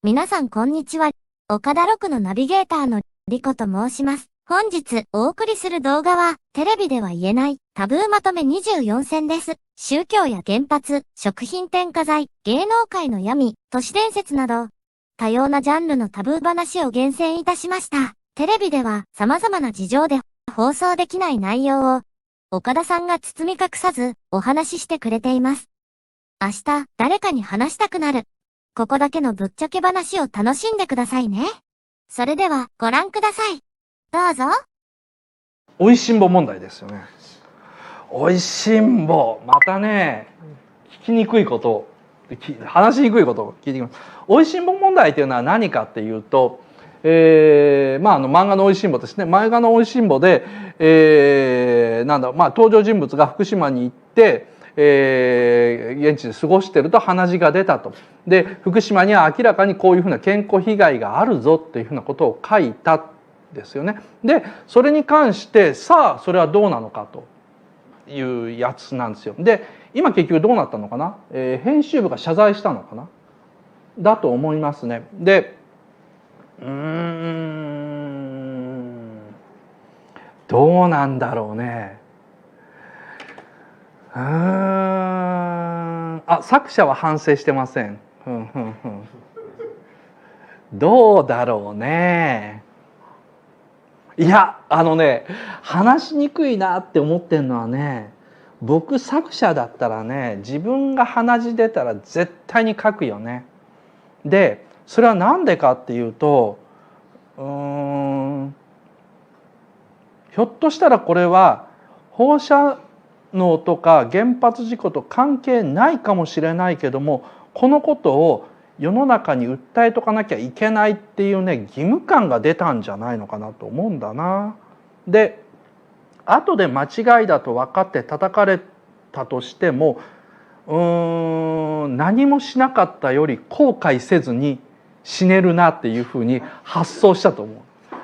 皆さんこんにちは。岡田六のナビゲーターのリコと申します。本日お送りする動画は、テレビでは言えないタブーまとめ24選です。宗教や原発、食品添加剤、芸能界の闇、都市伝説など、多様なジャンルのタブー話を厳選いたしました。テレビでは様々な事情で放送できない内容を、岡田さんが包み隠さずお話ししてくれています。明日、誰かに話したくなる。ここだけのぶっちゃけ話を楽しんでくださいね。それではご覧ください。どうぞ。おいしんぼ問題ですよね。おいしんぼ、またね、聞きにくいこと、話しにくいことを聞いてきます。おいしんぼ問題というのは何かっていうと、漫画のおいしんぼですね。漫画のおいしんぼで、登場人物が福島に行って、現地で過ごしてると鼻血が出たと。で、福島には明らかにこういうふうな健康被害があるぞっていうふうなことを書いたんですよね。で、それに関してさあそれはどうなのかというやつなんですよ。で、今結局どうなったのかな、編集部が謝罪したのかなだと思いますね。で、どうなんだろうね。作者は反省してません。どうだろうね。いや、話しにくいなって思ってんのはね、僕作者だったらね、自分が鼻血出たら絶対に書くよね。で、それはなんでかっていうと、ひょっとしたらこれは放射能とか原発事故と関係ないかもしれないけども、このことを世の中に訴えとかなきゃいけないっていうね、義務感が出たんじゃないのかなと思うんだな。で、後で間違いだと分かって叩かれたとしても、何もしなかったより後悔せずに死ねるなっていうふうに発想したと思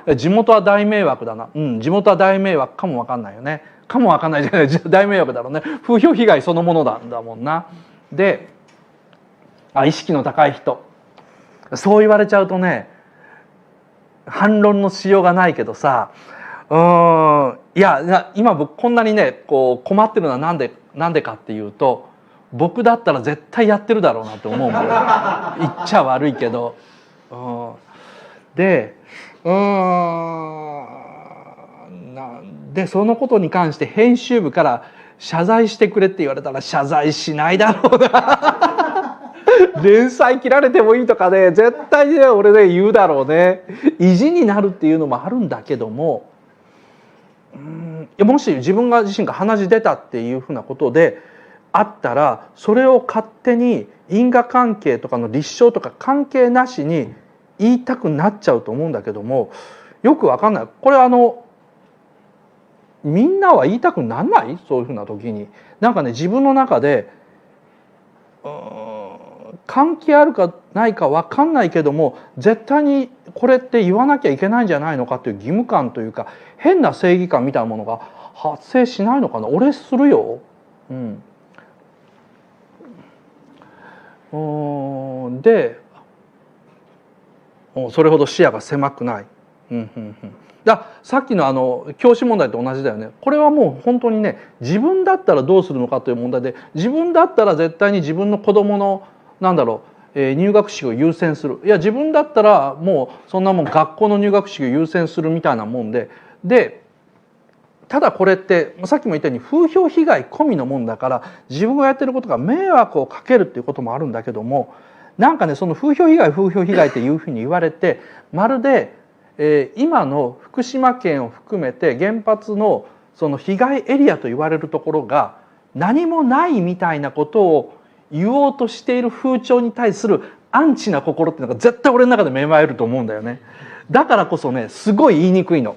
う。地元は大迷惑だな。地元は大迷惑かも分かんないよね。かも分かんないじゃない、大迷惑だろうね。風評被害そのものなんだもんな。で、意識の高い人、そう言われちゃうとね、反論のしようがないけどさ、今僕こんなにねこう困ってるのはなんでかっていうと、僕だったら絶対やってるだろうなって思うもん。言っちゃ悪いけど、でそのことに関して編集部から謝罪してくれって言われたら謝罪しないだろうな。連載切られてもいいとかね、絶対ね俺ね言うだろうね。意地になるっていうのもあるんだけども、もし自分が自身が鼻血出たっていうふうなことであったら、それを勝手に因果関係とかの立証とか関係なしに言いたくなっちゃうと思うんだけども、よくわかんない。これみんなは言いたくなんない？そういうふうな時になんかね、自分の中で関係あるかないか分かんないけども、絶対にこれって言わなきゃいけないんじゃないのかという義務感というか、変な正義感みたいなものが発生しないのかな。俺するよ。で、それほど視野が狭くない。さっきの教師問題と同じだよね。これはもう本当にね、自分だったらどうするのかという問題で、自分だったら絶対に自分の子供の入学式を優先する。いや、自分だったらもうそんなもん学校の入学式を優先するみたいなもんで、ただこれってさっきも言ったように風評被害込みのもんだから、自分がやってることが迷惑をかけるっていうこともあるんだけども、なんかね、その風評被害っていうふうに言われて、まるで、今の福島県を含めて原発のその被害エリアと言われるところが何もないみたいなことを言おうとしている風潮に対するアンチな心っていうのが絶対俺の中で芽生えると思うんだよね。だからこそね、すごい言いにくいの。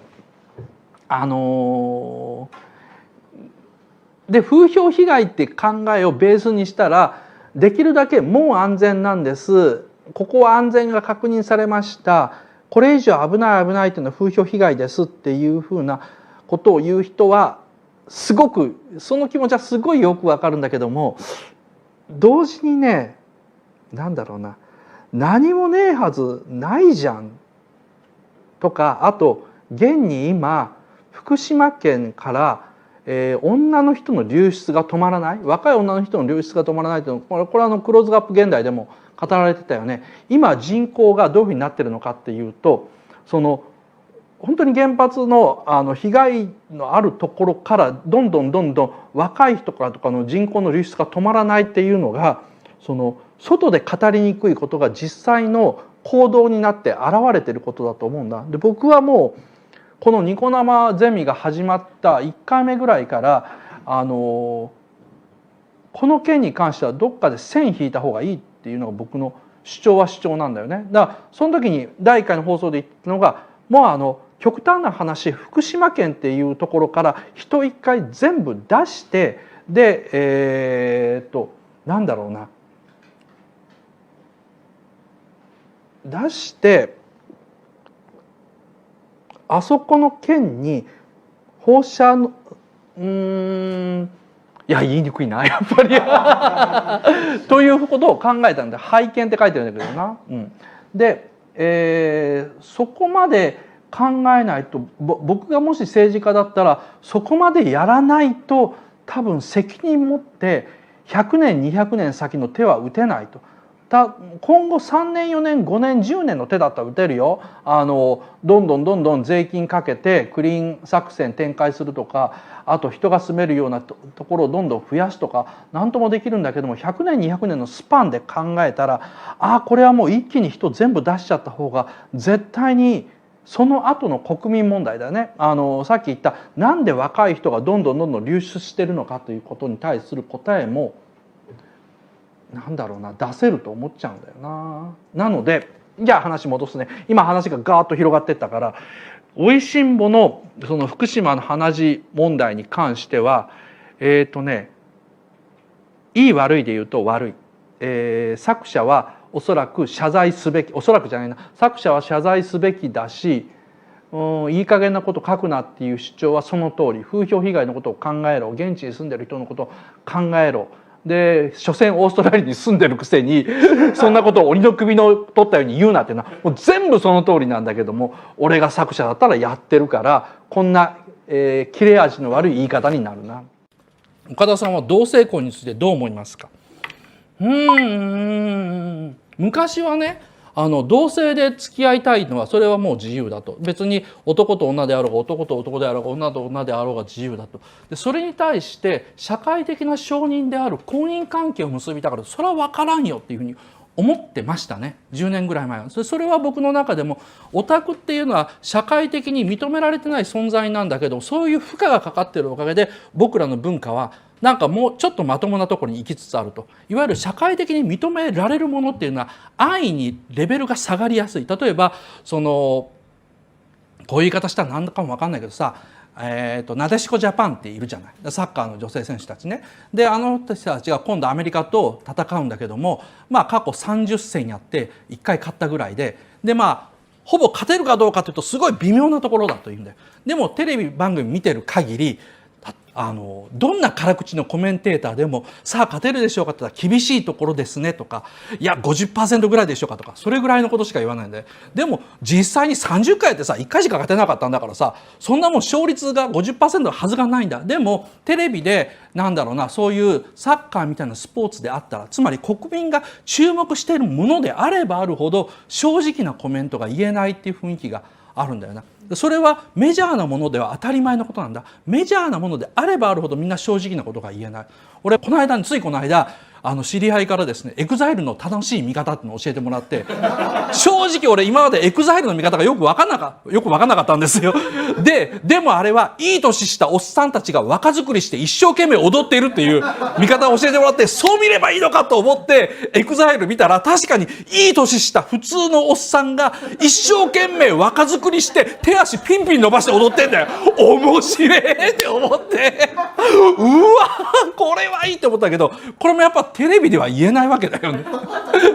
で、風評被害って考えをベースにしたら、できるだけもう安全なんです、ここは安全が確認されました、これ以上危ないというのは風評被害ですっていうふうなことを言う人はすごく、その気持ちはすごいよくわかるんだけども、同時にね、何もねえはずないじゃんとか、あと現に今福島県から、女の人の流出が止まらない、若い女の人の流出が止まらないというのは、これはクローズアップ現代でも語られてたよね。今人口がどういうふうになってるのかっていうと、その本当に原発の被害のあるところからどんどん若い人からとかの人口の流出が止まらないっていうのが、その外で語りにくいことが実際の行動になって現れてることだと思うんだ。で、僕はもうこのニコ生ゼミが始まった1回目ぐらいからこの件に関してはどっかで線引いた方がいいっていうのが僕の主張なんだよね。だからその時に第1回の放送で言ったのが、もう極端な話、福島県っていうところから人一回全部出して、でなんだろうな、出してあそこの県に放射のいや言いにくいなやっぱりということを考えたんで、拝見って書いてるんだけどな。で、そこまで考えないと、僕がもし政治家だったらそこまでやらないと多分責任持って100年200年先の手は打てないと。今後3年4年5年10年の手だったら打てるよ。どんどん税金かけてクリーン作戦展開するとか、あと人が住めるようなところをどんどん増やすとか、何ともできるんだけども、100年200年のスパンで考えたら、これはもう一気に人全部出しちゃった方が絶対にその後の国民問題だよね。さっき言ったなんで若い人がどんどん流出してるのかということに対する答えもなんだろうな、出せると思っちゃうんだよな。なのでじゃあ話戻すね。今話がガーッと広がってったから、おいしんぼのその福島の鼻血問題に関しては、いい悪いで言うと悪い。作者はおそらく謝罪すべき、おそらくじゃないな、作者は謝罪すべきだし、いい加減なこと書くなっていう主張はその通り。風評被害のことを考えろ、現地に住んでる人のことを考えろ。で所詮オーストラリアに住んでるくせにそんなことを鬼の首の取ったように言うなっていうのはもう全部その通りなんだけども、俺が作者だったらやってるからこんな、切れ味の悪い言い方になるな。岡田さんは同性婚についてどう思いますか？昔はね、同性で付き合いたいのはそれはもう自由だと。別に男と女であろうが男と男であろうが女と女であろうが自由だと。でそれに対して社会的な承認である婚姻関係を結びたから、それは分からんよっていうふうに思ってましたね、10年ぐらい前は。それは僕の中でもオタクっていうのは社会的に認められてない存在なんだけど、そういう負荷がかかっているおかげで僕らの文化はなんかもうちょっとまともなところに行きつつあると。いわゆる社会的に認められるものっていうのは安易にレベルが下がりやすい。例えばこういう言い方したら何だかも分かんないけどさ、なでしこジャパンっているじゃない、サッカーの女性選手たちね。であの人たちが今度アメリカと戦うんだけども、過去30戦やって1回勝ったぐらいで、ほぼ勝てるかどうかというとすごい微妙なところだというんだよ。でもテレビ番組見てる限りどんな辛口のコメンテーターでもさあ勝てるでしょうかって言ったら厳しいところですねとか、いや 50% ぐらいでしょうかとか、それぐらいのことしか言わないんで。でも実際に30回やってさ1回しか勝てなかったんだからさ、そんなもん勝率が 50% のはずがないんだ。でもテレビでそういうサッカーみたいなスポーツであったら、つまり国民が注目しているものであればあるほど正直なコメントが言えないっていう雰囲気があるんだよな。それはメジャーなものでは当たり前のことなんだ。メジャーなものであればあるほどみんな正直なことが言えない。俺ついこの間知り合いからですね、エグザイルの正しい見方っていうのを教えてもらって、正直俺今までエグザイルの見方がよく分かんなかったんですよ。でもあれはいい年したおっさんたちが若作りして一生懸命踊っているっていう見方を教えてもらって、そう見ればいいのかと思ってエグザイル見たら、確かにいい年した普通のおっさんが一生懸命若作りして手足ピンピン伸ばして踊ってんだよ。面白いって思ってわこれはいいって思ったけど、これもやっぱテレビでは言えないわけだよね。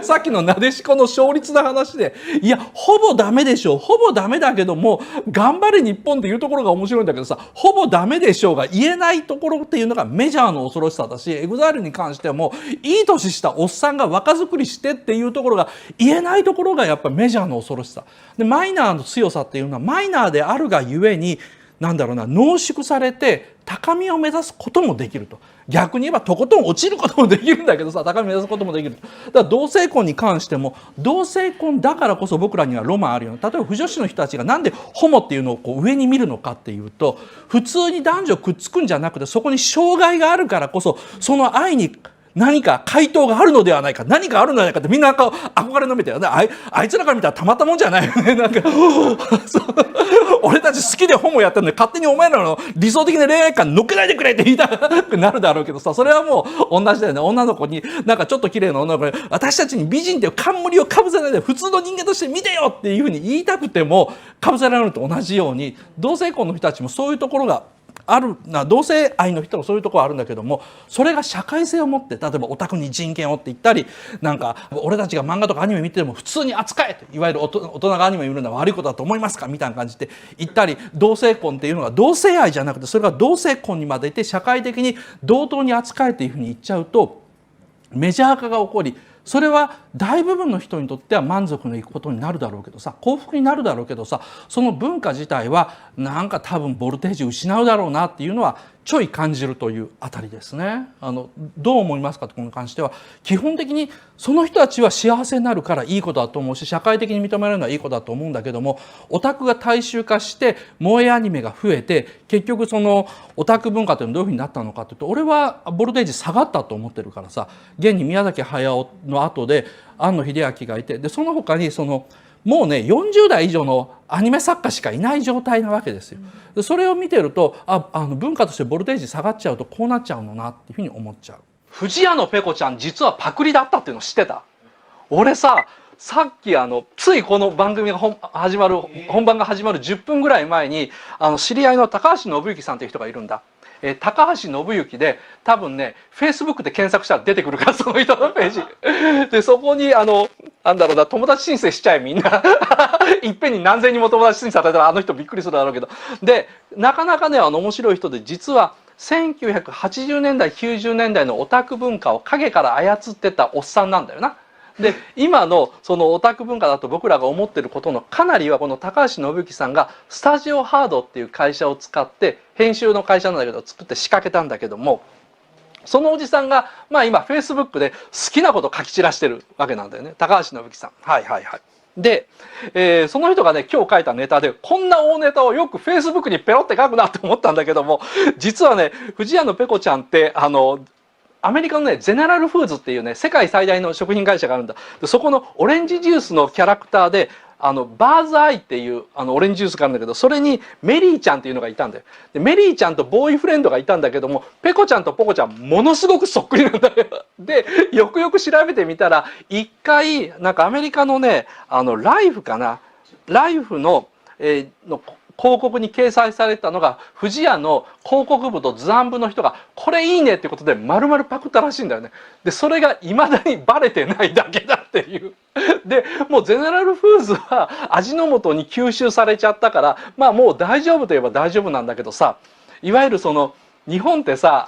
さっきのなでしこの勝率の話で、いやほぼダメでしょう、ほぼダメだけども頑張れ日本っていうところが面白いんだけどさ、ほぼダメでしょうが言えないところっていうのがメジャーの恐ろしさだし、EXILEに関してもいい年したおっさんが若作りしてっていうところが言えないところがやっぱメジャーの恐ろしさで、マイナーの強さっていうのはマイナーであるがゆえになんだろうな、濃縮されて高みを目指すこともできると。逆に言えばとことん落ちることもできるんだけどさ、高みを目指すこともできると。だから同性婚に関しても同性婚だからこそ僕らにはロマンあるよね。例えば不女子の人たちがなんでホモっていうのをこう上に見るのかっていうと、普通に男女くっつくんじゃなくてそこに障害があるからこそその愛に何か回答があるのではないか、何かあるのではないかってみんな憧れの目で、あいつらから見たらたまったもんじゃないよね。なんか俺たち好きでホモやってるのに勝手にお前らの理想的な恋愛観乗っけないでくれって言いたくなるだろうけどさ、それはもう同じだよね。女の子になんかちょっと綺麗な女の子に私たちに美人っていう冠をかぶせないで普通の人間として見てよっていうふうに言いたくてもかぶせられるのと同じように、同性婚の人たちもそういうところがあるな、同性愛の人もそういうところあるんだけども、それが社会性を持って、例えばオタクに人権をって言ったり、なんか俺たちが漫画とかアニメ見ても普通に扱えと、いわゆる大人がアニメ見るのは悪いことだと思いますかみたいな感じで言ったり、同性婚っていうのが同性愛じゃなくてそれが同性婚にまでいて社会的に同等に扱えというふうに言っちゃうとメジャー化が起こり、それは大部分の人にとっては満足のいくことになるだろうけどさ、幸福になるだろうけどさ、その文化自体はなんか多分ボルテージ失うだろうなっていうのはちょい感じるというあたりですね。どう思いますかとこのに関しては、基本的にその人たちは幸せになるからいいことだと思うし、社会的に認められるのはいいことだと思うんだけども、オタクが大衆化して萌えアニメが増えて結局そのオタク文化というのはどういうふうになったのかというと、俺はボルテージ下がったと思ってるからさ、現に宮崎駿の後で庵野秀明がいて、でその他にもうね40代以上のアニメ作家しかいない状態なわけですよ。でそれを見てると文化としてボルテージ下がっちゃうとこうなっちゃうのなっていうふうに思っちゃう。藤屋のペコちゃん実はパクリだったっていうの知ってた？俺さっきついこの番組が本番が始まる10分ぐらい前に知り合いの高橋信之さんという人がいるんだ。高橋信之で多分ね Facebook で検索したら出てくるから、その人のページでそこになんだろうな、友達申請しちゃえみんないっぺんに何千人も友達申請されたらあの人びっくりするだろうけど、でなかなかね面白い人で、実は1980年代90年代のオタク文化を影から操ってたおっさんなんだよな。で今のそのオタク文化だと僕らが思ってることのかなりはこの高橋信之さんがスタジオハードっていう会社を使って、編集の会社なんだけど作って仕掛けたんだけども、そのおじさんが今 Facebook で好きなこと書き散らしてるわけなんだよね、高橋信之さん。はいはいはい。で、その人がね今日書いたネタでこんな大ネタをよく Facebook にペロって書くなって思ったんだけども、実はね藤屋のペコちゃんってアメリカのねゼネラルフーズっていうね世界最大の食品会社があるんだ。でそこのオレンジジュースのキャラクターでバーズアイっていうオレンジジュースがあるんだけど、それにメリーちゃんっていうのがいたんだよ。でメリーちゃんとボーイフレンドがいたんだけども、ペコちゃんとポコちゃんものすごくそっくりなんだよ。でよくよく調べてみたら一回なんかアメリカのねライフかな、ライフの広告に掲載されたのが藤屋の広告部と図案部の人がこれいいねっていうことで丸々パクったらしいんだよね。でそれがいまだにバレてないだけだっていう。でもうゼネラルフーズは味の素に吸収されちゃったからもう大丈夫といえば大丈夫なんだけどさ、いわゆる日本ってさ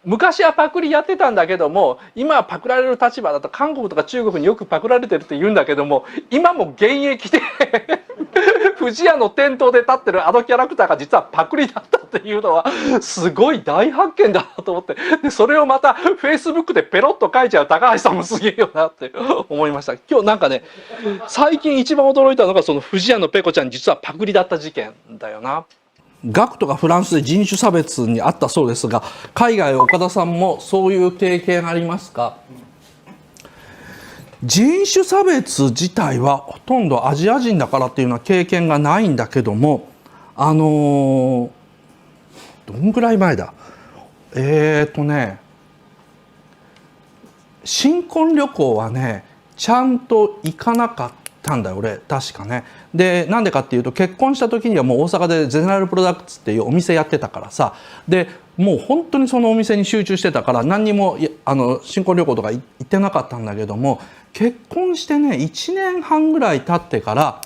昔はパクリやってたんだけども、今はパクられる立場だと韓国とか中国によくパクられてるって言うんだけども、今も現役で藤屋の店頭で立ってるキャラクターが実はパクリだったっていうのはすごい大発見だなと思って、でそれをまた Facebook でペロッと書いちゃう高橋さんもすげえよなって思いました。今日なんかね最近一番驚いたのがその藤屋のペコちゃん実はパクリだった事件だよな。ガクトがフランスで人種差別にあったそうですが、海外岡田さんもそういう経験ありますか？人種差別自体はほとんどアジア人だからっていうのは経験がないんだけども、どんぐらい前だ、新婚旅行はねちゃんと行かなかったんだよ俺確かね。でなんでかっていうと結婚した時にはもう大阪でゼネラルプロダクツっていうお店やってたからさ、でもう本当にそのお店に集中してたから何にも新婚旅行とか行ってなかったんだけども、結婚してね1年半ぐらい経ってから、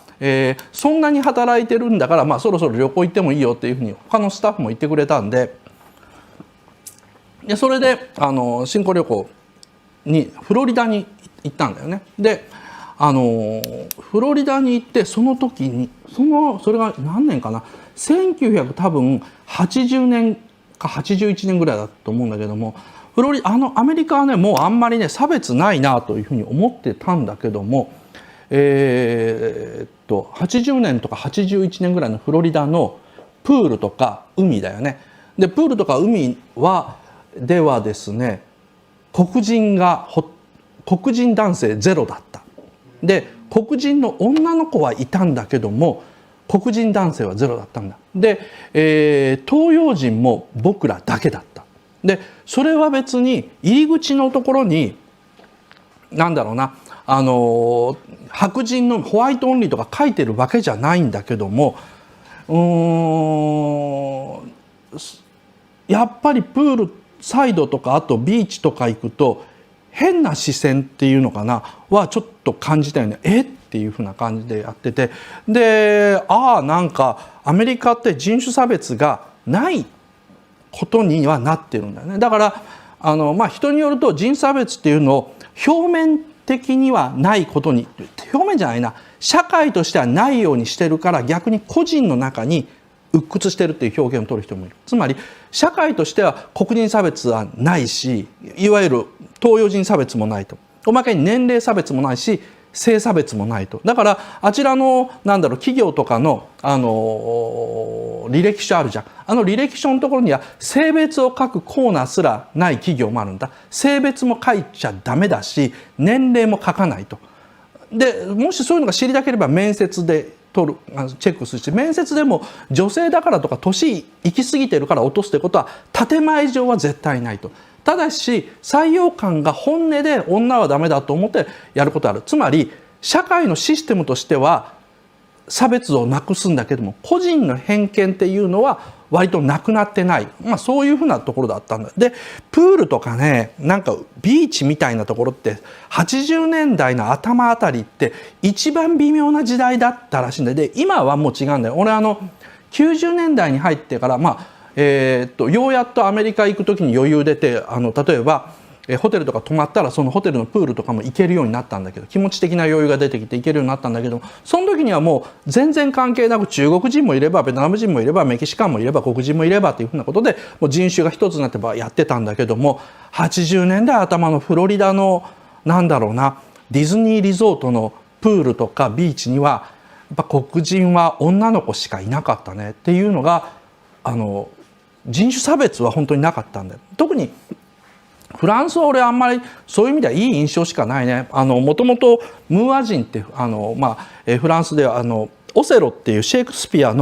そんなに働いてるんだから、そろそろ旅行行ってもいいよっていうふうに他のスタッフも言ってくれたんで、それで新婚旅行にフロリダに行ったんだよね。でフロリダに行ってその時にそれが何年かな、1980年か81年ぐらいだと思うんだけども、アメリカはねもうあんまりね差別ないなというふうに思ってたんだけども、80年とか81年ぐらいのフロリダのプールとか海だよね。でプールとか海ではですね、黒人男性ゼロだった。で黒人の女の子はいたんだけども黒人男性はゼロだったんだ。で、東洋人も僕らだけだった。でそれは別に入り口のところになんだろうな、白人のホワイトオンリーとか書いてるわけじゃないんだけども、やっぱりプールサイドとかあとビーチとか行くと変な視線っていうのかなはちょっと感じたよね。っていう風な感じでやってて、でなんかアメリカって人種差別がないことにはなってるんだよね。だから人によると人種差別っていうのを表面的にはないことに、表面じゃないな、社会としてはないようにしてるから逆に個人の中に鬱屈してるっていう表現を取る人もいる。つまり社会としては黒人差別はないし、いわゆる東洋人差別もないと、おまけに年齢差別もないし性差別もないと。だからあちらの企業とかの履歴書あるじゃん。履歴書のところには性別を書くコーナーすらない企業もあるんだ。性別も書いちゃダメだし年齢も書かないと。でもしそういうのが知りたければ面接でチェックするし、面接でも女性だからとか年行き過ぎてるから落とすってことは建前上は絶対ないと。ただし採用官が本音で女はダメだと思ってやることある。つまり社会のシステムとしては差別をなくすんだけども個人の偏見っていうのは割となくなってない、そういうふうなところだったんだ。でプールとかねビーチみたいなところって80年代の頭あたりって一番微妙な時代だったらしいんだよ。で今はもう違うんだよ。俺90年代に入ってからようやっとアメリカ行く時に余裕出て例えばホテルとか泊まったらそのホテルのプールとかも行けるようになったんだけど、気持ち的な余裕が出てきて行けるようになったんだけど、その時にはもう全然関係なく中国人もいればベトナム人もいればメキシカンもいれば黒人もいればっていうふうなことでもう人種が一つになってやってたんだけども、80年代頭のフロリダのディズニーリゾートのプールとかビーチにはやっぱ黒人は女の子しかいなかったねっていうのが人種差別は本当になかったんだよ。特にフランスは俺あんまりそういう意味ではいい印象しかないね。もともとムーア人ってフランスではオセロっていうシェイクスピア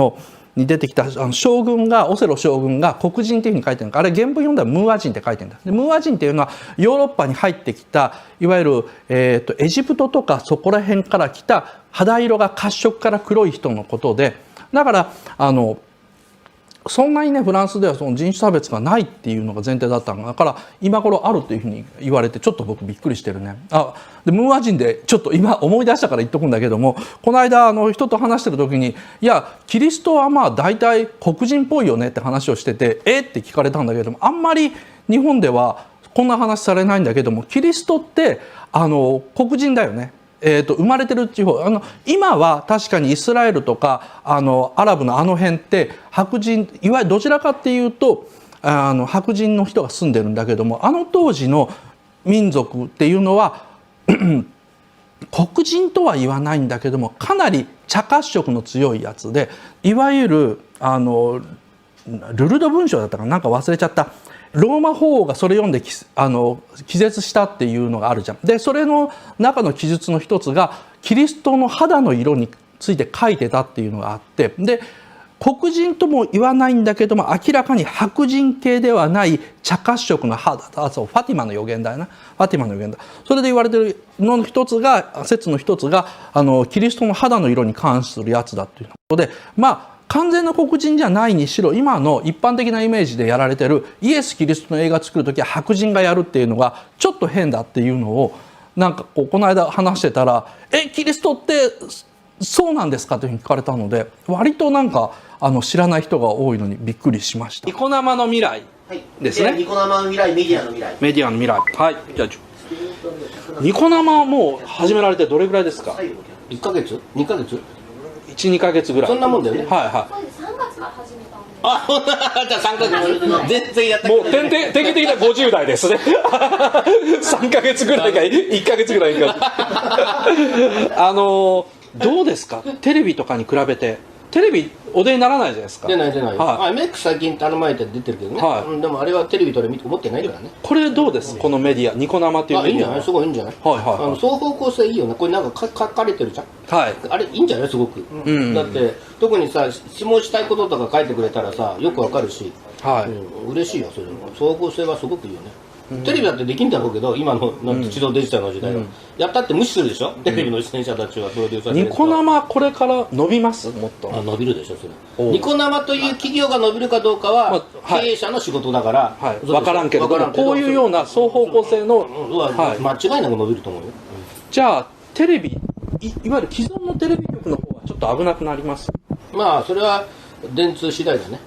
に出てきた将軍がオセロ将軍が黒人っていうふうに書いてるのか、あれ原文読んだらムーア人って書いてるんだ。でムーア人っていうのはヨーロッパに入ってきたいわゆる、エジプトとかそこら辺から来た肌色が褐色から黒い人のことで、だからそんなにねフランスではその人種差別がないっていうのが前提だったのだから今頃あるっていうふうに言われてちょっと僕びっくりしてるね。でムーア人でちょっと今思い出したから言っとくんだけども、この間人と話してる時にいやキリストは大体黒人っぽいよねって話をしててって聞かれたんだけども、あんまり日本ではこんな話されないんだけども、キリストって黒人だよね。生まれてる地方今は確かにイスラエルとかアラブの辺って白人いわゆるどちらかっていうと白人の人が住んでるんだけども、当時の民族っていうのは黒人とは言わないんだけどもかなり茶褐色の強いやつで、いわゆるルルド文章だったかなんか忘れちゃったローマ法王がそれ読んで気絶したっていうのがあるじゃん。でそれの中の記述の一つがキリストの肌の色について書いてたっていうのがあって、で黒人とも言わないんだけども明らかに白人系ではない茶褐色の肌だ。そう、ファティマの予言だよな。ファティマの予言だ。それで言われてるのの一つが、説の一つがキリストの肌の色に関するやつだっていうことで、まあ完全な黒人じゃないにしろ、今の一般的なイメージでやられてるイエス・キリストの映画作る時は白人がやるっていうのがちょっと変だっていうのをなんかこの間話してたら「キリストってそうなんですか?」というふうに聞かれたので、割となんか知らない人が多いのにびっくりしました。ニコ生の未来ですね。ニコ生の未来、メディアの未来。メディアの未来。はい。じゃあニコ生はもう始められてどれぐらいですか？1ヶ月？2ヶ月？1、2ヶ月ぐらい。そんなもんだよね。はいはい。3月から始めたんで。あ、じゃあ3ヶ月全然やったもう典型的な50代ですね。3ヶ月ぐらいか1ヶ月ぐらいか。どうですか？テレビとかに比べて。テレビお出にならないじゃないですか。出ない。はい、MX 最近頼まれて出てるけどね。はい、でもあれはテレビと思ってないからね。これどうです？このメディア、ニコ生っていうメディア。いいんじゃない？すごいいいんじゃない？はい。双方向性いいよね。これなんか書かれてるじゃん。はい。あれいいんじゃない？すごく。だって特にさ、質問したいこととか書いてくれたらさ、よくわかるし。はい。嬉しいよそれ。双方向性はすごくいいよね。テレビだってできんだろうけど、今の自動デジタルの時代は、やったって無視するでしょ、テレビの出演者たちはプロデューサー。ニコ生これから伸びます？もっと伸びるでしょそれ。ニコ生という企業が伸びるかどうかは経営者の仕事だから、分からんけどこういうような双方向性の間違いなく伸びると思うよ。じゃあテレビ、いわゆる既存のテレビ局の方はちょっと危なくなります？まあそれは電通次第だね。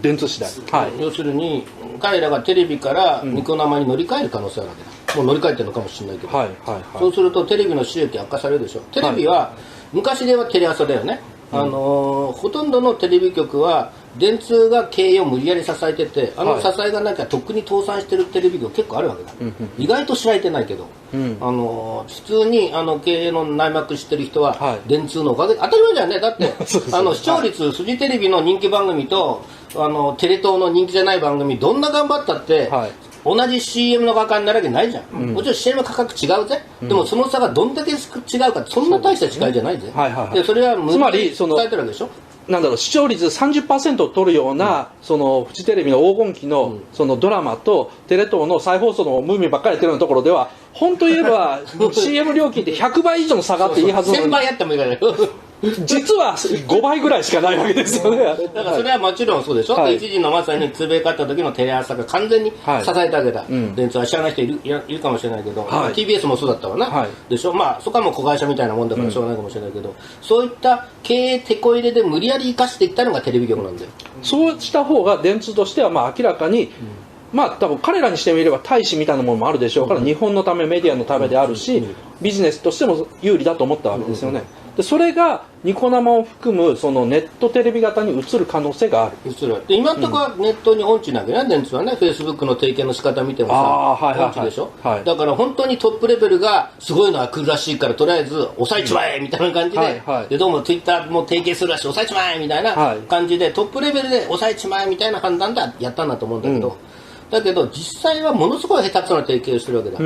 電通次第。はい。要するに彼らがテレビからニコ生に乗り換える可能性あるわけだ。もう乗り換えてるのかもしれないけど、そうするとテレビの収益悪化されるでしょ。テレビは、昔ではテレ朝だよね。ほとんどのテレビ局は電通が経営を無理やり支えてて、支えがなきゃとっくに倒産してるテレビ局結構あるわけだ。意外と知られてないけど、普通に経営の内幕知ってる人は電通のおかげ、当たり前じゃんね。だって視聴率、フジテレビの人気番組とテレ東の人気じゃない番組どんな頑張ったって、同じ CM の価格になるわけないじゃん、もちろん CM の価格違うぜ、でもその差がどんだけ違うかそんな大した違いじゃないぜ、でそれはつまり伝えてるわけでしょ。なんだろう、視聴率 30% を取るような、そのフジテレビの黄金期のそのドラマとテレ東の再放送のムービーばっかりやってるようなところでは本当言えばCM 料金って100倍以上の差があっていいはずなのに1000倍やってもいいから実は5倍ぐらいしかないわけですよね。だからそれはもちろんそうでしょ、一時のまさにつべかった時のテレ朝が完全に支えてあげた、電通は知らない人いるかもしれないけど、TBS もそうだったわな、でしょ。まあそこはもう子会社みたいなもんだからしょうがないかもしれないけど、そういった経営テこ入れで無理やり生かしていったのがテレビ局なんだよ。そうした方が電通としてはまあ明らかに、まあ多分彼らにしてみれば大使みたいなものもあるでしょうから、日本のためメディアのためであるし、ビジネスとしても有利だと思ったわけですよね。でそれがニコ生を含むそのネットテレビ型に移る可能性がある。で今のところはネットに音痴なわけね、電通はね。フェイスブックの提携の仕方見てもさ、音痴でしょ、だから本当にトップレベルがすごいのは来るらしいから、とりあえず抑えちまえみたいな感じで、でどうもツイッターも提携するらしい、抑えちまえみたいな感じで、トップレベルで抑えちまえみたいな判断でやったんだと思うんだけど、だけど実際はものすごい下手くそな提携をしてるわけだ、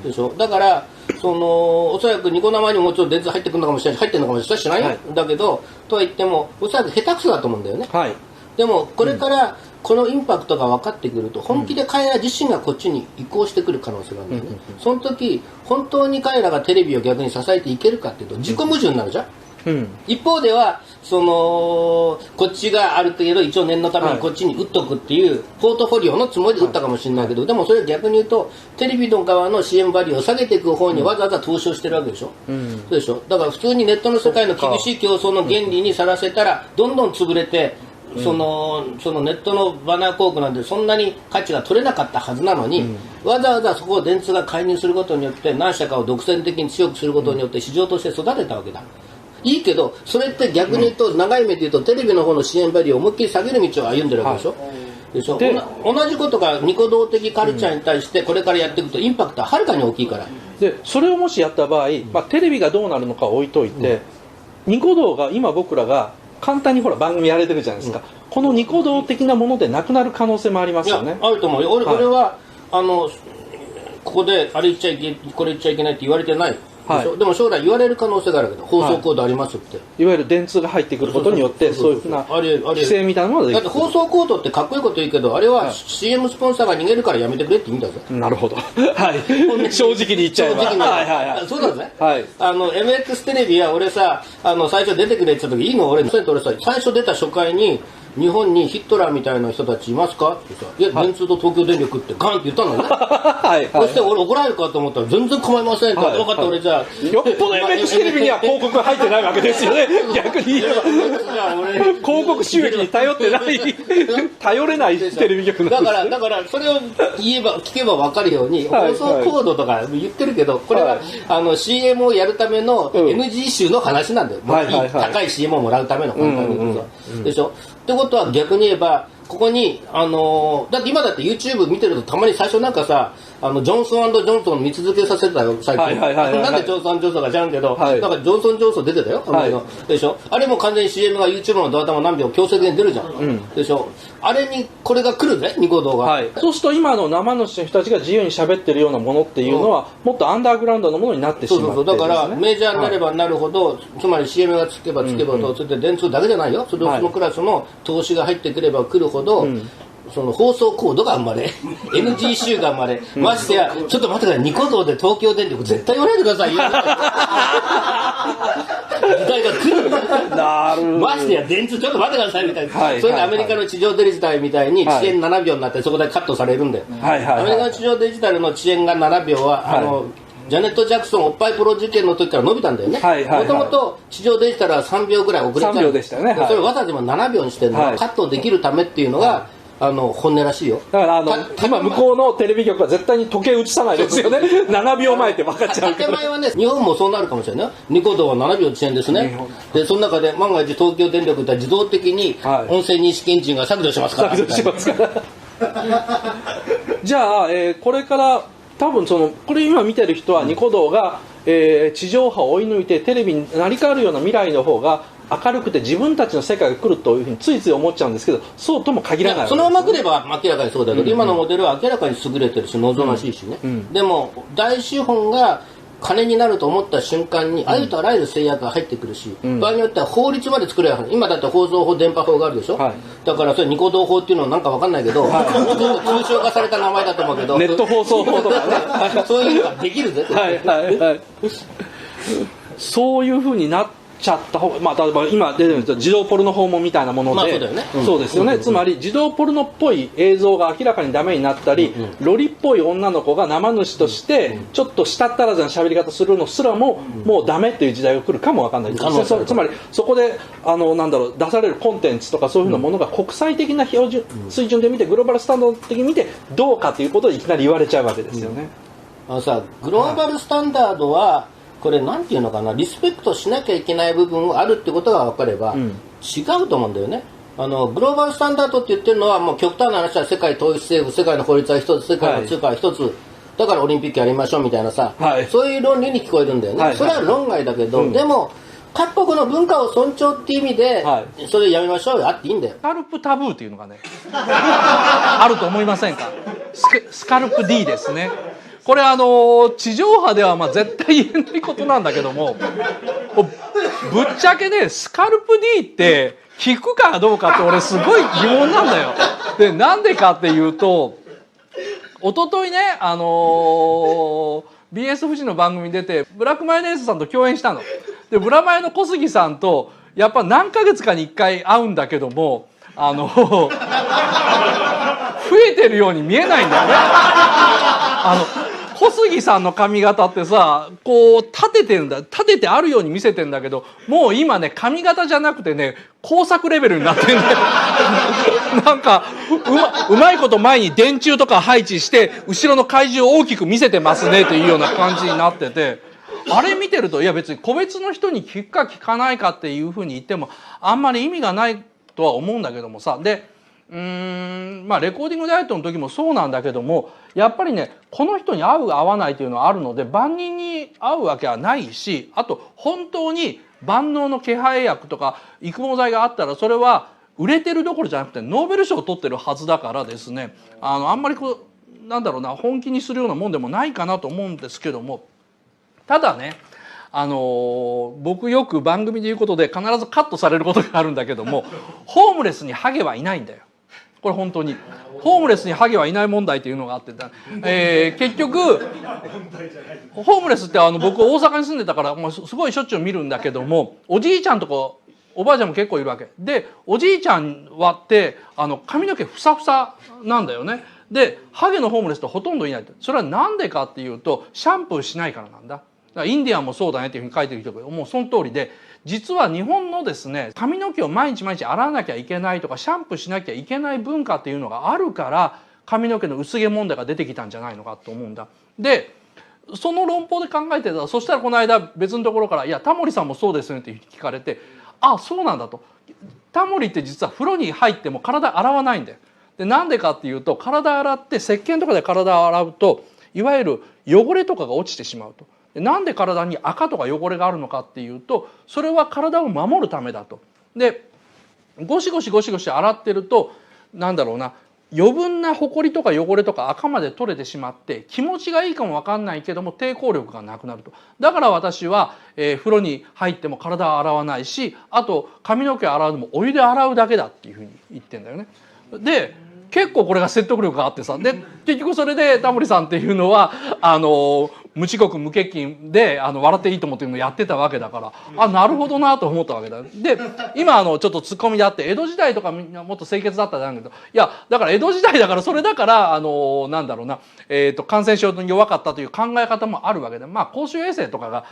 でしょ。だからおそらくニコ生にもちろん電通入ってくるのかもしれない、入ってるのかもしれない、知らない、だけどとは言ってもおそらく下手くそだと思うんだよね、でもこれからこのインパクトが分かってくると、本気で彼ら自身がこっちに移行してくる可能性があるんだよね、その時本当に彼らがテレビを逆に支えていけるかっていうと自己矛盾になるじゃん、一方ではこっちがある程度一応念のためにこっちに打っとくっていうポートフォリオのつもりで打ったかもしれないけど、でもそれ逆に言うとテレビの側の CM バリューを下げていく方にわざわざ投資をしてるわけでしょ、そうでしょ。だから普通にネットの世界の厳しい競争の原理にさらせたらどんどん潰れて、そのネットのバナー広告なんてそんなに価値が取れなかったはずなのに、わざわざそこを電通が介入することによって何社かを独占的に強くすることによって市場として育てたわけだ。いいけどそれって逆に言うと、長い目で言うとテレビの方の支援バリューを思いっきり下げる道を歩んでるわけでしょ、でしょ。同じことがニコ動的カルチャーに対してこれからやっていくとインパクトははるかに大きいから、でそれをもしやった場合、テレビがどうなるのか置いといて、ニコ動が今僕らが簡単にほら番組やれてるじゃないですか、このニコ動的なものでなくなる可能性もありますよね。いやあると思うよ。俺はここであれ言っちゃいけこれ言っちゃいけないって言われてないでしょ、でも将来言われる可能性があるけど、放送コードありますって、いわゆる電通が入ってくることによってそういうふうな規制みたいなものができる。だって放送コードってかっこいいこと言うけど、あれは CM スポンサーが逃げるからやめてくれって言うんだぜ。なるほど。はい。正直に言っちゃえば。正直に。はいはいはい。そうだぜ。はい。MX テレビは俺さ、最初出てくれって言った時、いいの俺、それと俺さ、最初出た初回に、日本にヒットラーみたいな人たちいますかってさ、いや、電通と東京電力ってガンって言ったのね。はい。そして俺怒られるかと思ったら、全然構いませんと。分かった、俺じゃあ。よっぽど MX テレビには広告が入ってないわけですよね。逆に言えば。広告収益に頼ってない、頼れないテレビ局なんです。だから、それを聞けば分かるように、放送コードとか言ってるけど、これは、CM をやるための NG 集の話なんだよ。高い CM をもらうための、簡単に言うと。でしょってことは逆に言えば、ここに、だって今だって YouTube 見てるとたまに最初なんかさ、ジョンソン&ジョンソン見続けさせてたよ、最近。なんでジョンソン&ジョンソンか知らんけど、なんかジョンソン・ジョンソン出てたよ、でしょあれも完全に CM が YouTube のドア玉何秒強制的に出るじゃん。でしょあれにこれが来るぜ、ニコ動が。そうすると今の生主の人たちが自由に喋ってるようなものっていうのは、もっとアンダーグラウンドのものになってしまって、だからメジャーになればなるほど、つまり CM がつけばつけばと、それで電通だけじゃないよ、そのクラスの投資が入ってくれば来るほど、その放送コードが生まれNG 集が生まれ、ましてやちょっと待ってください、ニコ動で東京電力絶対言わないでください時代が来るなるほど。ましてや電通ちょっと待ってくださいみたいな、それでアメリカの地上デジタルみたいに遅延7秒になってそこでカットされるんだよ。アメリカの地上デジタルの遅延が7秒はジャネット・ジャクソンおっぱいプロ事件の時から伸びたんだよね。もともと地上デジタルは3秒ぐらい遅れちゃう。3秒でしたよね。それをわざわざ7秒にしてるの、カットできるためっていうのが本音らしいよ。だから今向こうのテレビ局は絶対に時計映さないですよね。7秒前って分かっちゃうから。建前はね、日本もそうなるかもしれない。ニコ動は7秒遅延ですね。でその中で万が一東京電力って自動的に音声認識エンジンが削除しますから。じゃあ、これから多分これ今見てる人はニコ動が、地上波を追い抜いてテレビに成り代わるような未来の方が明るくて自分たちの世界が来るというふうについつい思っちゃうんですけど、そうとも限らない。そのまま来れば明らかにそうだけど、今のモデルは明らかに優れてるし望ましいしね、でも大資本が金になると思った瞬間にありとあらゆる制約が入ってくるし、場合によっては法律まで作れる。今だって放送法電波法があるでしょ、だからそれニコ動法っていうのはなんかわかんないけど、抽象化された名前だと思うけど、ネット放送法とかねそういうのができるぜ。そういうふうになっちゃった方が、例えば今出てるんですよ、児童ポルノ訪問みたいなもので、そうですよね、つまり児童ポルノっぽい映像が明らかにダメになったり、ロリっぽい女の子が生主としてちょっと舌ったらずな喋り方するのすらももうダメっていう時代が来るかもわかんないですね。つまりそこで出されるコンテンツとかそういうふうなものが国際的な標準水準で見て、グローバルスタンダード的に見てどうかということをいきなり言われちゃうわけですよね。グローバルスタンダードはこれなんていうのかな、リスペクトしなきゃいけない部分があるってことが分かれば、違うと思うんだよね。グローバルスタンダードって言ってるのはもう極端な話は世界統一政府、世界の法律は一つ、世界の通貨は一つ、だからオリンピックやりましょうみたいなさ、そういう論理に聞こえるんだよね。それは論外だけど、でも各国の文化を尊重っていう意味で、それやめましょうよ、あっていいんだよ。スカルプタブーっていうのがねあると思いませんか。スカルプ D ですね。これ地上波では絶対言えないことなんだけども、ぶっちゃけねスカルプ D って聞くかどうかって俺すごい疑問なんだよ。でなんでかっていうと、一昨日ねBS 富士の番組に出てブラックマヨネーズさんと共演したの。でブラマヨの小杉さんとやっぱ何ヶ月かに1回会うんだけども増えてるように見えないんだよね。小杉さんの髪型ってさこう立ててあるように見せてんだけど、もう今ね髪型じゃなくてね工作レベルになってんだよなんかうまいこと前に電柱とか配置して後ろの怪獣を大きく見せてますねというような感じになってて、あれ見てるといや別に個別の人に聞くか聞かないかっていうふうに言ってもあんまり意味がないとは思うんだけどもさ、でレコーディングダイエットの時もそうなんだけども、やっぱりねこの人に合う合わないというのはあるので万人に合うわけはないし、あと本当に万能の気配薬とか育毛剤があったらそれは売れてるどころじゃなくてノーベル賞を取ってるはずだからですね、あんまり本気にするようなもんでもないかなと思うんですけども、ただね僕よく番組で言うことで必ずカットされることがあるんだけども、ホームレスにハゲはいないんだよ。これ本当にホームレスにハゲはいない問題っていうのがあって、結局ホームレスって僕大阪に住んでたからもうすごいしょっちゅう見るんだけども、おじいちゃんとかおばあちゃんも結構いるわけで、おじいちゃんはって髪の毛ふさふさなんだよね。でハゲのホームレスってほとんどいない。それはなんでかっていうとシャンプーしないからなんだ。インディアンもそうだねっていうふうに書いてる人がもうその通りで、実は日本のですね髪の毛を毎日毎日洗わなきゃいけないとかシャンプーしなきゃいけない文化っていうのがあるから髪の毛の薄毛問題が出てきたんじゃないのかと思うんだ。でその論法で考えてたら、そしたらこの間別のところから「いやタモリさんもそうですよね」って聞かれて、あそうなんだと。タモリって実は風呂に入っても体洗わないんだよ。でなんでかっていうと、体洗って石鹸とかで体を洗うといわゆる汚れとかが落ちてしまうと。なんで体に赤とか汚れがあるのかっていうと、それは体を守るためだと。でゴシゴシゴシゴシ洗ってるとなんだろうな、余分なホコリとか汚れとか赤まで取れてしまって気持ちがいいかも分かんないけども抵抗力がなくなると。だから私は、風呂に入っても体は洗わないし、あと髪の毛洗うのもお湯で洗うだけだっていうふうに言ってんだよね。で結構これが説得力があってさ、で結局それでタモリさんっていうのは無遅刻無欠勤で笑っていいと思ってるのやってたわけだから、なるほどなと思ったわけだ。で今ちょっとツッコミであって、江戸時代とかみんなもっと清潔だったんだけど、いやだから江戸時代だからそれだからなんだろうな、感染症に弱かったという考え方もあるわけで、まあ公衆衛生とかが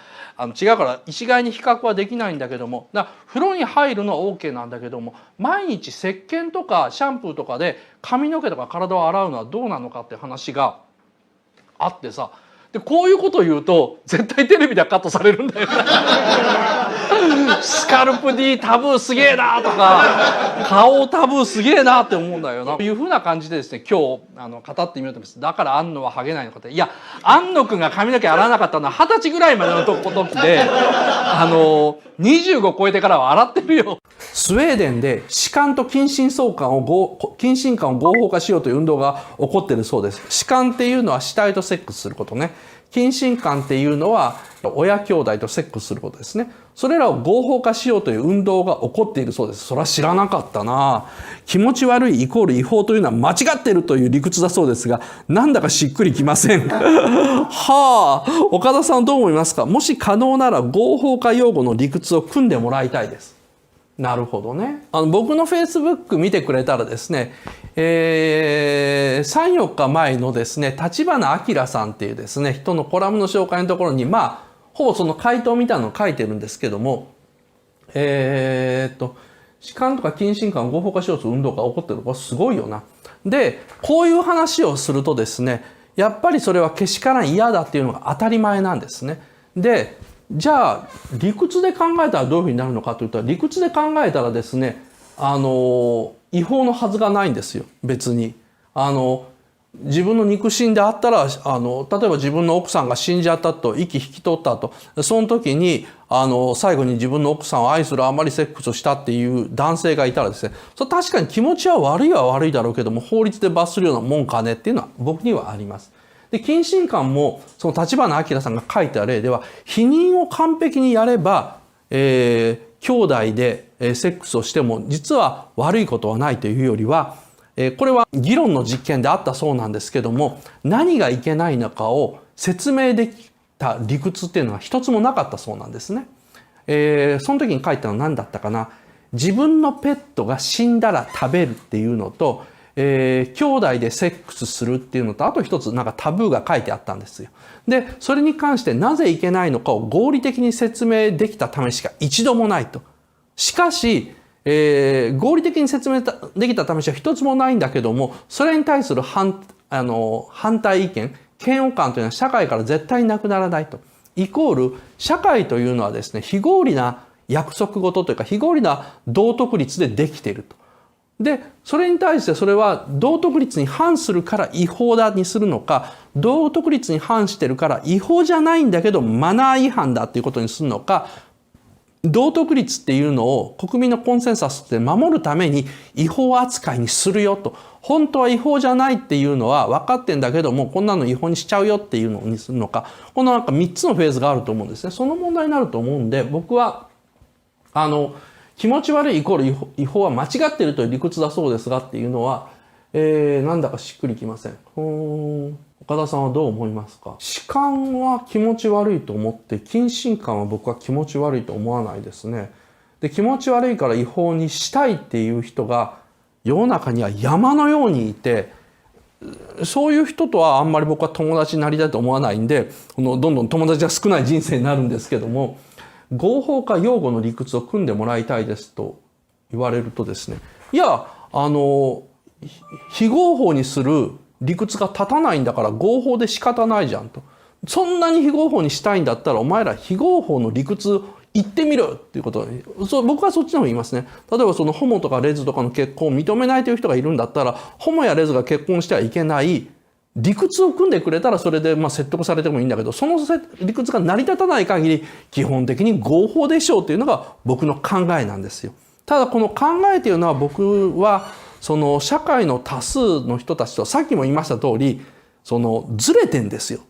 違うから一概に比較はできないんだけども、風呂に入るのは OK なんだけども、毎日石鹸とかシャンプーとかで髪の毛とか体を洗うのはどうなのかって話があってさ、でこういうことを言うと絶対テレビではカットされるんだよね。スカルプ D タブーすげえなとか顔タブーすげえなって思うんだよなというふうな感じでですね、今日語ってみようと思います。だから安野はハゲないのかって、いや安野くんが髪の毛洗わなかったのは20歳ぐらいまでの時で25超えてからは洗ってるよ。スウェーデンで弛緩と近親感を合法化しようという運動が起こっているそうです。弛緩っていうのは死体とセックスすることね。近親感っていうのは親兄弟とセックスすることですね。それらを合法化しようという運動が起こっているそうです。それは知らなかったな。気持ち悪いイコール違法というのは間違っているという理屈だそうですが、なんだかしっくりきません。はあ、岡田さんどう思いますか？もし可能なら合法化用語の理屈を組んでもらいたいです。なるほどね。僕のフェイスブック見てくれたらですね、3、4日前のですね、立花明さんっていうですね、人のコラムの紹介のところに、ほぼその回答みたいなのを書いてるんですけども、弛緩とか近親感を合法化しようという運動が起こってる。これすごいよな。で、こういう話をするとですね、やっぱりそれはけしからん嫌だっていうのが当たり前なんですね。で、じゃあ理屈で考えたらどういうふうになるのかというと、理屈で考えたらですね、違法のはずがないんですよ、別に。自分の肉親であったら例えば自分の奥さんが死んじゃったと、息引き取ったと、その時に最後に自分の奥さんを愛するあまりセックスをしたっていう男性がいたらですね、それ確かに気持ちは悪いだろうけども、法律で罰するようなもんかねっていうのは僕にはあります。で近親感もその立花明さんが書いた例では、避妊を完璧にやれば、兄弟でセックスをしても実は悪いことはないというよりは、これは議論の実験であったそうなんですけども、何がいけないのかを説明できた理屈っていうのは一つもなかったそうなんですね。その時に書いたのは何だったかな。自分のペットが死んだら食べるっていうのと、兄弟でセックスするっていうのと、あと一つなんかタブーが書いてあったんですよ。でそれに関してなぜいけないのかを合理的に説明できた試しが一度もないと。しかし、合理的に説明できた試しは一つもないんだけども、それに対する反対意見、嫌悪感というのは社会から絶対になくならないと。イコール社会というのはですね、非合理な約束事というか非合理な道徳律でできていると。でそれに対してそれは道徳律に反するから違法だにするのか、道徳律に反してるから違法じゃないんだけどマナー違反だっていうことにするのか、道徳律っていうのを国民のコンセンサスって守るために違法扱いにするよと。本当は違法じゃないっていうのは分かってんだけども、こんなの違法にしちゃうよっていうのにするのか。このなんか3つのフェーズがあると思うんですね。その問題になると思うんで、僕は、気持ち悪いイコール違法は間違ってるという理屈だそうですがっていうのは、なんだかしっくりきません。岡田さんはどう思いますか？弛緩は気持ち悪いと思って、近親感は僕は気持ち悪いと思わないですね。で、気持ち悪いから違法にしたいっていう人が世の中には山のようにいて、そういう人とはあんまり僕は友達になりたいと思わないんで、どんどん友達が少ない人生になるんですけども、合法か擁護の理屈を組んでもらいたいですと言われるとですね、いや、非合法にする理屈が立たないんだから合法で仕方ないじゃんと。そんなに非合法にしたいんだったらお前ら非合法の理屈言ってみろっていうこと僕はそっちの方が言いますね。例えばそのホモとかレズとかの結婚を認めないという人がいるんだったら、ホモやレズが結婚してはいけない理屈を組んでくれたらそれで説得されてもいいんだけど、その理屈が成り立たない限り基本的に合法でしょうっていうのが僕の考えなんですよ。ただこの考えというのは僕はその社会の多数の人たちとさっきも言いました通りずれてんですよ。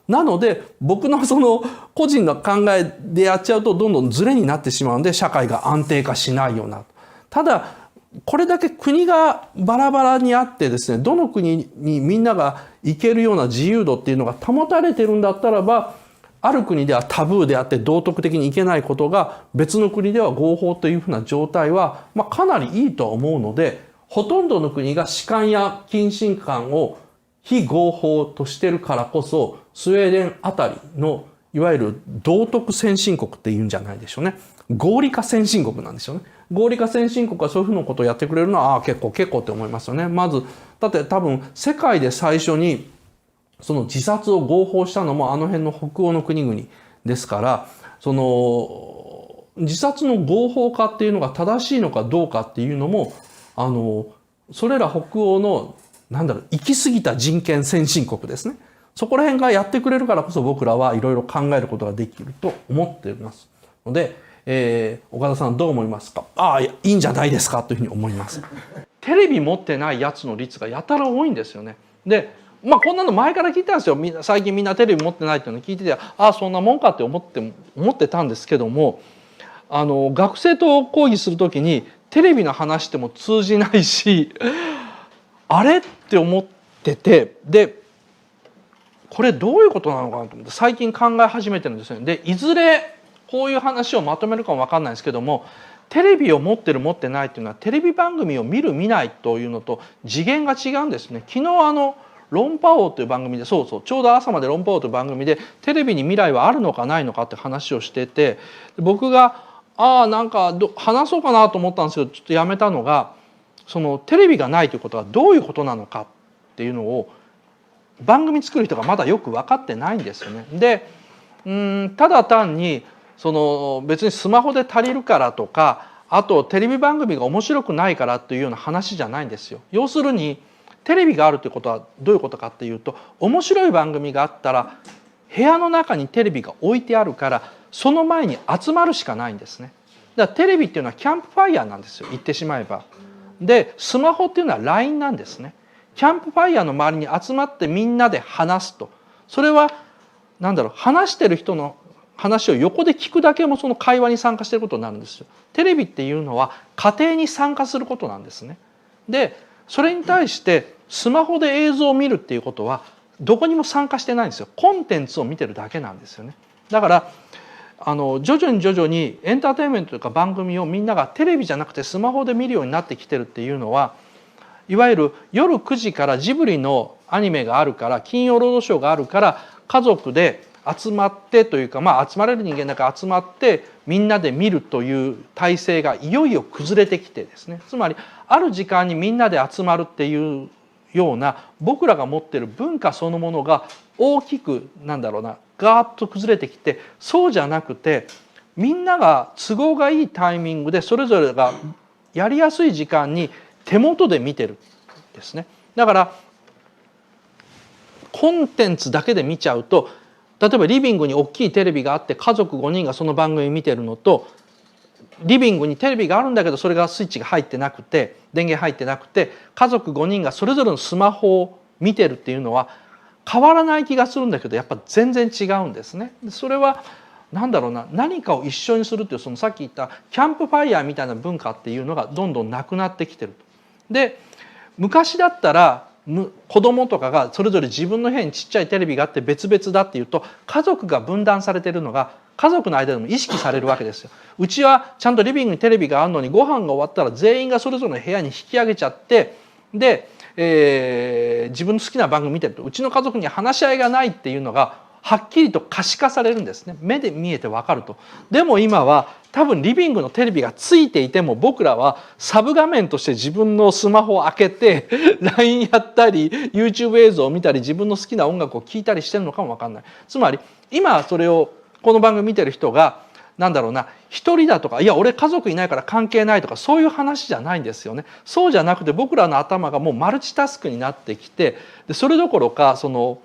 なので僕のその個人の考えでやっちゃうとどんどんずれになってしまうんで社会が安定化しないような。ただこれだけ国がバラバラにあってですね、どの国にみんなが行けるような自由度っていうのが保たれてるんだったらば、ある国ではタブーであって道徳的にいけないことが別の国では合法というふうな状態は、かなりいいとは思うので、ほとんどの国が弛緩や近親感を非合法としてるからこそ、スウェーデンあたりのいわゆる道徳先進国っていうんじゃないでしょうね。合理化先進国なんでしょうね。合理化先進国がそういうふうなことをやってくれるのは結構って思いますよね。まずだって多分世界で最初にその自殺を合法したのもあの辺の北欧の国々ですから、その自殺の合法化っていうのが正しいのかどうかっていうのもそれら北欧の行き過ぎた人権先進国ですね。そこら辺がやってくれるからこそ僕らはいろいろ考えることができると思っていますので、岡田さんどう思いますか？いいんじゃないですかというふうに思います。テレビ持ってないやつの率がやたら多いんですよね。で、こんなの前から聞いてたんですよ。最近みんなテレビ持ってないっていうのを聞いてて、そんなもんかって思ってたんですけども、学生と講義するときにテレビの話しても通じないし、あれって思ってて、でこれどういうことなのかなと思って最近考え始めてるんですよね。でいずれこういう話をまとめるかも分かんないですけども、テレビを持ってる持ってないっていうのはテレビ番組を見る見ないというのと次元が違うんですね。昨日論破王という番組でちょうど朝まで論破王という番組でテレビに未来はあるのかないのかって話をしてて、僕がなんか話そうかなと思ったんですけどちょっとやめたのが、そのテレビがないということはどういうことなのかっていうのを番組作る人がまだよく分かってないんですよね。でただ単に別にスマホで足りるからとか、あとテレビ番組が面白くないからというような話じゃないんですよ。要するにテレビがあるということはどういうことかっていうと、面白い番組があったら部屋の中にテレビが置いてあるからその前に集まるしかないんですね。だからテレビっていうのはキャンプファイヤーなんですよ、言ってしまえば。でスマホっていうのは LINE なんですね。キャンプファイヤーの周りに集まってみんなで話すと、それは話してる人の話を横で聞くだけもその会話に参加していることになるんですよ。テレビっていうのは家庭に参加することなんですね。でそれに対してスマホで映像を見るっていうことはどこにも参加してないんですよ。コンテンツを見てるだけなんですよね。だから徐々にエンターテインメントというか番組をみんながテレビじゃなくてスマホで見るようになってきてるっていうのは、いわゆる夜9時からジブリのアニメがあるから、金曜ロードショーがあるから家族で集まってというか、集まれる人間だから集まってみんなで見るという体制がいよいよ崩れてきてですね、つまりある時間にみんなで集まるっていうような僕らが持ってる文化そのものが大きくガーッと崩れてきて、そうじゃなくてみんなが都合がいいタイミングでそれぞれがやりやすい時間に手元で見てるんですね。だからコンテンツだけで見ちゃうと例えばリビングに大きいテレビがあって家族5人がその番組見てるのと、リビングにテレビがあるんだけどそれがスイッチが入ってなくて電源入ってなくて家族5人がそれぞれのスマホを見てるっていうのは変わらない気がするんだけど、やっぱ全然違うんですね。それはなんだろうな、何かを一緒にするっていう、そのさっき言ったキャンプファイヤーみたいな文化っていうのがどんどんなくなってきてると。で昔だったら子供とかがそれぞれ自分の部屋にちっちゃいテレビがあって別々だっていうと家族が分断されてるのが家族の間でも意識されるわけですよ。うちはちゃんとリビングにテレビがあるのにご飯が終わったら全員がそれぞれの部屋に引き上げちゃってで、自分の好きな番組見てるとうちの家族に話し合いがないっていうのがはっきりと可視化されるんですね。目で見えて分かると。でも今は多分リビングのテレビがついていても僕らはサブ画面として自分のスマホを開けて LINE やったり YouTube 映像を見たり自分の好きな音楽を聴いたりしてるのかも分かんない。つまり今それをこの番組見てる人がなんだろうな、一人だとかいや俺家族いないから関係ないとかそういう話じゃないんですよね。そうじゃなくて僕らの頭がもうマルチタスクになってきて、でそれどころかその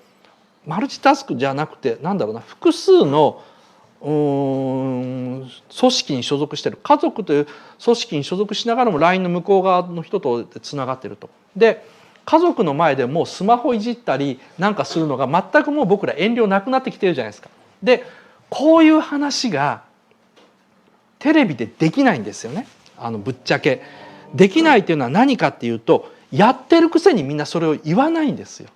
マルチタスクじゃなくてなんだろうな、複数の組織に所属してる、家族という組織に所属しながらも LINE の向こう側の人とつながってると。で家族の前でもうスマホいじったりなんかするのが全くもう僕ら遠慮なくなってきてるじゃないですか。でこういう話がテレビでできないんですよね。ぶっちゃけできないっていうのは何かっていうと、やってるくせにみんなそれを言わないんですよ。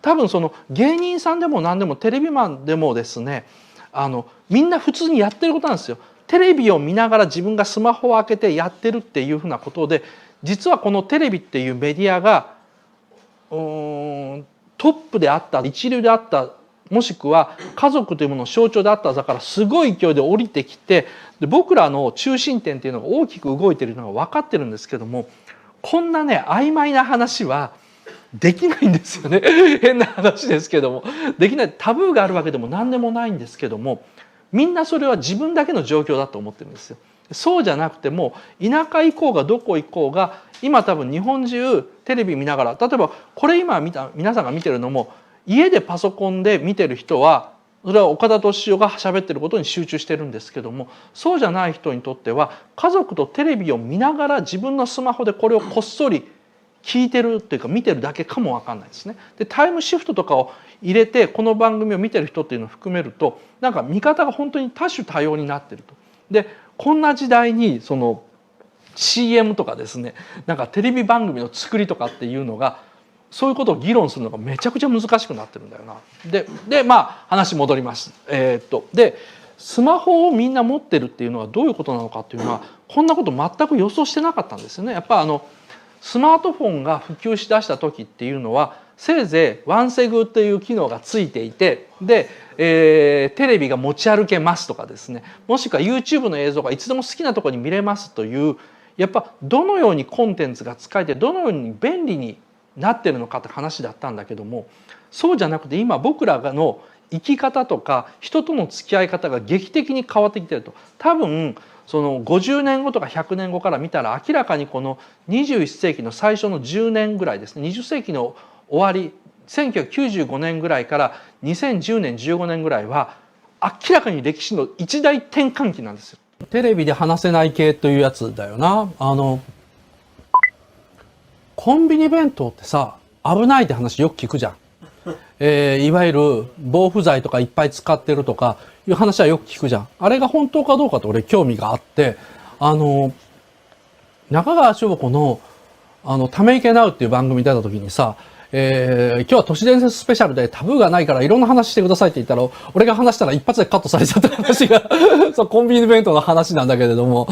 多分その芸人さんでも何でもテレビマンでもですね、みんな普通にやってることなんですよ。テレビを見ながら自分がスマホを開けてやってるっていうふうなことで、実はこのテレビっていうメディアがトップであった、一流であった、もしくは家族というものの象徴であっただからすごい勢いで降りてきて、で僕らの中心点っていうのが大きく動いているのが分かってるんですけども、こんなね曖昧な話はできないんですよね。変な話ですけどもできない。タブーがあるわけでも何でもないんですけども、みんなそれは自分だけの状況だと思ってるんですよ。そうじゃなくても田舎行こうがどこ行こうが今多分日本中テレビ見ながら、例えばこれ今皆さんが見てるのも家でパソコンで見てる人はそれは岡田敏夫が喋ってることに集中してるんですけども、そうじゃない人にとっては家族とテレビを見ながら自分のスマホでこれをこっそり聞いてるっていうか見てるだけかも分かんないですね。でタイムシフトとかを入れてこの番組を見てる人っていうのを含めるとなんか見方が本当に多種多様になってると。でこんな時代にその CM とかですね、なんかテレビ番組の作りとかっていうのがそういうことを議論するのがめちゃくちゃ難しくなってるんだよな。でまあ話戻ります。でスマホをみんな持ってるっていうのはどういうことなのかっていうのはこんなこと全く予想してなかったんですよね。やっぱスマートフォンが普及しだした時っていうのはせいぜいワンセグっていう機能がついていて、で、テレビが持ち歩けますとかですね、もしくは YouTube の映像がいつでも好きなところに見れますという、やっぱどのようにコンテンツが使えてどのように便利になってるのかって話だったんだけども、そうじゃなくて今僕らの生き方とか人との付き合い方が劇的に変わってきてると。多分その50年後とか100年後から見たら明らかにこの21世紀の最初の10年ぐらいですね、20世紀の終わり1995年ぐらいから2010年15年ぐらいは明らかに歴史の一大転換期なんですよ。テレビで話せない系というやつだよな。コンビニ弁当ってさ危ないって話よく聞くじゃん。いわゆる防腐剤とかいっぱい使ってるとかいう話はよく聞くじゃん。あれが本当かどうかって俺興味があって、中川翔子のため池ナウっていう番組出た時にさ、今日は都市伝説スペシャルでタブーがないからいろんな話してくださいって言ったら、俺が話したら一発でカットされちゃった話がそうコンビニ弁当の話なんだけれども、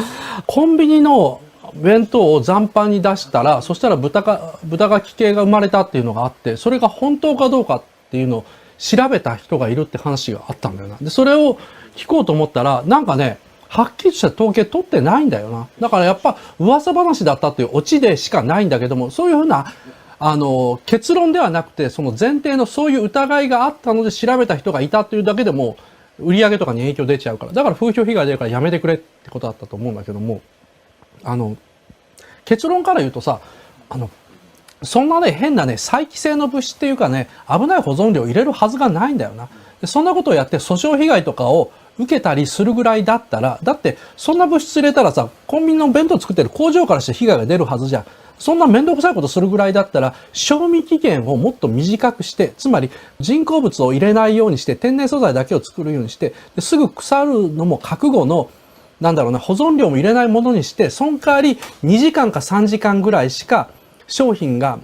コンビニの弁当を残飯に出したら、そしたら豚が奇形が生まれたっていうのがあって、それが本当かどうかっていうのを調べた人がいるって話があったんだよな。でそれを聞こうと思ったらなんかねはっきりした統計取ってないんだよな。だからやっぱ噂話だったっていうオチでしかないんだけども、そういうふうな結論ではなくてその前提のそういう疑いがあったので調べた人がいたっていうだけでも売り上げとかに影響出ちゃうから、だから風評被害出るからやめてくれってことだったと思うんだけども、結論から言うとさ、そんなね変なね再帰性の物質っていうかね危ない保存料を入れるはずがないんだよな。でそんなことをやって訴訟被害とかを受けたりするぐらいだったら、だってそんな物質入れたらさ、コンビニの弁当作ってる工場からして被害が出るはずじゃん。そんな面倒くさいことするぐらいだったら、賞味期限をもっと短くして、つまり人工物を入れないようにして、天然素材だけを作るようにして、すぐ腐るのも覚悟の、保存量も入れないものにして、その代わり2時間か3時間ぐらいしか商品が、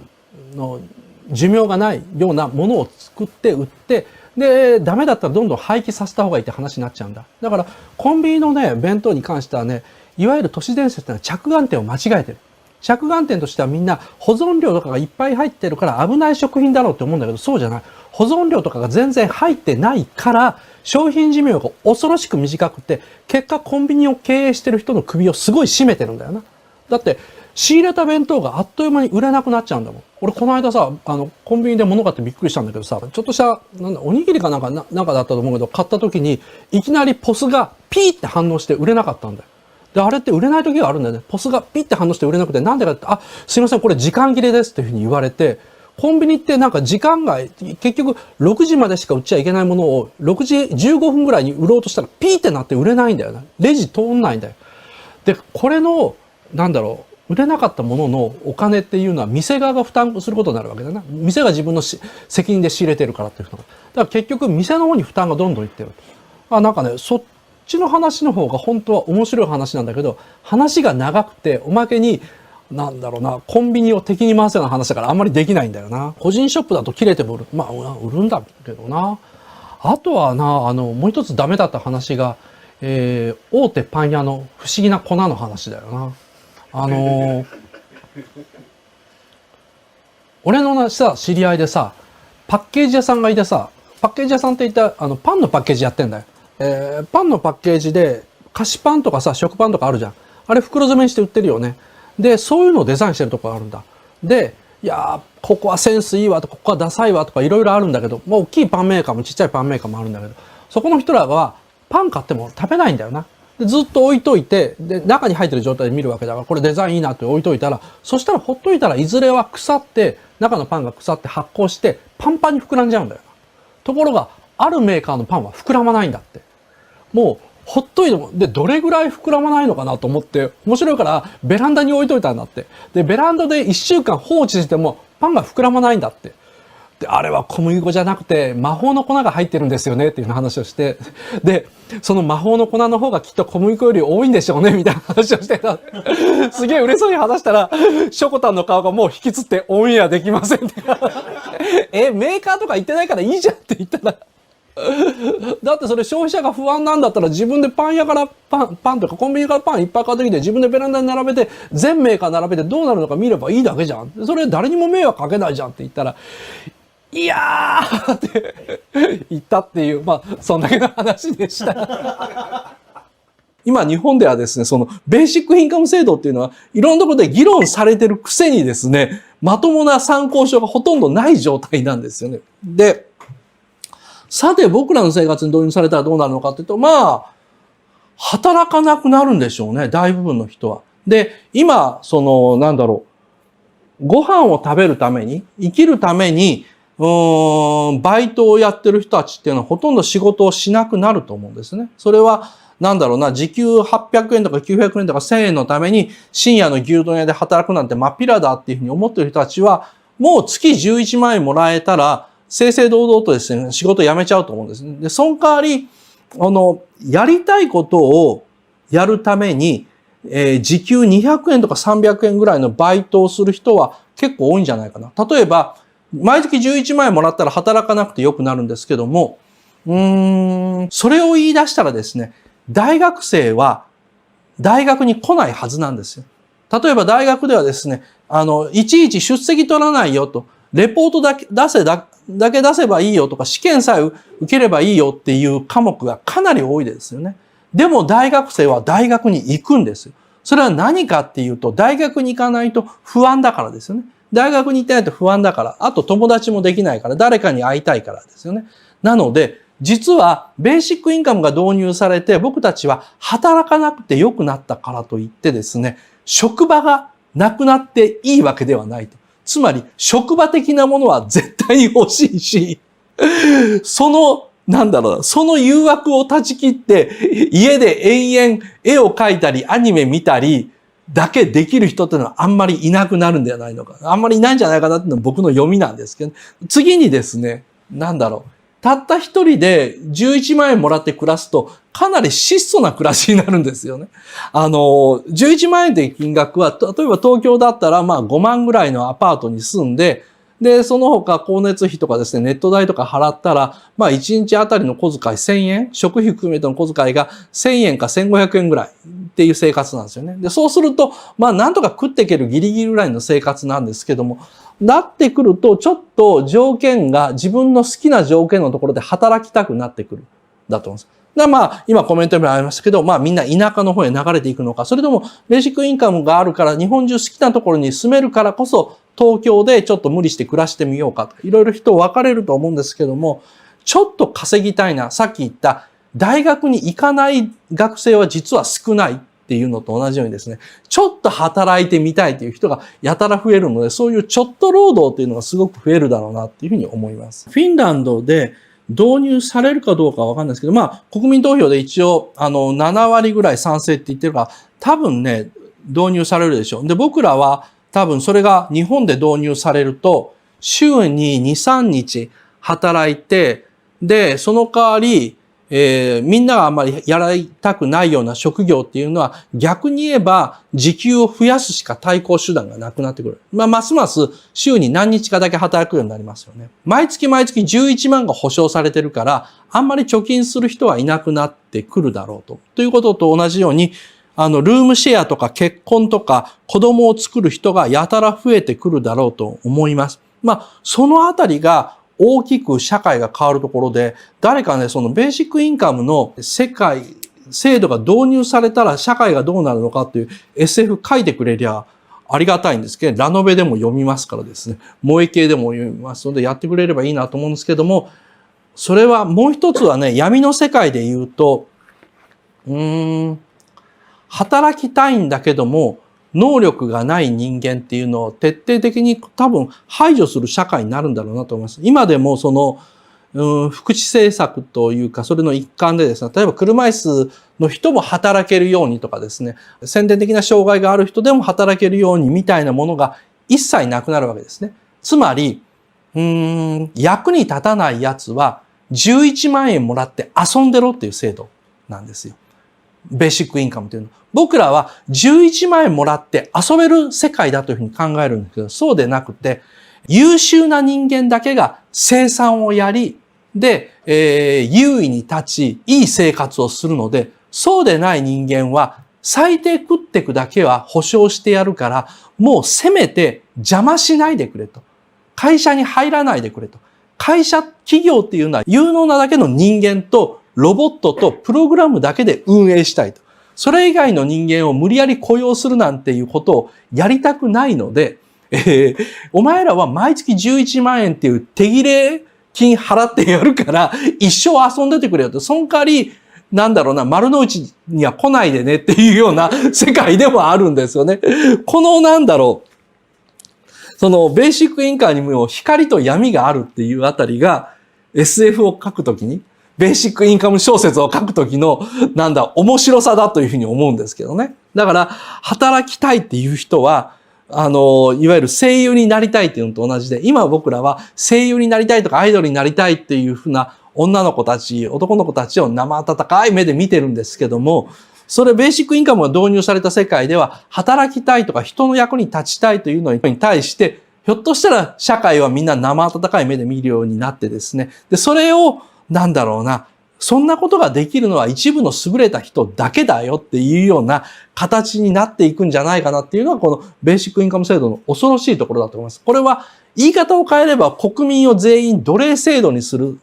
寿命がないようなものを作って売って、で、ダメだったらどんどん廃棄させた方がいいって話になっちゃうんだ。だから、コンビニのね、弁当に関してはね、いわゆる都市伝説ってのは着眼点を間違えてる。着眼点としてはみんな保存料とかがいっぱい入ってるから危ない食品だろうって思うんだけど、そうじゃない。保存料とかが全然入ってないから、商品寿命が恐ろしく短くて、結果コンビニを経営してる人の首をすごい絞めてるんだよな。だって、仕入れた弁当があっという間に売れなくなっちゃうんだもん。俺この間さ、コンビニで物買ってびっくりしたんだけどさ、ちょっとした、おにぎりかなんかだったと思うけど、買った時に、いきなりポスがピーって反応して売れなかったんだよ。で、あれって売れない時があるんだよね。ポスがピッて反応して売れなくて、なんでかって、すいません、これ時間切れですっていうふうに言われて、コンビニってなんか時間外、結局6時までしか売っちゃいけないものを6時15分ぐらいに売ろうとしたらピーってなって売れないんだよね。レジ通んないんだよ。で、これの、売れなかったもののお金っていうのは店側が負担することになるわけだな。店が自分の責任で仕入れてるからっていうのが。だから結局店の方に負担がどんどんいってる。そっちの話の方が本当は面白い話なんだけど、話が長くて、おまけに、コンビニを敵に回すような話だからあんまりできないんだよな。個人ショップだと切れても売る。売るんだけどな。あとはもう一つダメだった話が、大手パン屋の不思議な粉の話だよな。俺の知り合いでさ、パッケージ屋さんがいてさ、パッケージ屋さんって言ったら、パンのパッケージやってんだよ。パンのパッケージで、菓子パンとかさ、食パンとかあるじゃん。あれ袋詰めにして売ってるよね。で、そういうのをデザインしてるとこがあるんだ。で、いやー、ここはセンスいいわとか、ここはダサいわとかいろいろあるんだけど、大きいパンメーカーもちっちゃいパンメーカーもあるんだけど、そこの人らはパン買っても食べないんだよな。でずっと置いといて、で、中に入ってる状態で見るわけだから、これデザインいいなって置いといたら、そしたらほっといたらいずれは腐って、中のパンが腐って発酵して、パンパンに膨らんじゃうんだよな。ところが、あるメーカーのパンは膨らまないんだって。もう、ほっといても、で、どれぐらい膨らまないのかなと思って、面白いからベランダに置いといたんだって。で、ベランダで1週間放置しても、パンが膨らまないんだって。で、あれは小麦粉じゃなくて、魔法の粉が入ってるんですよねっていう話をして、で、その魔法の粉の方がきっと小麦粉より多いんでしょうねみたいな話をしてた。すげえ嬉しそうに話したら、ショコタンの顔がもう引きつってオンエアできませんって。メーカーとか言ってないからいいじゃんって言ったら、だってそれ消費者が不安なんだったら自分でパン屋からパンとかコンビニからパンいっぱい買ってきて自分でベランダに並べて全メーカー並べてどうなるのか見ればいいだけじゃん。それ誰にも迷惑かけないじゃんって言ったら、いやーって言ったっていう、そんだけの話でした。今日本ではですね、そのベーシックインカム制度っていうのはいろんなところで議論されてるくせにですね、まともな参考書がほとんどない状態なんですよね。で、さて僕らの生活に導入されたらどうなるのかっていうと、働かなくなるんでしょうね、大部分の人は。で、今、ご飯を食べるために、生きるために、バイトをやってる人たちっていうのはほとんど仕事をしなくなると思うんですね。それは、時給800円とか900円とか1000円のために深夜の牛丼屋で働くなんて真っ平だっていうふうに思ってる人たちは、もう月11万円もらえたら、正々堂々とですね、仕事辞めちゃうと思うんですね。で、その代わり、やりたいことをやるために、時給200円とか300円ぐらいのバイトをする人は結構多いんじゃないかな。例えば、毎月11万円もらったら働かなくてよくなるんですけども、それを言い出したらですね、大学生は大学に来ないはずなんですよ。例えば大学ではですね、いちいち出席取らないよと、レポートだけ出せばいいよとか、試験さえ受ければいいよっていう科目がかなり多いですよね。でも大学生は大学に行くんですよ。それは何かっていうと、大学に行かないと不安だからですよね。大学に行ってないと不安だから、あと友達もできないから、誰かに会いたいからですよね。なので、実はベーシックインカムが導入されて、僕たちは働かなくて良くなったからといってですね、職場がなくなっていいわけではないと。つまり、職場的なものは絶対に欲しいし、そのなんだろう、その誘惑を断ち切って、家で延々絵を描いたり、アニメ見たり、だけできる人っていうのはあんまりいなくなるんではないのか。あんまりいないんじゃないかなっていうのは僕の読みなんですけど、次にですね、なんだろう。たった一人で11万円もらって暮らすと、かなり質素な暮らしになるんですよね。11万円という金額は、例えば東京だったらまあ5万ぐらいのアパートに住んで、で、その他光熱費とかですね、ネット代とか払ったら、まあ1日あたりの小遣い1000円、食費含めての小遣いが1000円か1500円ぐらいっていう生活なんですよね。で、そうすると、まあなんとか食っていけるギリギリぐらいの生活なんですけども、なってくると、ちょっと条件が自分の好きな条件のところで働きたくなってくる。だと思うんです。まあ、今コメントにもありましたけど、まあみんな田舎の方へ流れていくのか、それともベーシックインカムがあるから日本中好きなところに住めるからこそ、東京でちょっと無理して暮らしてみようかと。いろいろ人分かれると思うんですけども、ちょっと稼ぎたいな。さっき言った大学に行かない学生は実は少ないっていうのと同じようにですね、ちょっと働いてみたいという人がやたら増えるので、そういうちょっと労働っていうのがすごく増えるだろうなっていうふうに思います。フィンランドで導入されるかどうかはわかんないですけど、まあ国民投票で一応7割ぐらい賛成って言ってるから、多分ね、導入されるでしょう。で、僕らは多分それが日本で導入されると、週に2、3日働いて、で、その代わり、みんながあんまりやりたくないような職業っていうのは逆に言えば時給を増やすしか対抗手段がなくなってくる。まあ、ますます週に何日かだけ働くようになりますよね。毎月毎月11万が保証されてるから、あんまり貯金する人はいなくなってくるだろうと。ということと同じように、ルームシェアとか結婚とか子供を作る人がやたら増えてくるだろうと思います。まあ、そのあたりが大きく社会が変わるところで、誰かね、そのベーシックインカムの制度が導入されたら社会がどうなるのかっていう SF 書いてくれりゃありがたいんですけど、ラノベでも読みますからですね、萌え系でも読みますのでやってくれればいいなと思うんですけども、それはもう一つはね、闇の世界で言うと、働きたいんだけども、能力がない人間っていうのを徹底的に多分排除する社会になるんだろうなと思います。今でもその、福祉政策というか、それの一環でですね、例えば車椅子の人も働けるようにとかですね、先天的な障害がある人でも働けるようにみたいなものが一切なくなるわけですね。つまり、役に立たない奴は11万円もらって遊んでろっていう制度なんですよ。ベーシックインカムというのは。僕らは11万円もらって遊べる世界だというふうに考えるんですけど、そうでなくて、優秀な人間だけが生産をやり、で、優位に立ち、いい生活をするので、そうでない人間は最低食ってくだけは保証してやるから、もうせめて邪魔しないでくれと。会社に入らないでくれと。企業っていうのは有能なだけの人間とロボットとプログラムだけで運営したいと。それ以外の人間を無理やり雇用するなんていうことをやりたくないので、お前らは毎月11万円っていう手切れ金払ってやるから一生遊んでてくれよと。その代わり、なんだろうな、丸の内には来ないでねっていうような世界でもあるんですよね。このなんだろう、そのベーシックインカムにも光と闇があるっていうあたりが SF を書くときに、ベーシックインカム小説を書くときの、面白さだというふうに思うんですけどね。だから、働きたいっていう人は、いわゆる声優になりたいっていうのと同じで、今僕らは声優になりたいとかアイドルになりたいっていうふうな女の子たち、男の子たちを生温かい目で見てるんですけども、それベーシックインカムが導入された世界では、働きたいとか人の役に立ちたいというのに対して、ひょっとしたら社会はみんな生温かい目で見るようになってですね。で、それを、そんなことができるのは一部の優れた人だけだよっていうような形になっていくんじゃないかなっていうのはこのベーシックインカム制度の恐ろしいところだと思います。これは言い方を変えれば国民を全員奴隷制度にする。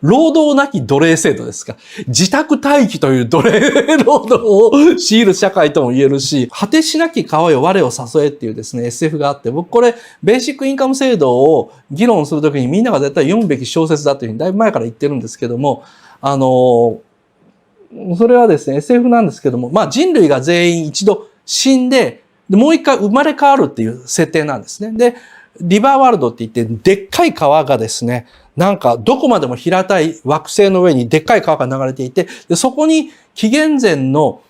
労働なき奴隷制度ですか。自宅待機という奴隷労働を強いる社会とも言えるし、果てしなき川よ我を誘えっていうですね、SF があって、僕これ、ベーシックインカム制度を議論するときにみんなが絶対読むべき小説だというふうにだいぶ前から言ってるんですけども、それはですね、SF なんですけども、人類が全員一度死んで、もう一回生まれ変わるっていう設定なんですね。で、リバーワールドって言って、でっかい川がですね、なんかどこまでも平たい惑星の上にでっかい川が流れていて、でそこに紀元前の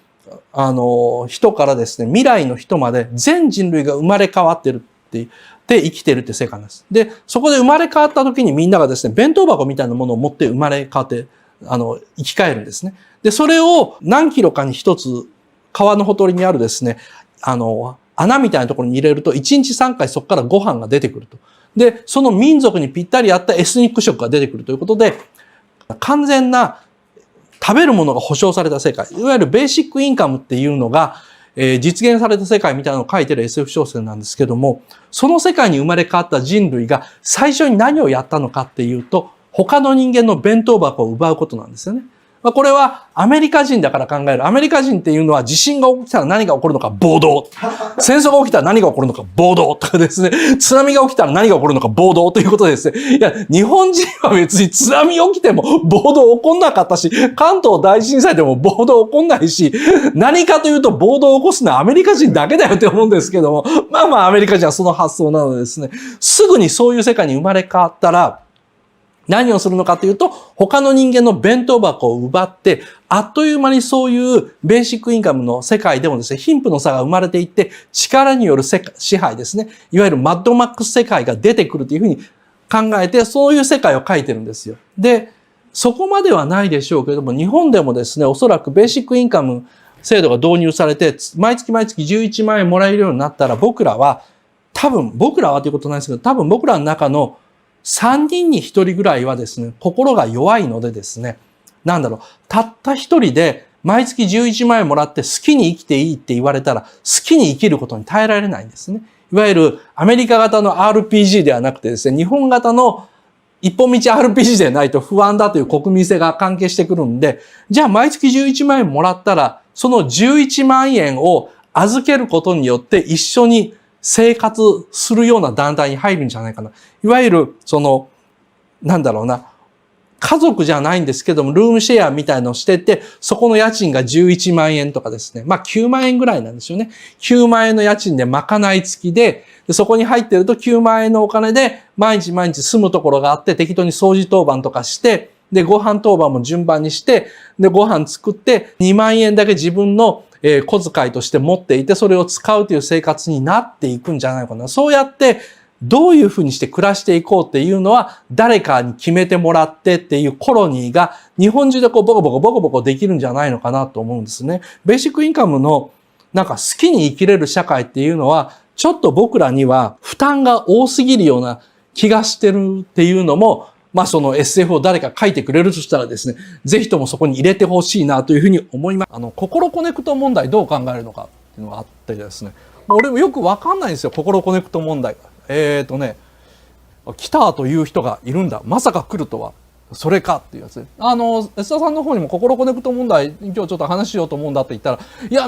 人からですね、未来の人まで全人類が生まれ変わってるって、で生きてるって世界なんです。で、そこで生まれ変わった時にみんながですね、弁当箱みたいなものを持って生まれ変わって、生き返るんですね。で、それを何キロかに一つ川のほとりにあるですね、穴みたいなところに入れると、1日3回そこからご飯が出てくると。で、その民族にぴったり合ったエスニック食が出てくるということで、完全な食べるものが保障された世界、いわゆるベーシックインカムっていうのが、実現された世界みたいなのを書いてる SF 小説なんですけども、その世界に生まれ変わった人類が最初に何をやったのかっていうと、他の人間の弁当箱を奪うことなんですよね。これはアメリカ人だから考える。アメリカ人っていうのは地震が起きたら何が起こるのか暴動。戦争が起きたら何が起こるのか暴動とかですね。津波が起きたら何が起こるのか暴動ということでですね。いや、日本人は別に津波起きても暴動起こんなかったし、関東大震災でも暴動起こんないし、何かというと暴動を起こすのはアメリカ人だけだよって思うんですけども、まあまあアメリカ人はその発想なのでですね、すぐにそういう世界に生まれ変わったら、何をするのかというと、他の人間の弁当箱を奪って、あっという間にそういうベーシックインカムの世界でもですね、貧富の差が生まれていって、力による支配ですね。いわゆるマッドマックス世界が出てくるというふうに考えて、そういう世界を書いてるんですよ。で、そこまではないでしょうけれども、日本でもですね、おそらくベーシックインカム制度が導入されて、毎月11万円もらえるようになったら、僕らはということないですけど、多分僕らの中の3人に1人ぐらいはですね、心が弱いのでですね、たった一人で毎月11万円もらって好きに生きていいって言われたら、好きに生きることに耐えられないんですね。いわゆるアメリカ型の RPG ではなくてですね、日本型の一本道 RPG でないと不安だという国民性が関係してくるんで、じゃあ毎月11万円もらったら、その11万円を預けることによって一緒に生活するような団体に入るんじゃないかな。いわゆる、家族じゃないんですけども、ルームシェアみたいのをしてて、そこの家賃が11万円とかですね。まあ9万円ぐらいなんですよね。9万円の家賃で賄い付きで、そこに入ってると9万円のお金で毎日住むところがあって適当に掃除当番とかして、で、ご飯当番も順番にして、で、ご飯作って2万円だけ自分の小遣いとして持っていて、それを使うという生活になっていくんじゃないかな。そうやって、どういうふうにして暮らしていこうっていうのは、誰かに決めてもらってっていうコロニーが、日本中でボコボコできるんじゃないのかなと思うんですね。ベーシックインカムの、好きに生きれる社会っていうのは、ちょっと僕らには負担が多すぎるような気がしてるっていうのも、その SF を誰か書いてくれるとしたらですね、ぜひともそこに入れてほしいなというふうに思います。心コネクト問題どう考えるのかっていうのがあってですね、俺もよくわかんないんですよ、心コネクト問題。来たという人がいるんだ。まさか来るとは。それかっていうやつ。安田さんの方にも心コネクト問題、今日ちょっと話しようと思うんだって言ったら、いや、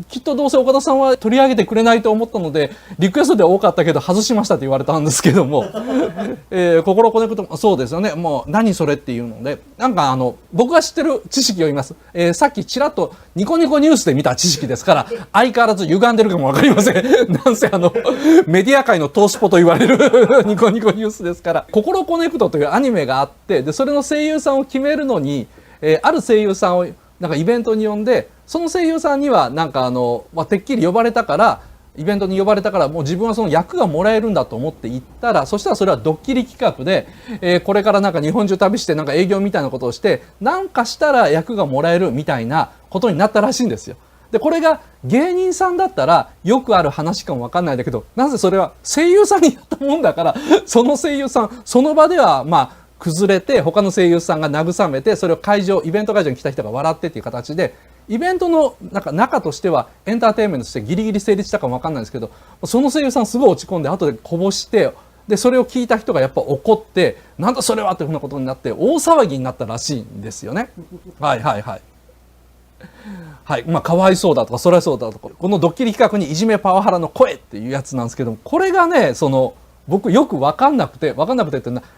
きっとどうせ岡田さんは取り上げてくれないと思ったので、リクエストで多かったけど外しましたって言われたんですけども、心コネクト、そうですよね。もう、何それっていうので、僕が知ってる知識を言います。さっきちらっとニコニコニュースで見た知識ですから、相変わらず歪んでるかもわかりません。なんせメディア界の投資ポと言われるニコニコニュースですから、心コネクトというアニメがあって、でそれの声優さんを決めるのに、ある声優さんをイベントに呼んで、その声優さんにはてっきり呼ばれたから、イベントに呼ばれたからもう自分はその役がもらえるんだと思って行ったら、そしたらそれはドッキリ企画で、これから日本中旅して営業みたいなことをしてしたら役がもらえるみたいなことになったらしいんですよ。でこれが芸人さんだったらよくある話かもわかんないんだけど、なぜそれは声優さんにやったもんだから、その声優さんその場では崩れて、他の声優さんが慰めて、それをイベント会場に来た人が笑ってっていう形で、イベントの中としてはエンターテインメントとしてギリギリ成立したかもわかんないですけど、その声優さんすごい落ち込んで後でこぼして、でそれを聞いた人がやっぱ怒って、なんだそれはっていうふうなことになって大騒ぎになったらしいんですよね。はい。かわいそうだとかそれはそうだとか、このドッキリ企画にいじめパワハラの声っていうやつなんですけども、これがね僕よく分かんなくてって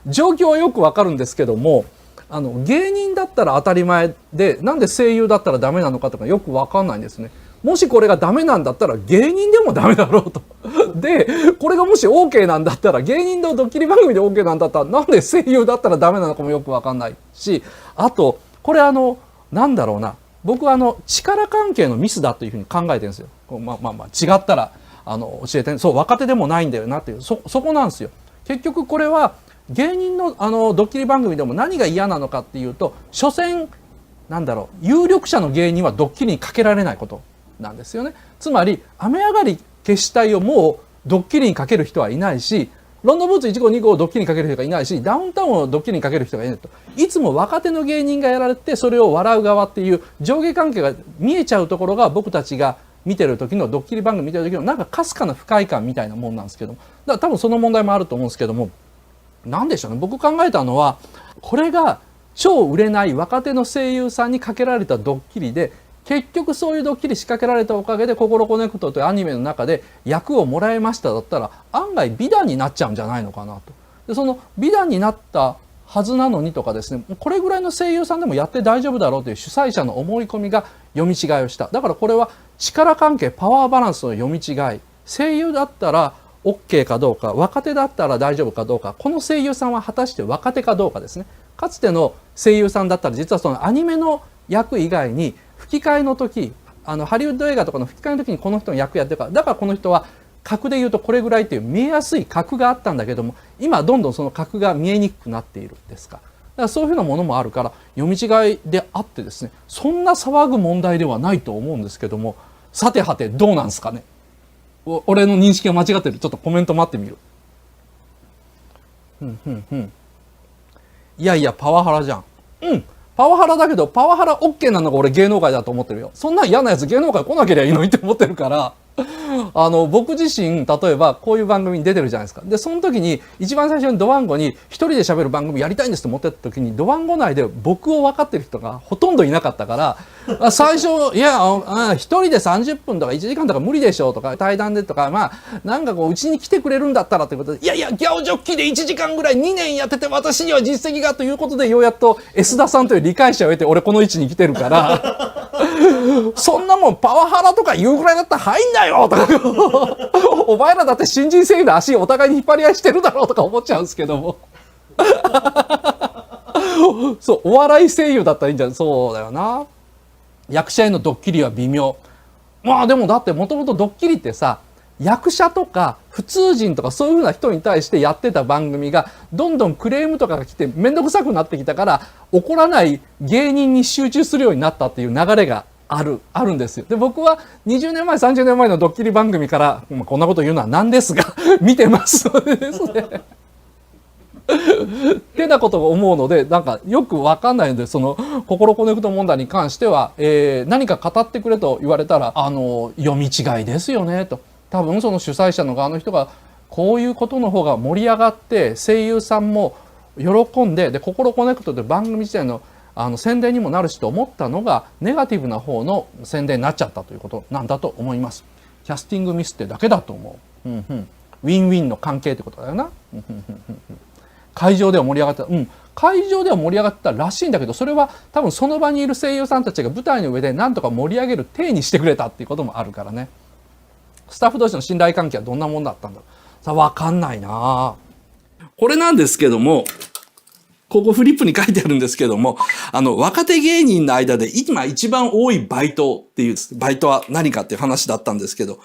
状況はよく分かるんですけども、芸人だったら当たり前で、なんで声優だったらダメなのかとかよく分かんないんですね。もしこれがダメなんだったら芸人でもダメだろうと。で、これがもし OK なんだったら、芸人のドッキリ番組で OK なんだったら、なんで声優だったらダメなのかもよくわかんないし、あと、これなんだろうな。僕は力関係のミスだというふうに考えてるんですよ。違ったら、教えてね。そう、若手でもないんだよなっていう、そこなんですよ。結局これは、芸人のドッキリ番組でも何が嫌なのかっていうと、所詮、有力者の芸人はドッキリにかけられないことなんですよね。つまり、雨上がり決死隊をもうドッキリにかける人はいないし、ロンドンブーツ1号2号をドッキリにかける人がいないし、ダウンタウンをドッキリにかける人がいないと。いつも若手の芸人がやられて、それを笑う側っていう上下関係が見えちゃうところが僕たちが見てる時のドッキリ番組見てる時のなんかかすかな不快感みたいなもんなんですけども。だから多分その問題もあると思うんですけども、なんでしょうね。僕考えたのは、これが超売れない若手の声優さんにかけられたドッキリで、結局そういうドッキリ仕掛けられたおかげで、ココロコネクトというアニメの中で役をもらいましただったら、案外美談になっちゃうんじゃないのかなと。で、その美談になったはずなのにとかですね、これぐらいの声優さんでもやって大丈夫だろうという主催者の思い込みが読み違いをした。だからこれは力関係、パワーバランスの読み違い。声優だったら OK かどうか、若手だったら大丈夫かどうか、この声優さんは果たして若手かどうかですね。かつての声優さんだったら実はそのアニメの役以外に吹き替えの時、ハリウッド映画とかの吹き替えの時にこの人の役やってるから、だからこの人は格で言うとこれぐらいっていう見えやすい格があったんだけども、今どんどんその格が見えにくくなっているですか。だからそういうふうなものもあるから読み違いであってですね、そんな騒ぐ問題ではないと思うんですけども、さてはてどうなんですかね。俺の認識が間違ってる。ちょっとコメント待ってみる。いやいや、パワハラじゃん。パワハラだけど、パワハラ OK なのが俺芸能界だと思ってるよ。そんな嫌なやつ芸能界来なければいいのにって思ってるから、僕自身、例えばこういう番組に出てるじゃないですか。で、その時に、一番最初にドワンゴに一人で喋る番組やりたいんですって持ってった時に、ドワンゴ内で僕を分かってる人がほとんどいなかったから、最初、いや、一人で30分とか1時間とか無理でしょうとか、対談でとか、なんかこう、うちに来てくれるんだったらってことで、いやいや、ギャオジョッキで1時間ぐらい2年やってて私には実績がということで、ようやっと S 田さんという理解者を得て、俺この位置に来てるから、そんなもんパワハラとか言うぐらいだったら入んなよとかお前らだって新人声優の足お互いに引っ張り合いしてるだろうとか思っちゃうんですけどもそう、お笑い声優だったらいいんじゃない。そうだよな。役者へのドッキリは微妙。でもだってもともとドッキリってさ、役者とか普通人とかそういうふうな人に対してやってた番組がどんどんクレームとかが来てめんどくさくなってきたから、怒らない芸人に集中するようになったっていう流れがあるんですよ。で、僕は20年前、30年前のドッキリ番組から、こんなこと言うのはなんですが、見てますのでですね。ってなことを思うので、なんかよくわかんないので、その、心コネクト問題に関しては、何か語ってくれと言われたら、読み違いですよね、と。多分その主催者の側の人が、こういうことの方が盛り上がって、声優さんも喜んで、で、心コネクトで番組自体の宣伝にもなるしと思ったのがネガティブな方の宣伝になっちゃったということなんだと思います。キャスティングミスってだけだと思う。ウィンウィンの関係ってことだよな。会場では盛り上がった。会場では盛り上がったらしいんだけど、それは多分その場にいる声優さんたちが舞台の上で何とか盛り上げる体にしてくれたっていうこともあるからね。スタッフ同士の信頼関係はどんなもんだったんだろう。さあ、わかんないな。これなんですけども、ここフリップに書いてあるんですけども、若手芸人の間で今一番多いバイトっていう、バイトは何かっていう話だったんですけど、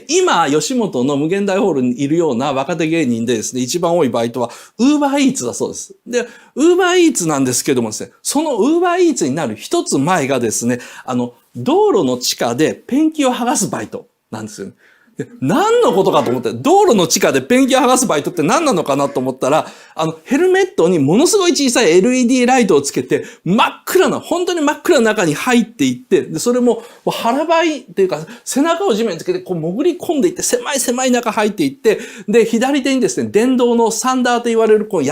今、吉本の無限大ホールにいるような若手芸人でですね、一番多いバイトは、ウーバーイーツだそうです。で、ウーバーイーツなんですけどもですね、そのウーバーイーツになる一つ前がですね、道路の地下でペンキを剥がすバイトなんですよ。で、何のことかと思って、道路の地下でペンキを剥がすバイトって何なのかなと思ったら、ヘルメットにものすごい小さい LED ライトをつけて、本当に真っ暗な中に入っていって、で、それも腹ばいっていうか、背中を地面につけて、こう潜り込んでいって、狭い中入っていって、で、左手にですね、電動のサンダーと言われる、こう、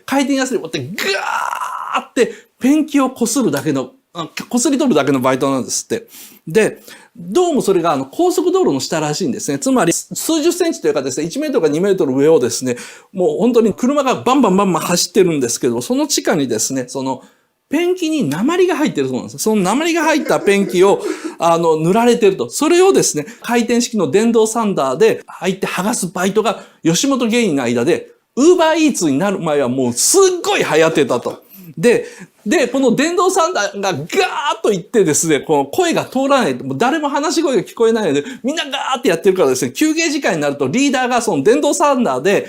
回転ヤスリを持って、ガーってペンキをこすり取るだけのバイトなんですって。で、どうもそれが高速道路の下らしいんですね。つまり数十センチというかですね、1メートルか2メートル上をですね、もう本当に車がバンバン走ってるんですけど、その地下にですね、そのペンキに鉛が入ってるそうなんです。その鉛が入ったペンキを、塗られてると。それをですね、回転式の電動サンダーで入って剥がすバイトが吉本芸人の間で、ウーバーイーツになる前はもうすっごい流行ってたと。で、この電動サンダーがガーッといってですね、この声が通らない、もう誰も話し声が聞こえないので、みんなガーってやってるからですね、休憩時間になるとリーダーがその電動サンダーで、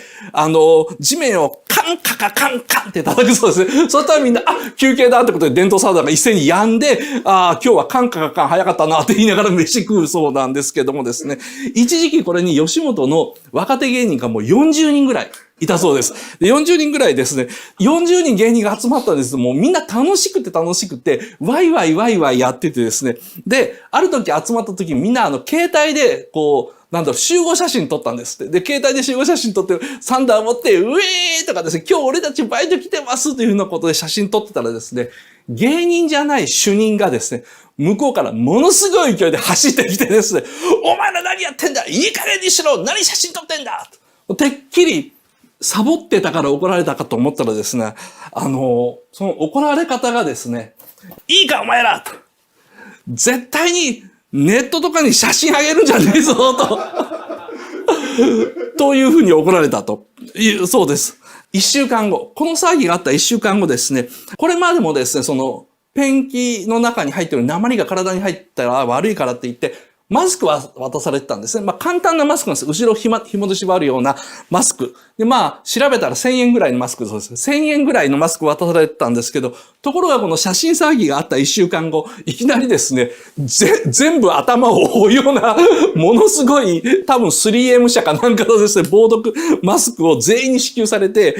地面をカンカカカンカンって叩くそうですね。そしたらみんな、休憩だってことで電動サンダーが一斉に止んで、今日はカンカカカン早かったなって言いながら飯食うそうなんですけどもですね、一時期これに吉本の若手芸人がもう40人ぐらい、いたそうです。で、40人ぐらいですね、40人芸人が集まったんです。もうみんな楽しくて、ワイワイやっててですね。で、ある時集まった時みんな携帯で、集合写真撮ったんですって。で、携帯で集合写真撮って、サンダー持って、ウェーとかですね、今日俺たちバイト来てますというふうなことで写真撮ってたらですね、芸人じゃない主任がですね、向こうからものすごい勢いで走ってきてですね、お前ら何やってんだ、いい加減にしろ、何写真撮ってんだとてっきり、サボってたから怒られたかと思ったらですね、その怒られ方がですね、いいかお前らと。絶対にネットとかに写真あげるんじゃねえぞと。というふうに怒られたと。そうです。一週間後。この騒ぎがあった一週間後ですね。これまでもですね、ペンキの中に入っている鉛が体に入ったら悪いからって言って、マスクは渡されてたんですね。簡単なマスクなんです。後ろ紐で縛るようなマスク。で、調べたら1000円ぐらいのマスクそうです。1000円ぐらいのマスク渡されてたんですけど、ところがこの写真騒ぎがあった1週間後、いきなりですね、全部頭を覆うような、ものすごい、多分 3M 社かなんかのですね、防毒マスクを全員に支給されて、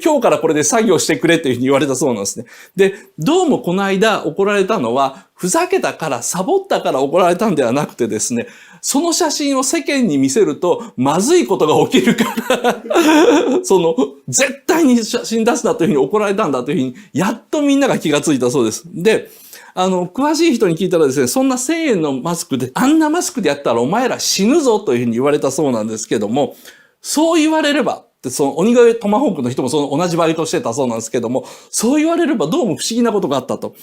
今日からこれで作業してくれっていうふうに言われたそうなんですね。で、どうもこの間怒られたのは、ふざけたから、サボったから怒られたんではなくてですね、その写真を世間に見せると、まずいことが起きるから、絶対に写真出すなというふうに怒られたんだというふうに、やっとみんなが気がついたそうです。で、詳しい人に聞いたらですね、そんな1000円のマスクで、あんなマスクでやったらお前ら死ぬぞというふうに言われたそうなんですけども、そう言われれば、鬼越トマホークの人も同じバイトしてたそうなんですけども、そう言われればどうも不思議なことがあったと。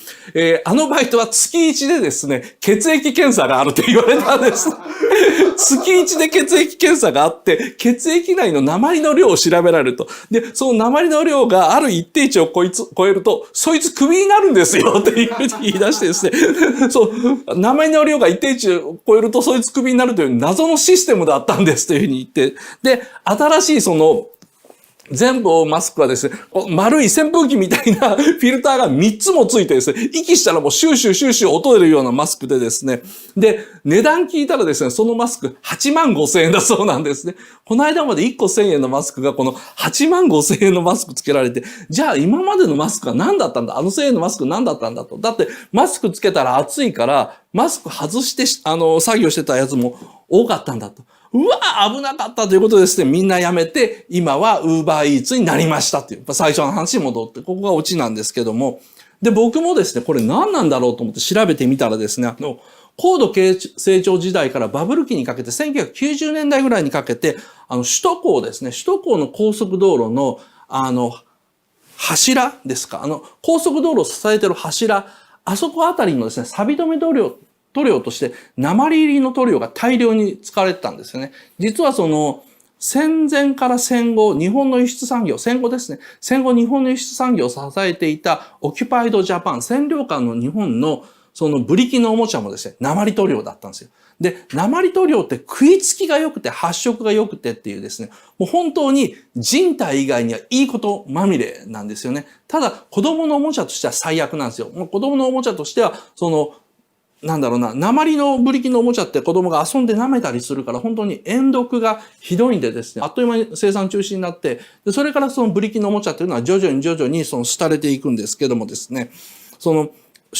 あのバイトは月1でですね、血液検査があるって言われたんです。月1で血液検査があって、血液内の鉛の量を調べられると。で、その鉛の量がある一定値を超えると、そいつクビになるんですよっていうふうに言い出してですね、鉛の量が一定値を超えると、そいつクビになるという謎のシステムだったんですというふうに言って、で、新しい全部マスクはですね、丸い扇風機みたいなフィルターが3つもついてですね、息したらもうシューシューシューシュー音出るようなマスクでですね、で、値段聞いたらですね、そのマスク8万5千円だそうなんですね。この間まで1個1000円のマスクがこの8万5千円のマスクつけられて、じゃあ今までのマスクは何だったんだ、1000円のマスク何だったんだと。だってマスクつけたら暑いから、マスク外して作業してたやつも多かったんだと。うわー危なかったということでですね、みんな辞めて、今はウーバーイーツになりましたっていう、最初の話に戻って、ここがオチなんですけども、で、僕もですね、これ何なんだろうと思って調べてみたらですね、高度成長時代からバブル期にかけて、1990年代ぐらいにかけて、首都高ですね、首都高の高速道路の、柱ですか、高速道路を支えてる柱、あそこあたりのですね、錆止め塗料として鉛入りの塗料が大量に使われてたんですよね。実は戦前から戦後、日本の輸出産業、戦後ですね。戦後日本の輸出産業を支えていたオキュパイドジャパン、占領下の日本のブリキのおもちゃもですね、鉛塗料だったんですよ。で、鉛塗料って食いつきが良くて発色が良くてっていうですね、もう本当に人体以外にはいいことまみれなんですよね。ただ、子供のおもちゃとしては最悪なんですよ。もう子供のおもちゃとしては、鉛のブリキのおもちゃって子供が遊んで舐めたりするから本当に塩毒がひどいんでですね、あっという間に生産中止になって、でそれからブリキのおもちゃっていうのは徐々に廃れていくんですけどもですね、首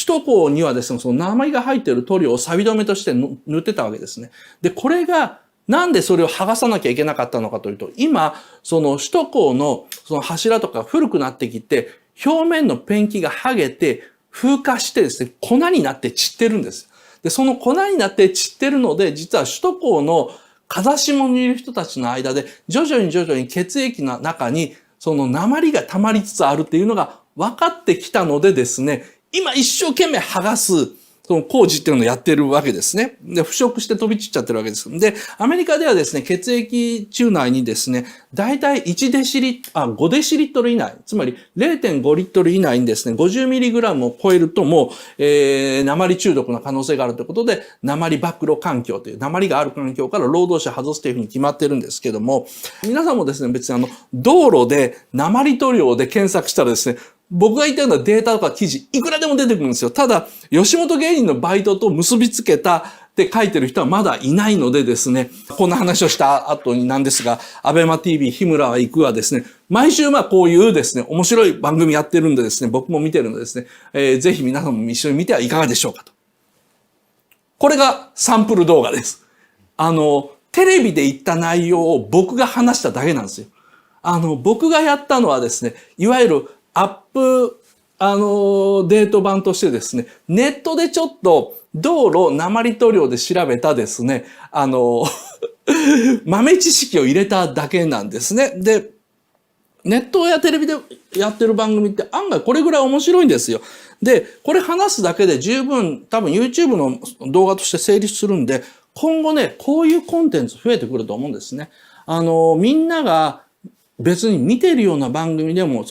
都高にはですね、鉛が入っている塗料を錆止めとして塗ってたわけですね。で、これがなんでそれを剥がさなきゃいけなかったのかというと、今、首都高の柱とか古くなってきて、表面のペンキが剥げて、風化してですね、粉になって散ってるんです。で、その粉になって散ってるので、実は首都高の風下にいる人たちの間で、徐々に血液の中に、鉛が溜まりつつあるっていうのが分かってきたのでですね、今一生懸命剥がす、その工事っていうのをやってるわけですね。で、腐食して飛び散っちゃってるわけです。で、アメリカではですね、血液中内にですね、だいたい5デシリットル以内、つまり 0.5 リットル以内にですね、50ミリグラムを超えるともう、鉛中毒の可能性があるということで、鉛暴露環境という、鉛がある環境から労働者外すというふうに決まってるんですけども、皆さんもですね、別に道路で鉛塗料で検索したらですね、僕が言ったようなデータとか記事、いくらでも出てくるんですよ。ただ、吉本芸人のバイトと結びつけたって書いてる人はまだいないのでですね、こんな話をした後になんですが、アベマ TV 日村は行くはですね、毎週こういうですね、面白い番組やってるんでですね、僕も見てるのでですね、ぜひ皆さんも一緒に見てはいかがでしょうかと。これがサンプル動画です。テレビで言った内容を僕が話しただけなんですよ。僕がやったのはですね、いわゆるアップ、デート版としてですね、ネットでちょっと道路鉛塗料で調べたですね、豆知識を入れただけなんですね。で、ネットやテレビでやってる番組って案外これぐらい面白いんですよ。で、これ話すだけで十分多分 YouTube の動画として成立するんで、今後ね、こういうコンテンツ増えてくると思うんですね。みんなが別に見てるような番組でも、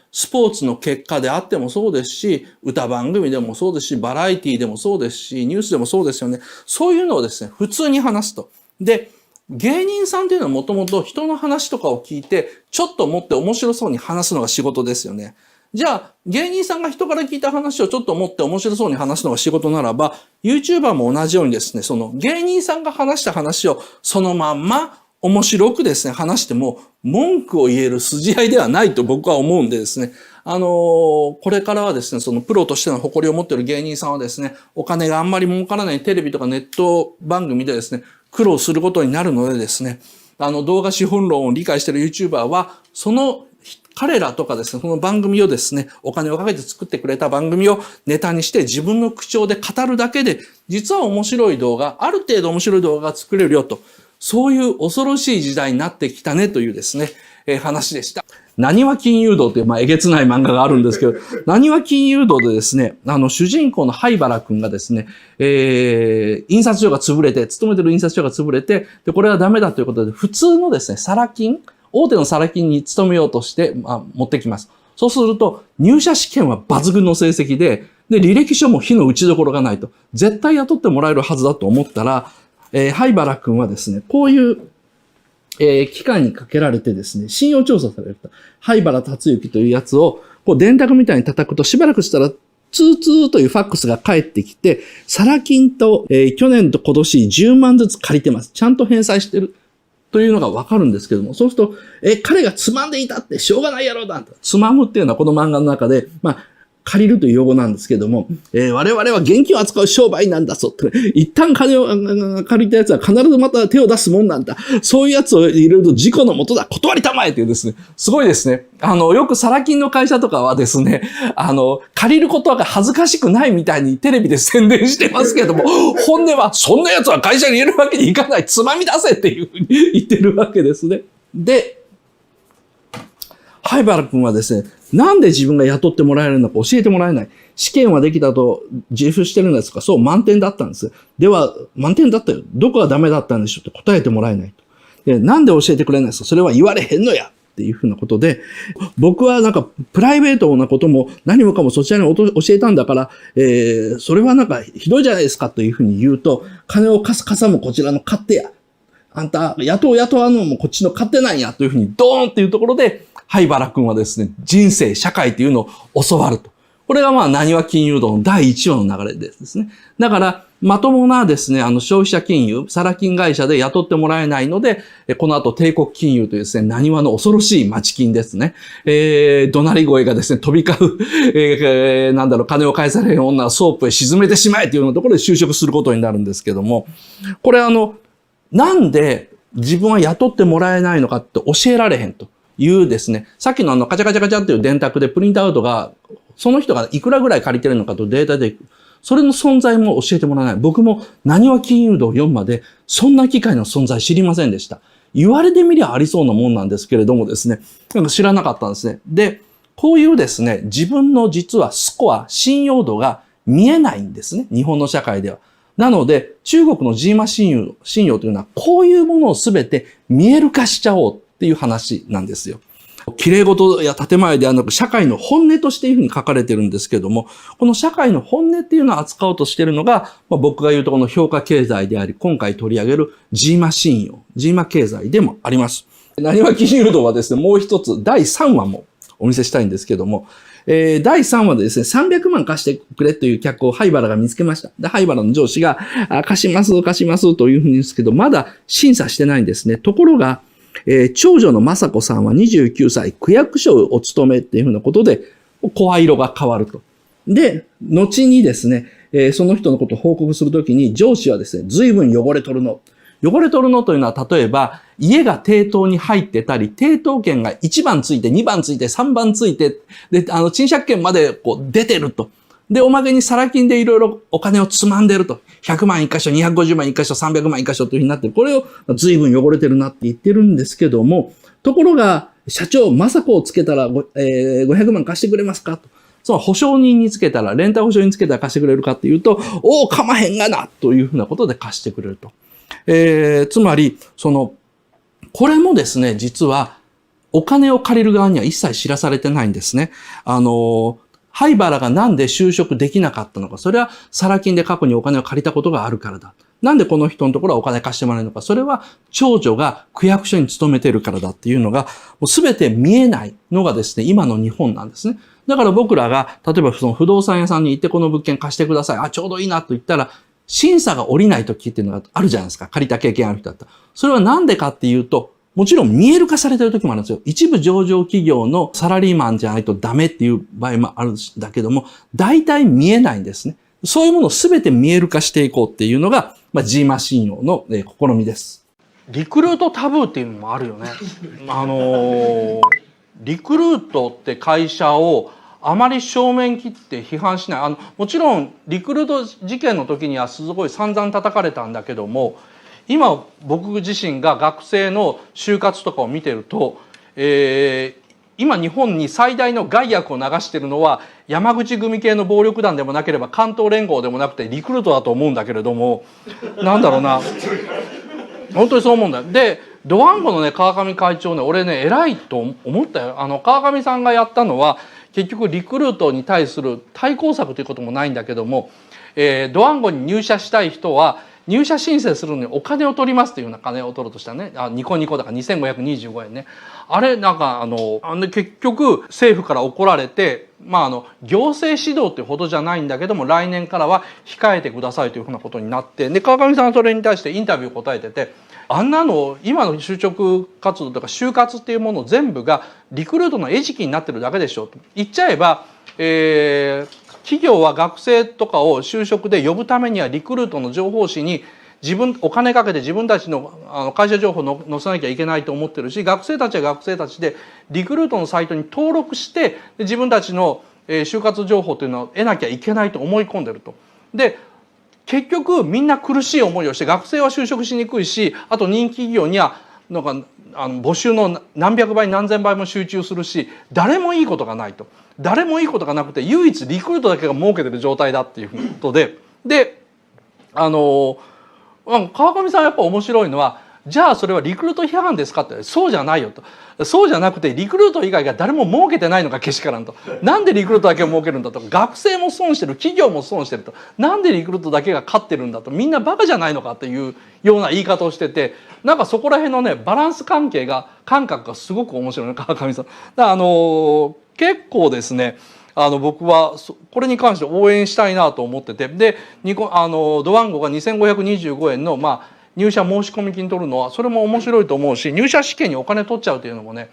スポーツの結果であってもそうですし、歌番組でもそうですし、バラエティでもそうですし、ニュースでもそうですよね。そういうのをですね、普通に話すと。で、芸人さんっていうのはもともと人の話とかを聞いて、ちょっと持って面白そうに話すのが仕事ですよね。じゃあ、芸人さんが人から聞いた話をちょっと持って面白そうに話すのが仕事ならば、YouTuber も同じようにですね、芸人さんが話した話をそのまんま面白くですね、話しても文句を言える筋合いではないと僕は思うんでですね、これからはですね、プロとしての誇りを持っている芸人さんはですね、お金があんまり儲からないテレビとかネット番組でですね、苦労することになるのでですね、動画資本論を理解している YouTuber は、彼らとかですね、この番組をですね、お金をかけて作ってくれた番組をネタにして自分の口調で語るだけで、実は面白い動画、ある程度面白い動画が作れるよと、そういう恐ろしい時代になってきたねというですね、話でした。なにわ金融道という、えげつない漫画があるんですけど、なにわ金融道でですね、主人公の灰原くんがですね、印刷所が潰れて、勤めてる印刷所が潰れて、で、これはダメだということで、普通のですね、大手のサラ金に勤めようとして、持ってきます。そうすると、入社試験は抜群の成績で、履歴書も火の打ちどころがないと。絶対雇ってもらえるはずだと思ったら、灰原くんはですね、こういう、機関にかけられてですね、信用調査された灰原達之というやつを、電卓みたいに叩くとしばらくしたら、ツーツーというファックスが返ってきて、サラ金と、去年と今年10万ずつ借りてます。ちゃんと返済してる。というのがわかるんですけども、そうすると、彼がつまんでいたってしょうがないやろだと。つまむっていうのはこの漫画の中で、借りるという用語なんですけども、我々は現金を扱う商売なんだぞって、一旦金を借りたやつは必ずまた手を出すもんなんだ。そういうやつを入れると事故のもとだ。断りたまえっていうですね、すごいですね。よくサラ金の会社とかはですね、借りることが恥ずかしくないみたいにテレビで宣伝してますけども、本音はそんなやつは会社に入れるわけにいかない。つまみ出せっていうふうに言ってるわけですね。で、灰原くんはですね、なんで自分が雇ってもらえるのか教えてもらえない。試験はできたと自負してるんですか？そう、満点だったんです。では、満点だったよ。どこがダメだったんでしょうって答えてもらえないと。で、なんで教えてくれないんですか？それは言われへんのやっていうふうなことで、僕はなんかプライベートなことも何もかもそちらに教えたんだから、それはなんかひどいじゃないですかというふうに言うと、金を貸す傘もこちらの勝手や。あんた、雇うのもこっちの勝手なんやというふうにドーンっていうところで、灰原くんはですね、人生、社会というのを教わると。これがなにわ金融道の第1話の流れですね。だから、まともなですね、消費者金融、サラ金会社で雇ってもらえないので、この後帝国金融というですね、なにわの恐ろしい町金ですね。怒鳴り声がですね、飛び交う、金を返されへん女はソープへ沈めてしまえというようなところで就職することになるんですけども、これなんで自分は雇ってもらえないのかって教えられへんというですね、さっきのカチャカチャカチャっていう電卓でプリントアウトが、その人がいくらぐらい借りてるのかとデータで、それの存在も教えてもらえない。僕もなにわ金融道4までそんな機械の存在知りませんでした。言われてみりゃありそうなもんなんですけれどもですね、知らなかったんですね。で、こういうですね、自分の実はスコア、信用度が見えないんですね。日本の社会では。なので、中国のジーマ信用というのは、こういうものをすべて見える化しちゃおうっていう話なんですよ。綺麗事や建前ではなく、社会の本音としていうふうに書かれてるんですけども、この社会の本音っていうのを扱おうとしているのが、僕が言うとこの評価経済であり、今回取り上げるジーマ信用、ジーマ経済でもあります。なにわ金融道はですね、もう一つ、第3話もお見せしたいんですけども、第3話でですね、300万貸してくれという客を灰原が見つけました。で、灰原の上司が、貸しますというふうに言うんですけど、まだ審査してないんですね。ところが、長女の雅子さんは29歳、区役所をお務めっていうふうなことで、声色が変わると。で、後にですね、その人のことを報告するときに、上司はですね、随分汚れとるの。汚れとるのというのは、例えば、家が抵当に入ってたり、抵当権が1番ついて、2番ついて、3番ついて、で、賃借権までこう出てると。で、おまけにサラ金でいろいろお金をつまんでると。100万一箇所、250万一箇所、300万一箇所というふうになってる。これを随分汚れてるなって言ってるんですけども、ところが、社長、雅子をつけたら、500万貸してくれますかと。その保証人につけたら、レンタ保証人につけたら貸してくれるかっていうと、かまへんがなというふうなことで貸してくれると。つまり、これもですね、実は、お金を借りる側には一切知らされてないんですね。灰原がなんで就職できなかったのか。それは、サラ金で過去にお金を借りたことがあるからだ。なんでこの人のところはお金貸してもらえるのか。それは、長女が区役所に勤めているからだっていうのが、もうすべて見えないのがですね、今の日本なんですね。だから僕らが、例えばその不動産屋さんに行ってこの物件貸してください。ちょうどいいなと言ったら、審査が下りない時っていうのがあるじゃないですか。借りた経験ある人だったら。それはなんでかっていうと、もちろん見える化されてる時もあるんですよ。一部上場企業のサラリーマンじゃないとダメっていう場合もあるんだけども、大体見えないんですね。そういうものをすべて見える化していこうっていうのが、ジーマ信用の試みです。リクルートタブーっていうのもあるよね。リクルートって会社をあまり正面切って批判しない。もちろんリクルート事件の時にはすごい散々叩かれたんだけども、今僕自身が学生の就活とかを見てると、今日本に最大の害悪を流しているのは山口組系の暴力団でもなければ関東連合でもなくてリクルートだと思うんだけれども、なんだろうな、本当にそう思うんだよ。で、ドワンゴのね、川上会長ね、俺ね、偉いと思ったよ。川上さんがやったのは、結局リクルートに対する対抗策ということもないんだけども、ドワンゴに入社したい人は、入社申請するのにお金を取りますというような金を取るとしたらね、ニコニコだから2525円ね。あれ、なんか結局政府から怒られて、行政指導ってほどじゃないんだけども、来年からは控えてくださいというふうなことになって、で、川上さんはそれに対してインタビュー答えてて、あんなの今の就職活動とか就活っていうもの全部がリクルートの餌食になってるだけでしょと言っちゃえば、企業は学生とかを就職で呼ぶためにはリクルートの情報誌にお金かけて自分たちの会社情報を載せなきゃいけないと思ってるし、学生たちは学生たちでリクルートのサイトに登録して自分たちの就活情報というのを得なきゃいけないと思い込んでると。で、結局みんな苦しい思いをして、学生は就職しにくいし、あと人気企業にはなんか募集の何百倍何千倍も集中するし、誰もいいことがないと。誰もいいことがなくて唯一リクルートだけが儲けてる状態だっていうことで、川上さんやっぱ面白いのは、じゃあそれはリクルート批判ですかって、そうじゃないよと。そうじゃなくてリクルート以外が誰も儲けてないのがけしからんと。なんでリクルートだけを儲けるんだと。学生も損してる、企業も損してると。なんでリクルートだけが勝ってるんだと。みんなバカじゃないのかっていうような言い方をしてて、なんかそこら辺のね、バランス感覚がすごく面白いね、川上さん。だから結構ですね、僕はこれに関して応援したいなと思ってて、でドワンゴが2525円の入社申込金取るのはそれも面白いと思うし、入社試験にお金取っちゃうというのもね、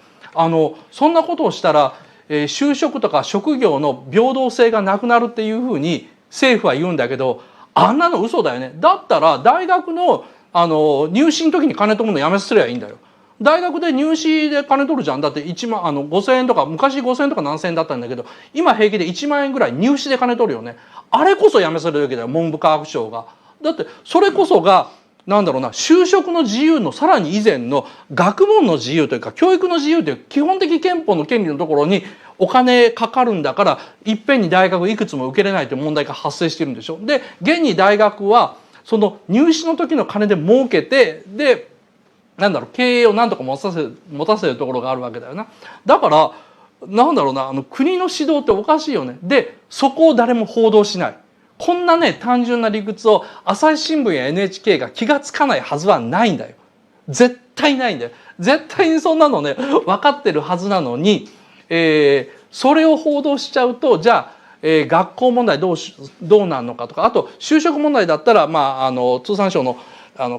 そんなことをしたら、就職とか職業の平等性がなくなるっていうふうに政府は言うんだけど、あんなの嘘だよね。だったら大学の入試の時に金取るのやめすればいいんだよ。大学で入試で金取るじゃん。だって1万5,000円とか、昔5,000円とか何千円だったんだけど、今平気で1万円ぐらい入試で金取るよね。あれこそやめさせるべきだよ、文部科学省が。だってそれこそがなんだろうな、就職の自由のさらに以前の学問の自由というか教育の自由という基本的憲法の権利のところにお金かかるんだからいっぺんに大学いくつも受けれないという問題が発生してるんでしょ。で現に大学はその入試の時の金で儲けて、で経営を何とか持たせるところがあるわけだよな。だから国の指導っておかしいよね。でそこを誰も報道しない。こんなね単純な理屈を朝日新聞や NHK が気がつかないはずはないんだよ。絶対ないんだよ。絶対にそんなのね分かってるはずなのに、それを報道しちゃうと、じゃあ、学校問題どうなんのかとか、あと就職問題だったら、通産省の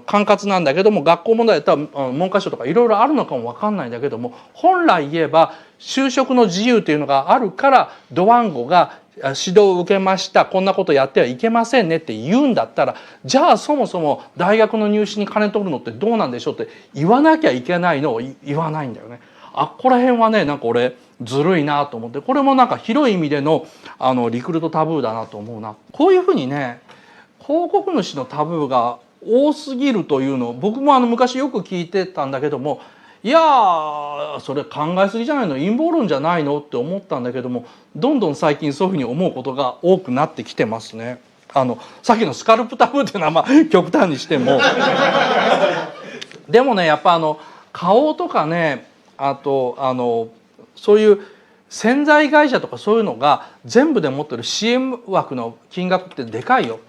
管轄なんだけども、学校問題だったら文科省とかいろいろあるのかも分かんないんだけども、本来言えば就職の自由というのがあるからドワンゴが指導を受けました、こんなことやってはいけませんねって言うんだったら、じゃあそもそも大学の入試に金取るのってどうなんでしょうって言わなきゃいけないのを言わないんだよね。ここら辺はね俺ずるいなと思って、これも広い意味でのリクルートタブーだなと思うな。こういうふうにね広告主のタブーが多すぎるというのを僕も昔よく聞いてたんだけども、いやーそれ考えすぎじゃないの、陰謀論じゃないのって思ったんだけども、どんどん最近そういうふうに思うことが多くなってきてますね。さっきのスカルプタブーっていうのは極端にしてもでもねやっぱ花王とかね、あとそういう洗剤会社とかそういうのが全部で持ってる CM 枠の金額ってでかいよ。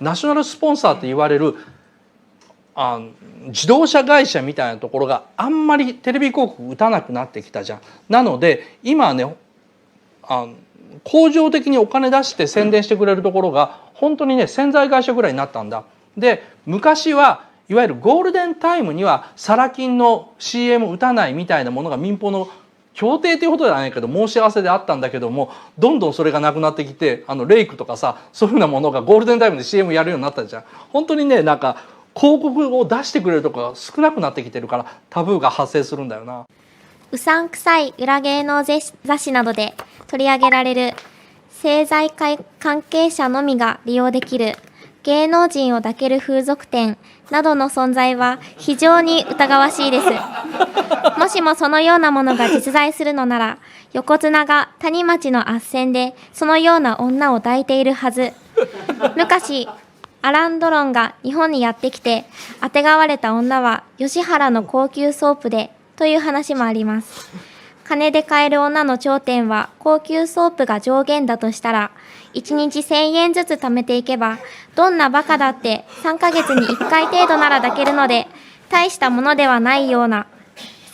ナショナルスポンサーって言われる自動車会社みたいなところがあんまりテレビ広告打たなくなってきたじゃん。なので今はね恒常的にお金出して宣伝してくれるところが本当にね洗剤会社ぐらいになったんだ。で昔はいわゆるゴールデンタイムにはサラ金の CM 打たないみたいなものが民放の協定ということではないけど申し合わせであったんだけども、どんどんそれがなくなってきてレイクとかさ、そういうふうなものがゴールデンタイムで CM やるようになったじゃん。本当にね広告を出してくれるところが少なくなってきてるからタブーが発生するんだよな。うさんくさい裏芸能雑誌などで取り上げられる政財界関係者のみが利用できる芸能人を抱ける風俗店などの存在は非常に疑わしいです。もしもそのようなものが実在するのなら、横綱が谷町の斡旋でそのような女を抱いているはず。昔アラン・ドロンが日本にやってきてあてがわれた女は吉原の高級ソープでという話もあります。金で買える女の頂点は高級ソープが上限だとしたら、1日1000円ずつ貯めていけばどんなバカだって3ヶ月に1回程度なら抱けるので、大したものではないような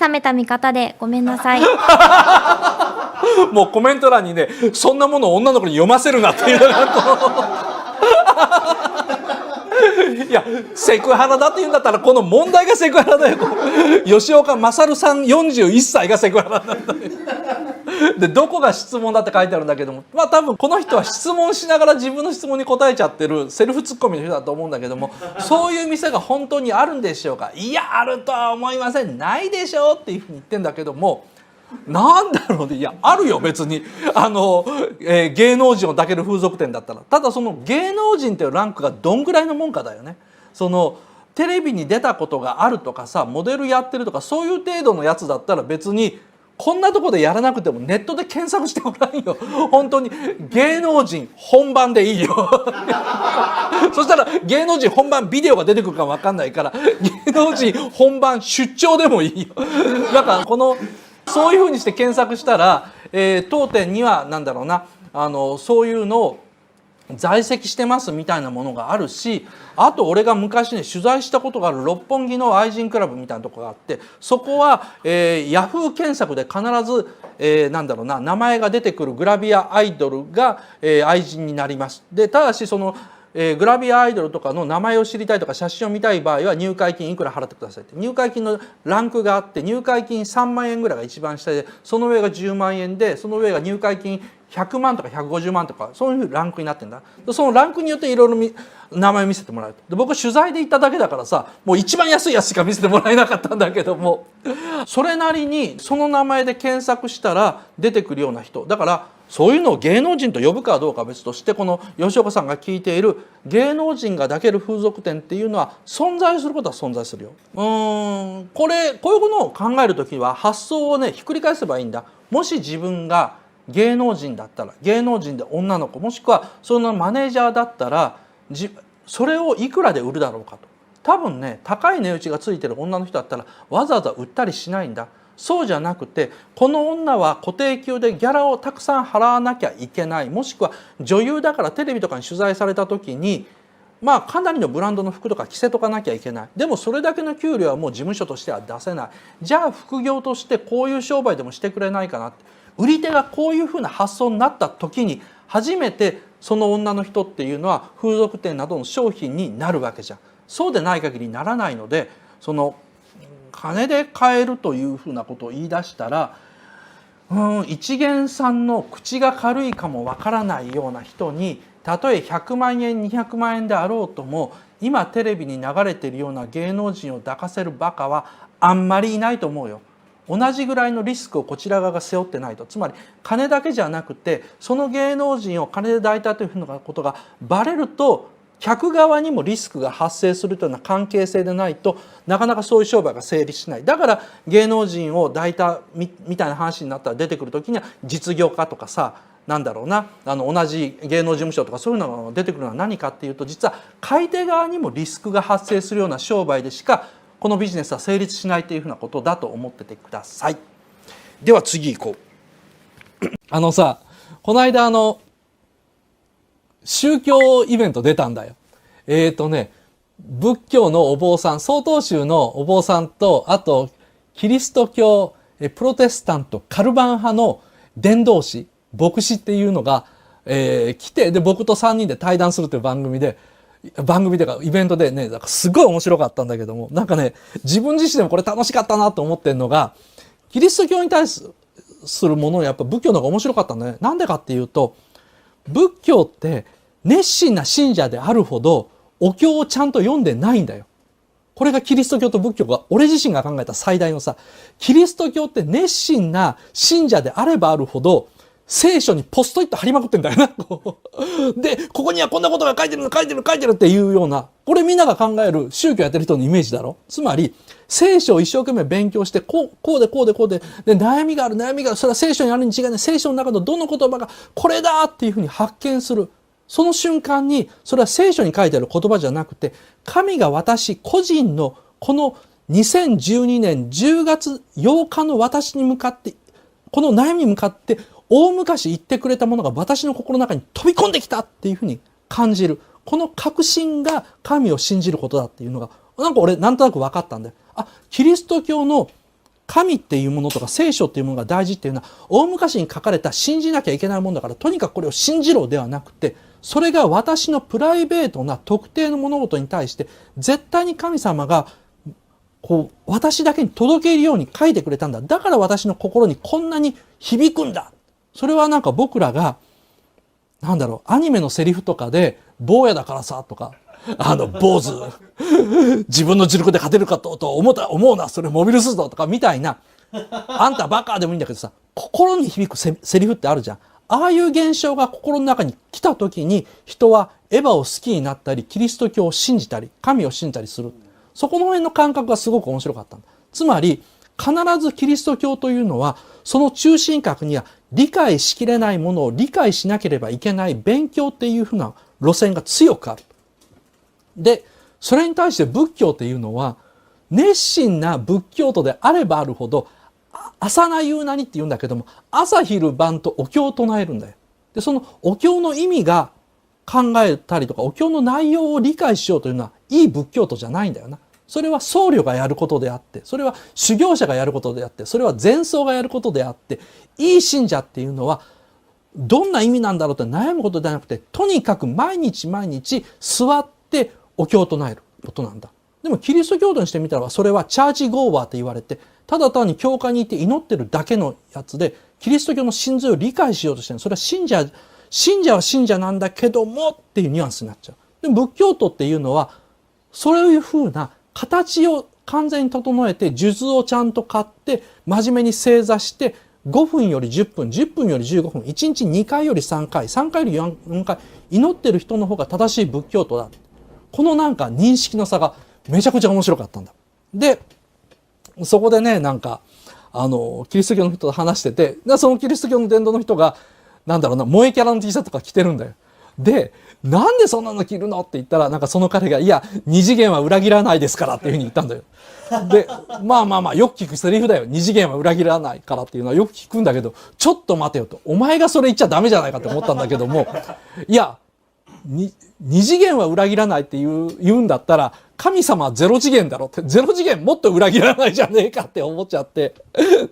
冷めた見方でごめんなさい。もうコメント欄にね、そんなものを女の子に読ませるなっていうのがいやセクハラだって言うんだったらこの問題がセクハラだよ。吉岡勝さん41歳がセクハラなんだよ。でどこが質問だって書いてあるんだけども、多分この人は質問しながら自分の質問に答えちゃってるセルフツッコミの人だと思うんだけども、そういう店が本当にあるんでしょうか。いやあるとは思いません、ないでしょうっていうふうに言ってんだけども、なんだろうね、いやあるよ別に芸能人を抱ける風俗店だったら。ただその芸能人っていうランクがどんぐらいのもんかだよね。テレビに出たことがあるとかさ、モデルやってるとかそういう程度のやつだったら別にこんなとこでやらなくてもネットで検索してごらんよ。本当に芸能人本番でいいよ。そしたら芸能人本番ビデオが出てくるか分かんないから芸能人本番出張でもいいよ。だからそういうふうにして検索したら、当店にはそういうのを在籍してますみたいなものがあるし、あと俺が昔ね取材したことがある六本木の愛人クラブみたいなところがあって、そこは、ヤフー検索で必ず、名前が出てくるグラビアアイドルが、愛人になります。でただしグラビアアイドルとかの名前を知りたいとか写真を見たい場合は入会金いくら払ってくださいって、入会金のランクがあって、入会金3万円ぐらいが一番下で、その上が10万円で、その上が入会金100万とか150万とかそういうランクになってんだ。そのランクによっていろいろ名前を見せてもらう。で僕取材で行っただけだからさ、もう一番安いやつしか見せてもらえなかったんだけども、それなりにその名前で検索したら出てくるような人だから、そういうのを芸能人と呼ぶかどうかは別として、この吉岡さんが聞いている芸能人が抱ける風俗店っていうのは存在することは存在するよ。こういうのを考える時は発想をねひっくり返せばいいんだ。もし自分が芸能人だったら、芸能人で女の子もしくはそのマネージャーだったらそれをいくらで売るだろうかと。多分ね高い値打ちがついてる女の人だったらわざわざ売ったりしないんだ。そうじゃなくて、この女は固定給でギャラをたくさん払わなきゃいけない、もしくは女優だからテレビとかに取材された時にかなりのブランドの服とか着せとかなきゃいけない。でもそれだけの給料はもう事務所としては出せない。じゃあ副業としてこういう商売でもしてくれないかなって、売り手がこういうふうな発想になった時に初めてその女の人っていうのは風俗店などの商品になるわけじゃん。そうでない限りならないので、その金で買えるというふうなことを言い出したら、一元さんの口が軽いかもわからないような人に、たとえ100万円200万円であろうとも今テレビに流れているような芸能人を抱かせるバカはあんまりいないと思うよ。同じぐらいのリスクをこちら側が背負ってないと。つまり金だけじゃなくて、その芸能人を金で抱いたというふうなことがバレると客側にもリスクが発生するというような関係性でないとなかなかそういう商売が成立しない。だから芸能人を抱いたみたいな話になったら出てくる時には実業家とかさ、なんだろうな、同じ芸能事務所とかそういうのが出てくるのは何かっていうと、実は買い手側にもリスクが発生するような商売でしかこのビジネスは成立しないというふうなことだと思っててください。では次行こう。さ、この間宗教イベント出たんだよ。仏教のお坊さん、曹洞宗のお坊さんと、あとキリスト教、プロテスタント、カルバン派の伝道師、牧師っていうのが、来て、で僕と3人で対談するという番組でかイベントでね、なんかすごい面白かったんだけども、なんかね自分自身でもこれ楽しかったなと思ってるのが、キリスト教に対するものをやっぱ仏教の方が面白かったんだね。なんでかっていうと、仏教って熱心な信者であるほどお経をちゃんと読んでないんだよ。これがキリスト教と仏教が、俺自身が考えた最大のさ、キリスト教って熱心な信者であればあるほど聖書にポストイット貼りまくってんだよな。で、ここにはこんなことが書いてるっていうような、これみんなが考える宗教やってる人のイメージだろ。つまり、聖書を一生懸命勉強して、こうで、悩みがある、それは聖書にあるに違いない、聖書の中のどの言葉がこれだっていうふうに発見する。その瞬間に、それは聖書に書いてある言葉じゃなくて、神が私個人のこの2012年10月8日の私に向かって、この悩みに向かって、大昔言ってくれたものが私の心の中に飛び込んできたっていうふうに感じる。この確信が神を信じることだっていうのが、なんか俺なんとなく分かったんで、キリスト教の神っていうものとか聖書っていうものが大事っていうのは、大昔に書かれた信じなきゃいけないものだから、とにかくこれを信じろではなくて、それが私のプライベートな特定の物事に対して、絶対に神様が私だけに届けるように書いてくれたんだ。だから私の心にこんなに響くんだ。それはなんか僕らが、アニメのセリフとかで、坊やだからさ、とか、坊主、自分の実力で勝てるかと思うな、それモビルスーツだとか、みたいな、あんたバカでもいいんだけどさ、心に響くセリフってあるじゃん。ああいう現象が心の中に来た時に、人はエヴァを好きになったり、キリスト教を信じたり、神を信じたりする。そこの辺の感覚がすごく面白かった。つまり、必ずキリスト教というのは、その中心核には理解しきれないものを理解しなければいけない勉強っていうふうな路線が強くある。で、それに対して仏教っていうのは、熱心な仏教徒であればあるほど、朝な夕なにって言うんだけども、朝昼晩とお経を唱えるんだよ。で、そのお経の意味が考えたりとか、お経の内容を理解しようというのは、いい仏教徒じゃないんだよな。それは僧侶がやることであって、それは修行者がやることであって、それは禅僧がやることであって、いい信者っていうのは、どんな意味なんだろうって悩むことではなくて、とにかく毎日座ってお経を唱えることなんだ。でもキリスト教徒にしてみたら、それはチャーチゴーバーって言われて、ただ単に教会に行って祈ってるだけのやつで、キリスト教の真髄を理解しようとしてる。それは信者は信者なんだけどもっていうニュアンスになっちゃう。で仏教徒っていうのは、そういう風な形を完全に整えて、数珠をちゃんと買って、真面目に正座して、5分より10分、10分より15分、1日2回より3回、3回より4回、祈ってる人の方が正しい仏教徒だ。このなんか認識の差がめちゃくちゃ面白かったんだ。で、そこでね、なんか、キリスト教の人と話してて、そのキリスト教の伝道の人が、なんだろうな、萌えキャラの T シャツとか着てるんだよ。で、なんでそんなの着るのって言ったら、なんかその彼が、いや、二次元は裏切らないですからっていうふうに言ったんだよ。で、まあ、よく聞くセリフだよ。二次元は裏切らないからっていうのはよく聞くんだけど、ちょっと待てよと。お前がそれ言っちゃダメじゃないかって思ったんだけども、いや、二次元は裏切らないって言うんだったら、神様はゼロ次元だろって、ゼロ次元もっと裏切らないじゃねえかって思っちゃって、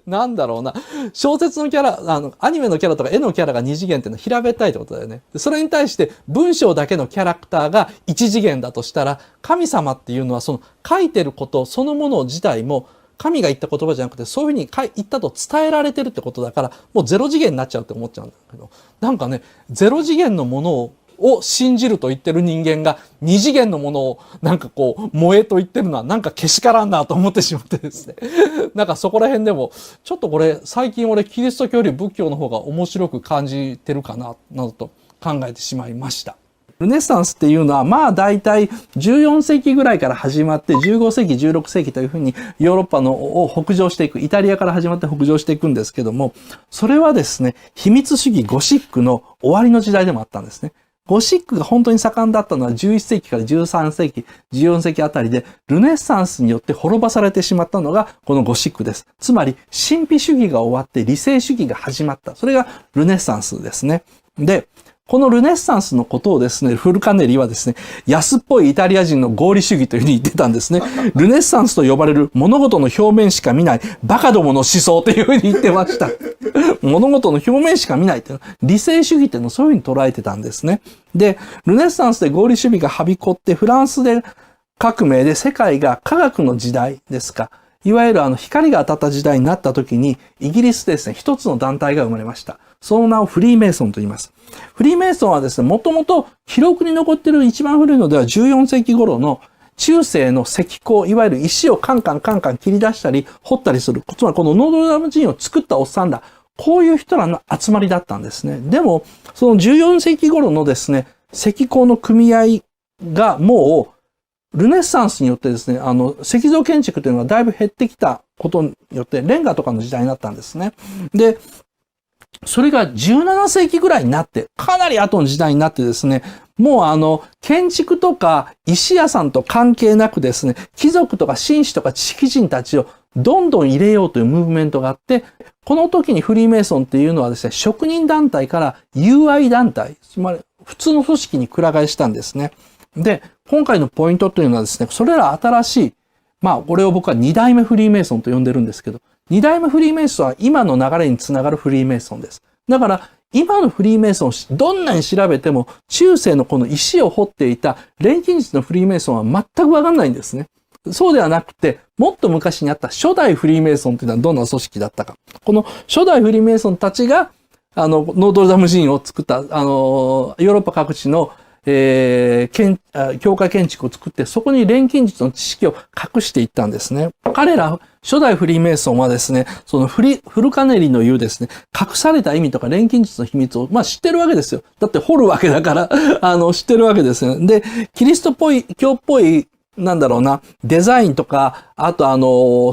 なんだろうな、小説のキャラ、アニメのキャラとか絵のキャラが二次元っていうのは平べったいってことだよね。それに対して文章だけのキャラクターが一次元だとしたら、神様っていうのはその書いてることそのもの自体も、神が言った言葉じゃなくて、そういうふうに言ったと伝えられてるってことだから、もうゼロ次元になっちゃうって思っちゃうんだけど、なんかね、ゼロ次元のものを信じると言ってる人間が二次元のものをなんかこう萌えと言ってるのはなんかけしからんなと思ってしまってですね。なんかそこら辺でもちょっとこれ最近俺キリスト教より仏教の方が面白く感じてるかななどと考えてしまいました。ルネサンスっていうのはまあ大体14世紀ぐらいから始まって15世紀16世紀というふうにヨーロッパのを北上していく、イタリアから始まって北上していくんですけども、それはですね、秘密主義ゴシックの終わりの時代でもあったんですね。ゴシックが本当に盛んだったのは11世紀から13世紀、14世紀あたりで、ルネッサンスによって滅ぼされてしまったのがこのゴシックです。つまり、神秘主義が終わって理性主義が始まった。それがルネッサンスですね。で、このルネッサンスのことをですね、フルカネリはですね、安っぽいイタリア人の合理主義というふうに言ってたんですね。ルネッサンスと呼ばれる物事の表面しか見ないバカどもの思想というふうに言ってました。物事の表面しか見ないっていうのは、理性主義っていうのをそういうふうに捉えてたんですね。で、ルネッサンスで合理主義がはびこって、フランスで革命で世界が科学の時代ですか。いわゆる光が当たった時代になった時に、イギリスでですね、一つの団体が生まれました。その名をフリーメイソンと言います。フリーメイソンはですね、もともと記録に残っている一番古いのでは14世紀頃の中世の石膏、いわゆる石をカンカン切り出したり掘ったりする。つまりこのノートルダム寺院を作ったおっさんだ。こういう人らの集まりだったんですね。でも、その14世紀頃のですね、石膏の組合がもう、ルネッサンスによってですね、石造建築というのがだいぶ減ってきたことによって、レンガとかの時代になったんですね。で、それが17世紀ぐらいになって、かなり後の時代になってですね、もう建築とか石屋さんと関係なくですね、貴族とか紳士とか知識人たちをどんどん入れようというムーブメントがあって、この時にフリーメイソンっていうのはですね、職人団体から友愛団体、つまり普通の組織にくら替えしたんですね。で、今回のポイントというのはですね、それら新しい、まあ、これを僕は2代目フリーメイソンと呼んでるんですけど、2代目フリーメイソンは今の流れにつながるフリーメイソンです。だから、今のフリーメイソンをどんなに調べても、中世のこの石を掘っていた錬金術のフリーメイソンは全くわかんないんですね。そうではなくて、もっと昔にあった初代フリーメイソンというのはどんな組織だったか。この初代フリーメイソンたちが、ノートルダム寺院を作った、ヨーロッパ各地の、教会建築を作って、そこに錬金術の知識を隠していったんですね。彼ら、初代フリーメイソンはですね、そのフルカネリの言うですね、隠された意味とか錬金術の秘密を、まあ知ってるわけですよ。だって掘るわけだから、知ってるわけですよ。で、キリストっぽい、教っぽい、なんだろうな、デザインとか、あと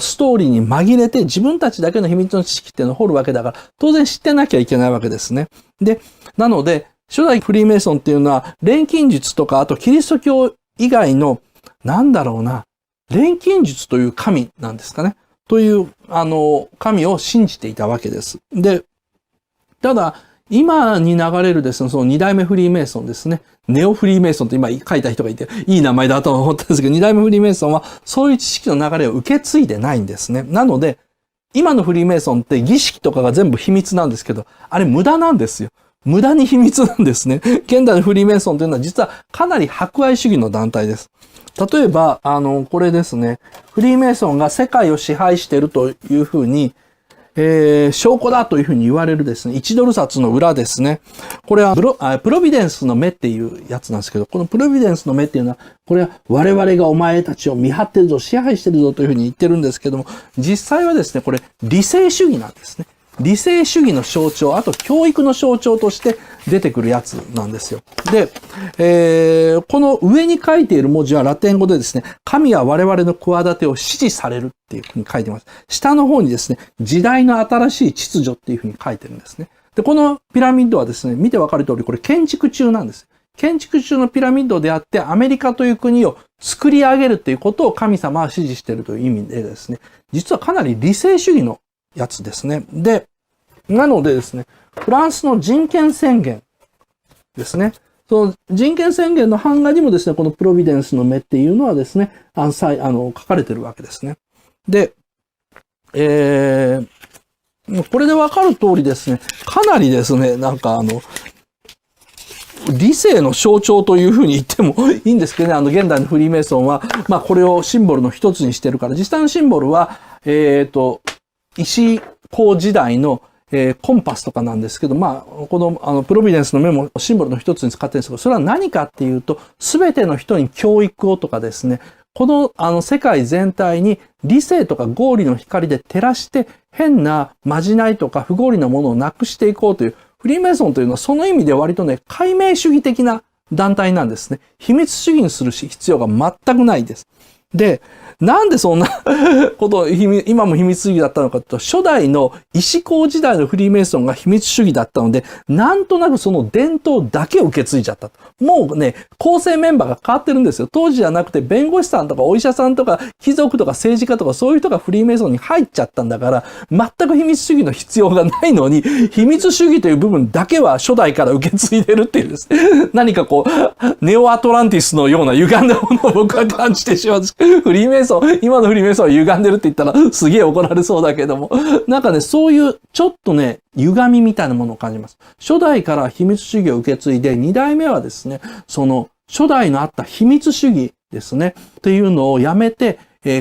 ストーリーに紛れて自分たちだけの秘密の知識っていうのを掘るわけだから、当然知ってなきゃいけないわけですね。で、なので、初代フリーメイソンっていうのは、錬金術とか、あとキリスト教以外の、なんだろうな、錬金術という神なんですかね。という、神を信じていたわけです。で、ただ、今に流れるですね、その2代目フリーメイソンですね。ネオフリーメイソンって今書いた人がいて、いい名前だと思ったんですけど、2代目フリーメイソンはそういう知識の流れを受け継いでないんですね。なので、今のフリーメイソンって儀式とかが全部秘密なんですけど、あれ無駄なんですよ。無駄に秘密なんですね。現代のフリーメイソンというのは実はかなり博愛主義の団体です。例えば、これですね。フリーメイソンが世界を支配しているというふうに、証拠だというふうに言われるですね、1ドル札の裏ですね。これはプロビデンスの目っていうやつなんですけど、このプロビデンスの目っていうのは、これは我々がお前たちを見張ってるぞ、支配してるぞというふうに言ってるんですけども、実際はですね、これ理性主義なんですね。理性主義の象徴、あと教育の象徴として出てくるやつなんですよ。で、この上に書いている文字はラテン語でですね、神は我々の企てを支持されるっていうふうに書いてます。下の方にですね、時代の新しい秩序っていうふうに書いてるんですね。で、このピラミッドはですね、見てわかる通り、これ建築中なんです。建築中のピラミッドであって、アメリカという国を作り上げるっていうことを神様は支持しているという意味でですね、実はかなり理性主義のやつですね。で、なのでですね、フランスの人権宣言ですね。その人権宣言の版画にもですね、このプロビデンスの目っていうのはですね、書かれてるわけですね。で、これでわかる通りですね、かなりですね、理性の象徴というふうに言ってもいいんですけどね、現代のフリーメイソンは、これをシンボルの一つにしてるから、実際のシンボルは、石工時代の、コンパスとかなんですけど、この、プロビデンスの目もシンボルの一つに使ってるんですけど、それは何かっていうと、すべての人に教育をとかですね、この、世界全体に理性とか合理の光で照らして、変なまじないとか不合理なものをなくしていこうという、フリーメイソンというのはその意味で割とね、解明主義的な団体なんですね。秘密主義にする必要が全くないです。で、なんでそんなことを今も秘密主義だったのかというと、初代の石工時代のフリーメイソンが秘密主義だったので、なんとなくその伝統だけを受け継いじゃった。もうね、構成メンバーが変わってるんですよ。当時じゃなくて弁護士さんとかお医者さんとか貴族とか政治家とかそういう人がフリーメイソンに入っちゃったんだから、全く秘密主義の必要がないのに、秘密主義という部分だけは初代から受け継いでるっていうですね。何かこう、ネオアトランティスのような歪んだものを僕は感じてしまうんです。フリーメイソン、今のフリーメイソンは歪んでるって言ったらすげえ怒られそうだけども、なんかね、そういうちょっとね、歪みみたいなものを感じます。初代から秘密主義を受け継いで、二代目はですね、その初代のあった秘密主義ですね、っていうのをやめて、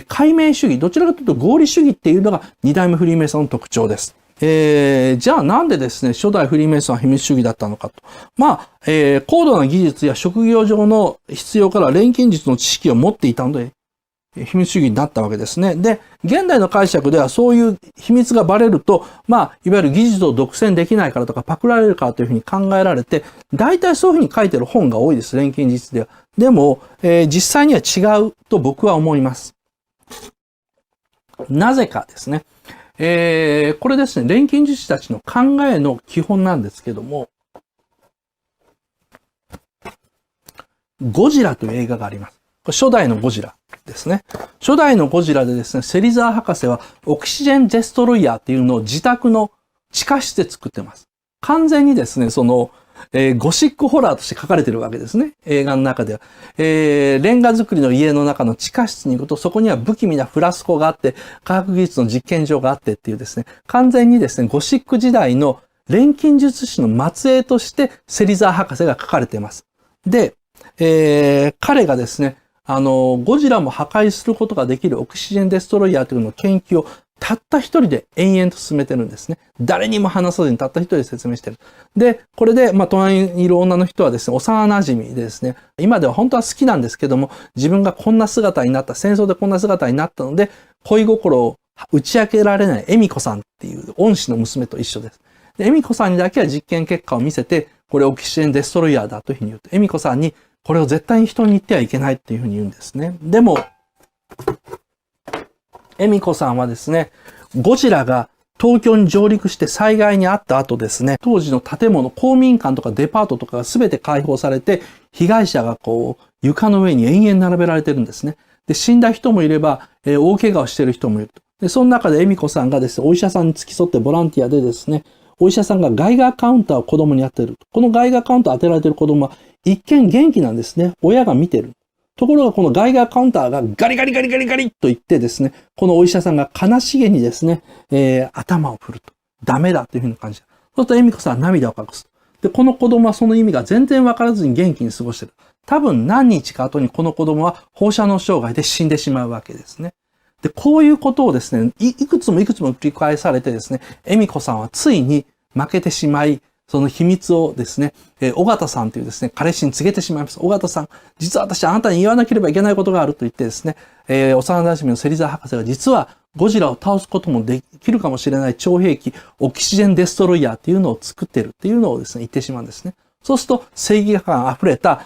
解明主義、どちらかというと合理主義っていうのが二代目フリーメイソンの特徴です。じゃあなんでですね、初代フリーメイソンは秘密主義だったのかと。高度な技術や職業上の必要から錬金術の知識を持っていたので、秘密主義になったわけですね。で、現代の解釈ではそういう秘密がバレると、いわゆる技術を独占できないからとかパクられるからというふうに考えられて、大体そういうふうに書いてる本が多いです、錬金術では。でも、実際には違うと僕は思います。なぜかですね。これですね、錬金術師たちの考えの基本なんですけども、ゴジラという映画があります。これ初代のゴジラですね。初代のゴジラでですね、芹沢博士はオキシジェンデストロイヤーっていうのを自宅の地下室で作ってます。完全にですね、ゴシックホラーとして書かれてるわけですね。映画の中では。レンガ作りの家の中の地下室に行くと、そこには不気味なフラスコがあって、科学技術の実験場があってっていうですね、完全にですね、ゴシック時代の錬金術師の末裔として芹沢博士が書かれています。で、彼がですね、ゴジラも破壊することができるオキシジェンデストロイヤーというのを研究をたった一人で延々と進めてるんですね。誰にも話さずにたった一人で説明してる。で、これで、隣にいる女の人はですね、幼馴染でですね、今では本当は好きなんですけども、自分がこんな姿になった、戦争でこんな姿になったので、恋心を打ち明けられない恵美子さんっていう恩師の娘と一緒です。で、恵美子さんにだけは実験結果を見せて、これオキシジェンデストロイヤーだというふうに言うと、恵美子さんにこれを絶対に人に言ってはいけないっていうふうに言うんですね。でも、恵美子さんはですね、ゴジラが東京に上陸して災害に遭った後ですね、当時の建物、公民館とかデパートとかが全て開放されて、被害者が床の上に延々並べられてるんですね。で、死んだ人もいれば、大怪我をしている人もいると。で、その中で恵美子さんがですね、お医者さんに付き添ってボランティアでですね、お医者さんがガイガーカウンターを子供に当てる。このガイガーカウンター当てられている子供は一見元気なんですね。親が見てる。ところがこのガイガーカウンターがガリガリガリガリガリと言ってですね、このお医者さんが悲しげにですね、頭を振ると。ダメだというふうに感じた。そうすると恵美子さんは涙を隠す。で、この子供はその意味が全然わからずに元気に過ごしている。多分何日か後にこの子供は放射能障害で死んでしまうわけですね。で、こういうことをですね、いくつも繰り返されてですね、恵美子さんはついに負けてしまい、その秘密をですね、尾形さんというですね、彼氏に告げてしまいます。尾形さん、実は私あなたに言わなければいけないことがあると言ってですね、幼馴染の芹沢博士が実はゴジラを倒すこともできるかもしれない超兵器、オキシジェンデストロイヤーっていうのを作ってるっていうのをですね、言ってしまうんですね。そうすると、正義感溢れた、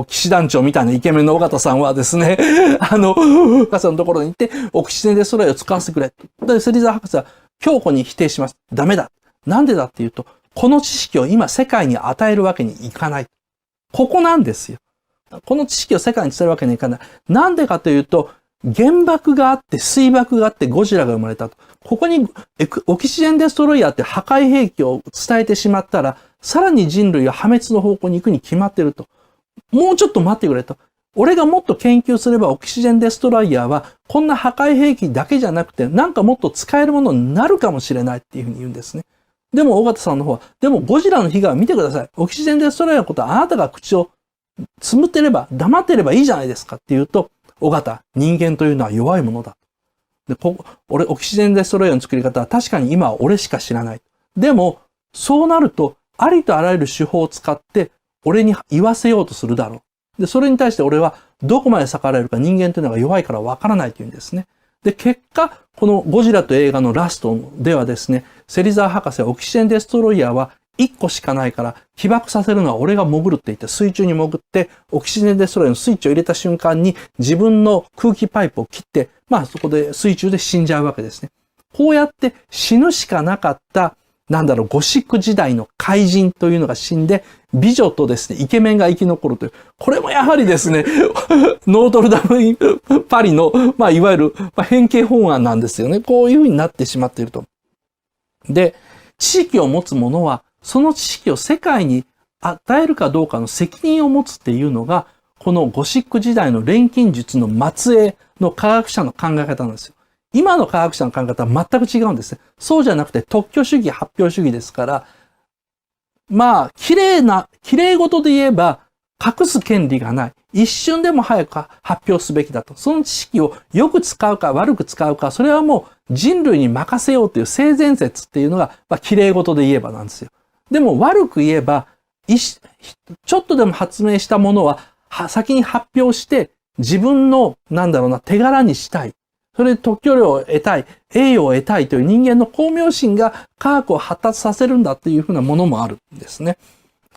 騎士団長みたいなイケメンの尾形さんはですね、博士のところに行って、オキシジェンデストロイヤーを使わせてくれ。で、芹沢博士は強固に否定します。ダメだ。なんでだっていうと、この知識を今世界に与えるわけにいかない。ここなんですよ。この知識を世界に伝えるわけにいかない。なんでかというと、原爆があって、水爆があって、ゴジラが生まれたと。ここにオキシジェンデストロイヤーって破壊兵器を伝えてしまったら、さらに人類は破滅の方向に行くに決まってると。もうちょっと待ってくれと。俺がもっと研究すればオキシジェンデストロイヤーは、こんな破壊兵器だけじゃなくて、なんかもっと使えるものになるかもしれないっていうふうに言うんですね。でも、尾形さんの方は、でもゴジラの被害を見てください。オキシジェンデストロイヤーのことはあなたが口をつむってれば、黙ってればいいじゃないですかっていうと、尾形、人間というのは弱いものだ。で、俺、オキシジェンデストロイヤーの作り方は確かに今は俺しか知らない。でも、そうなると、ありとあらゆる手法を使って、俺に言わせようとするだろう。で、それに対して俺は、どこまで逆らえるか人間というのが弱いからわからないというんですね。で、結果、このゴジラという映画のラストではですね、芹沢博士はオキシジェンデストロイヤーは1個しかないから起爆させるのは俺が潜るって言って水中に潜ってオキシジェンデストロイヤーのスイッチを入れた瞬間に自分の空気パイプを切ってそこで水中で死んじゃうわけですね。こうやって死ぬしかなかったゴシック時代の怪人というのが死んで美女とですねイケメンが生き残るというこれもやはりですねノートルダムパリのいわゆる変形法案なんですよね。こういう風になってしまっていると。で、知識を持つ者はその知識を世界に与えるかどうかの責任を持つっていうのが、このゴシック時代の錬金術の末裔の科学者の考え方なんですよ。今の科学者の考え方は全く違うんですね。そうじゃなくて特許主義、発表主義ですから、綺麗事で言えば隠す権利がない。一瞬でも早く発表すべきだと。その知識をよく使うか悪く使うか、それはもう人類に任せようという性善説っていうのが、綺麗事で言えばなんですよ。でも悪く言えば、ちょっとでも発明したものは先に発表して自分の手柄にしたい。それで特許料を得たい、栄誉を得たいという人間の巧妙心が科学を発達させるんだっていうふうなものもあるんですね。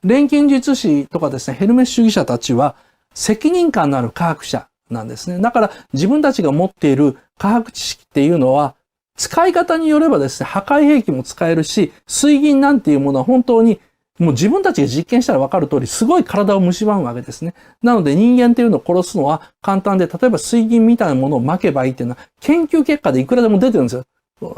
錬金術師とかですね、ヘルメス主義者たちは責任感のある科学者なんですね。だから自分たちが持っている科学知識っていうのは使い方によればですね、破壊兵器も使えるし、水銀なんていうものは本当にもう自分たちが実験したら分かる通り、すごい体を蝕むわけですね。なので人間っていうのを殺すのは簡単で、例えば水銀みたいなものを撒けばいいっていうのは、研究結果でいくらでも出てるんですよ。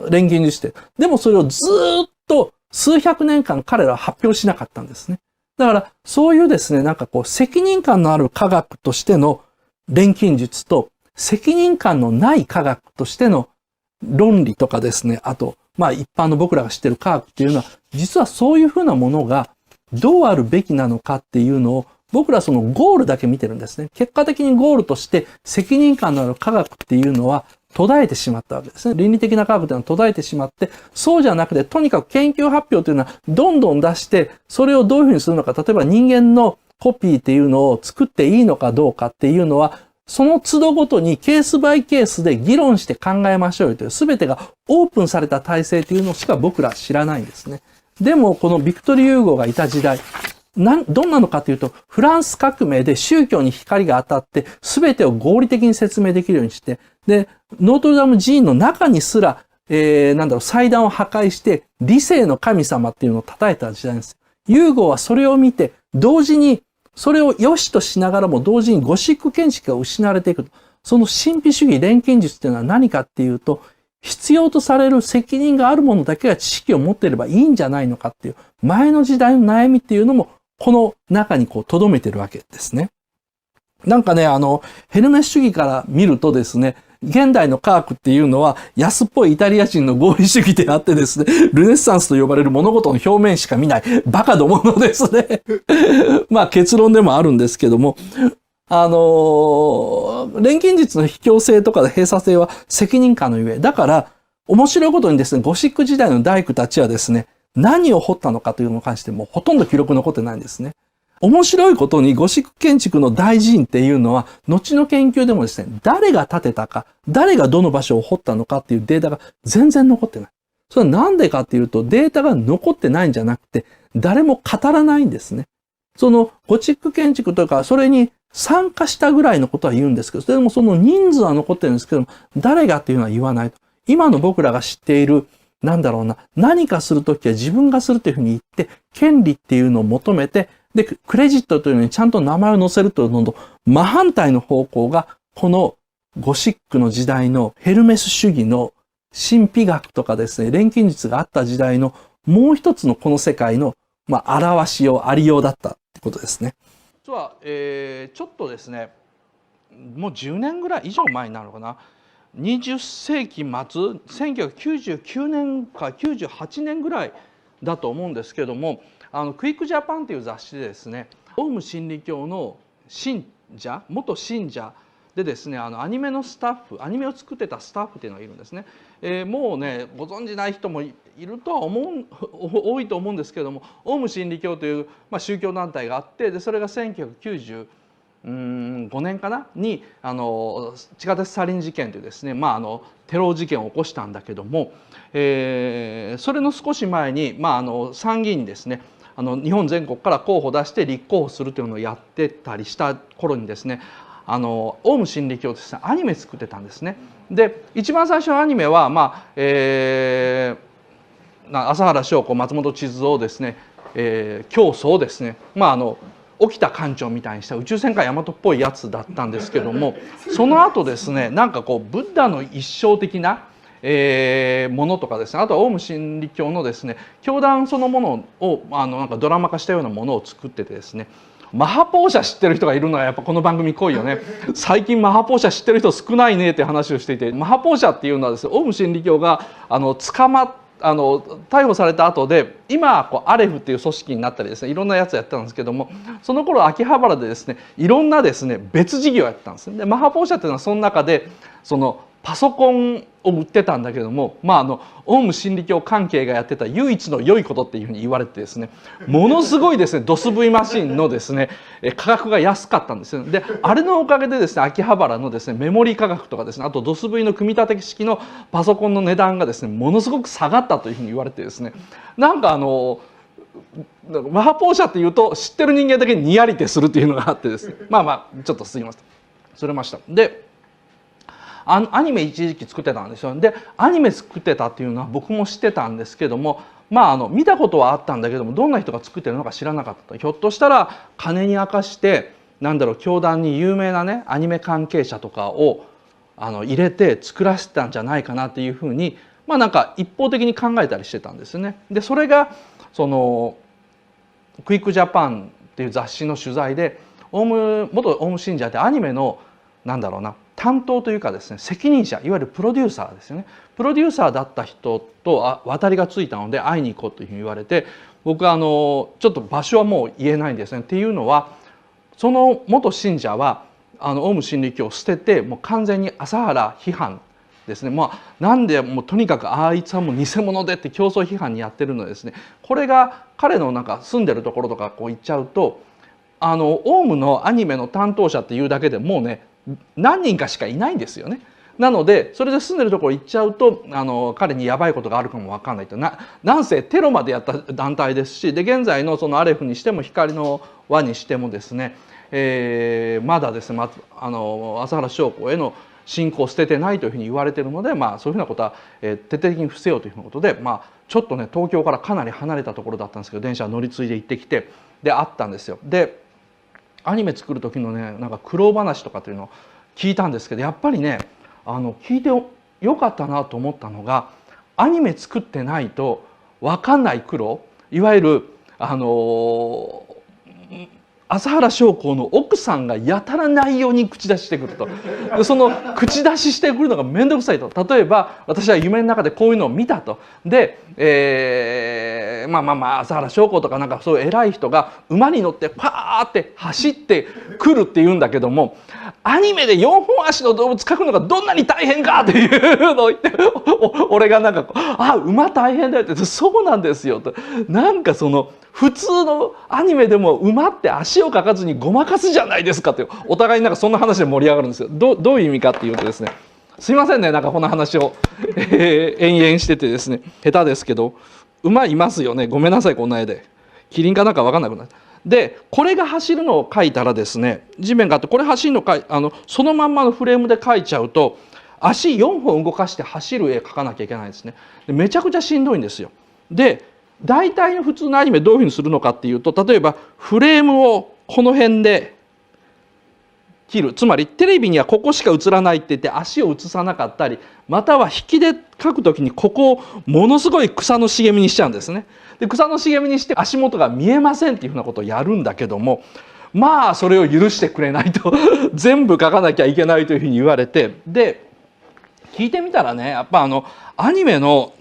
錬金術師って。でもそれをずーっと数百年間彼らは発表しなかったんですね。だから、そういうですね、責任感のある科学としての錬金術と、責任感のない科学としての論理とかですね、あと、一般の僕らが知ってる科学っていうのは、実はそういうふうなものがどうあるべきなのかっていうのを、僕らはそのゴールだけ見てるんですね。結果的にゴールとして責任感のある科学っていうのは途絶えてしまったわけですね。倫理的な科学っていうのは途絶えてしまって、そうじゃなくて、とにかく研究発表というのはどんどん出して、それをどういうふうにするのか、例えば人間のコピーっていうのを作っていいのかどうかっていうのは、その都度ごとにケースバイケースで議論して考えましょうよという、すべてがオープンされた体制というのしか僕ら知らないんですね。でも、このビクトリー・ユーゴがいた時代、どんなのかというと、フランス革命で宗教に光が当たって、すべてを合理的に説明できるようにして、で、ノートルダム寺院の中にすら、祭壇を破壊して、理性の神様っていうのを称えた時代です。ユーゴはそれを見て、同時に、それを良しとしながらも同時にゴシック見識が失われていく。その神秘主義錬金術っていうのは何かっていうと、必要とされる責任があるものだけが知識を持っていればいいんじゃないのかっていう、前の時代の悩みっていうのも、この中に留めてるわけですね。ヘルメス主義から見るとですね、現代の科学っていうのは安っぽいイタリア人の合理主義であってですね、ルネッサンスと呼ばれる物事の表面しか見ないバカどものですね。結論でもあるんですけども、錬金術の卑怯性とか閉鎖性は責任感のゆえ。だから、面白いことにですね、ゴシック時代の大工たちはですね、何を掘ったのかというのに関してもほとんど記録残ってないんですね。面白いことにゴシック建築の大寺院っていうのは、後の研究でもですね、誰が建てたか、誰がどの場所を掘ったのかっていうデータが全然残ってない。それはなんでかっていうと、データが残ってないんじゃなくて、誰も語らないんですね。そのゴシック建築とか、それに参加したぐらいのことは言うんですけど、それでもその人数は残ってるんですけども、誰がっていうのは言わないと。今の僕らが知っている、なんだろうな、何かするときは自分がするというふうに言って、権利っていうのを求めて、で、クレジットというのにちゃんと名前を載せるというのと、真反対の方向が、このゴシックの時代のヘルメス主義の神秘学とかですね、錬金術があった時代のもう一つのこの世界の、表しよう、ありようだったってことですね。実は、ちょっとですね、もう10年ぐらい以上前になるのかな。20世紀末、1999年か98年ぐらいだと思うんですけども、クイックジャパンという雑誌でですね、オウム真理教の信者、元信者でですね、アニメのスタッフ、アニメを作ってたスタッフっていうのがいるんですね。もうね、ご存じない人もいるとは多いと思うんですけども、オウム真理教という、宗教団体があって、でそれが1995年かなに地下鉄サリン事件というですね、テロ事件を起こしたんだけども、それの少し前に、参議院にですね、日本全国から候補を出して立候補するというのをやってたりした頃にですね、オウム真理教ですね、アニメ作ってたんですね。で一番最初のアニメは、朝原将子、松本千鶴をですね、教祖をですね、沖田艦長みたいにした宇宙戦艦ヤマトっぽいやつだったんですけども、その後ですね、なんかこうブッダの一生的なものとかですね、あとはオウム真理教のですね、教団そのものをなんかドラマ化したようなものを作っててですね、マハポー社知ってる人がいるのはやっぱこの番組濃いよね。最近マハポー社知ってる人少ないねって話をしていて、マハポー社っていうのはですね、オウム真理教が逮捕された後で、今アレフっていう組織になったりですね、いろんなやつやってたんですけども、その頃秋葉原でですね、いろんなですね別事業をやってたんですね。でマハポー社っていうのはその中でパソコンを売ってたんだけども、オウム真理教関係がやってた唯一の良いことっていうふうに言われてですね、ものすごいですね DOSV マシンのですね価格が安かったんですよ。であれのおかげでですね、秋葉原のですねメモリ価格とかですね、あと DOSV の組み立て式のパソコンの値段がですねものすごく下がったというふうに言われてですね、なんかマハポー社っていうと知ってる人間だけにやりてするっていうのがあってですね、ちょっとすいません、それました。でアニメ一時期作ってたんですよ。でアニメ作ってたっていうのは僕も知ってたんですけども、見たことはあったんだけども、どんな人が作ってるのか知らなかった。ひょっとしたら金に明かして教団に有名なねアニメ関係者とかを入れて作らせてたんじゃないかなっていうふうになんか一方的に考えたりしてたんですよね。でそれがクイックジャパンっていう雑誌の取材で、元オウム信者でアニメの担当というかですね、責任者、いわゆるプロデューサーですよね。プロデューサーだった人と渡りがついたので会いに行こうというふうに言われて、僕はちょっと場所はもう言えないんですね。っていうのは、その元信者はオウム真理教を捨てて、もう完全に麻原批判ですね。なんでもうとにかくあいつはもう偽物でって競争批判にやってるのですね。これが彼の住んでるところとか行っちゃうと、オウムのアニメの担当者っていうだけでもうね何人かしかいないんですよね。なのでそれで住んでるところ行っちゃうと彼にやばいことがあるかも分かんないと。なんせテロまでやった団体ですし、で現在のアレフにしても光の輪にしてもですね、まだですね朝原将子への信仰を捨ててないというふうに言われているので、そういうふうなことは徹底的に伏せようというふうなことで、ちょっとね東京からかなり離れたところだったんですけど、電車乗り継いで行ってきて、で会ったんですよ。でアニメ作る時のね苦労話とかっていうのを聞いたんですけど、やっぱりね聞いてよかったなと思ったのが、アニメ作ってないと分かんない苦労、いわゆる朝原将校の奥さんがやたら内容に口出ししてくると。でその口出ししてくるのが面倒くさいと。例えば私は夢の中でこういうのを見たと。で、朝原将校とかなんかそういう偉い人が馬に乗ってパーって走ってくるって言うんだけども、アニメで4本足の動物描くのがどんなに大変かっていうのを言って俺がなんか馬大変だよって、そうなんですよと。なんかその普通のアニメでも馬って足をかかずにごまかすじゃないですかって、お互いになんかそんな話で盛り上がるんですよ。どういう意味かっていうとですね、すいませんね、なんかこの話を、延々しててですね、下手ですけど、馬いますよね、ごめんなさいこんな絵で。キリンかなんか分かんなくなる。でこれが走るのを描いたらですね、地面があってこれ走るのそのまんまのフレームで描いちゃうと足4本動かして走る絵描かなきゃいけないんですね。でめちゃくちゃしんどいんですよ。で大体の普通のアニメどういうふうにするのかっていうと、例えばフレームをこの辺で切る、つまりテレビにはここしか映らないって言って足を映さなかったり、または引きで描くときにここをものすごい草の茂みにしちゃうんですね。で草の茂みにして足元が見えませんっていうふうなことをやるんだけども、まあそれを許してくれないと全部描かなきゃいけないというふうに言われて、で聞いてみたらね、やっぱアニメの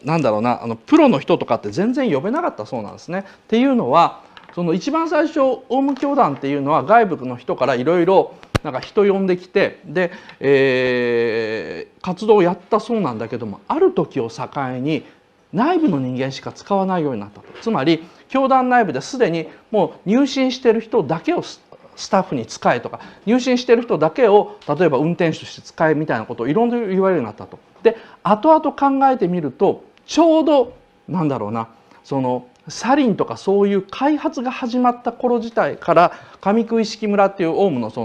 プロの人とかって全然呼べなかったそうなんですね。っていうのはその一番最初オウム教団っていうのは外部の人からいろいろなんか人呼んできて、で、活動をやったそうなんだけども、ある時を境に内部の人間しか使わないようになったと。つまり教団内部ですでにもう入信している人だけをスタッフに使えとか、入信している人だけを例えば運転手として使えみたいなことをいろいろ言われるようになったと。で後々考えてみると、ちょうどそのサリンとかそういう開発が始まった頃自体から上九一色村っていうオウムのキ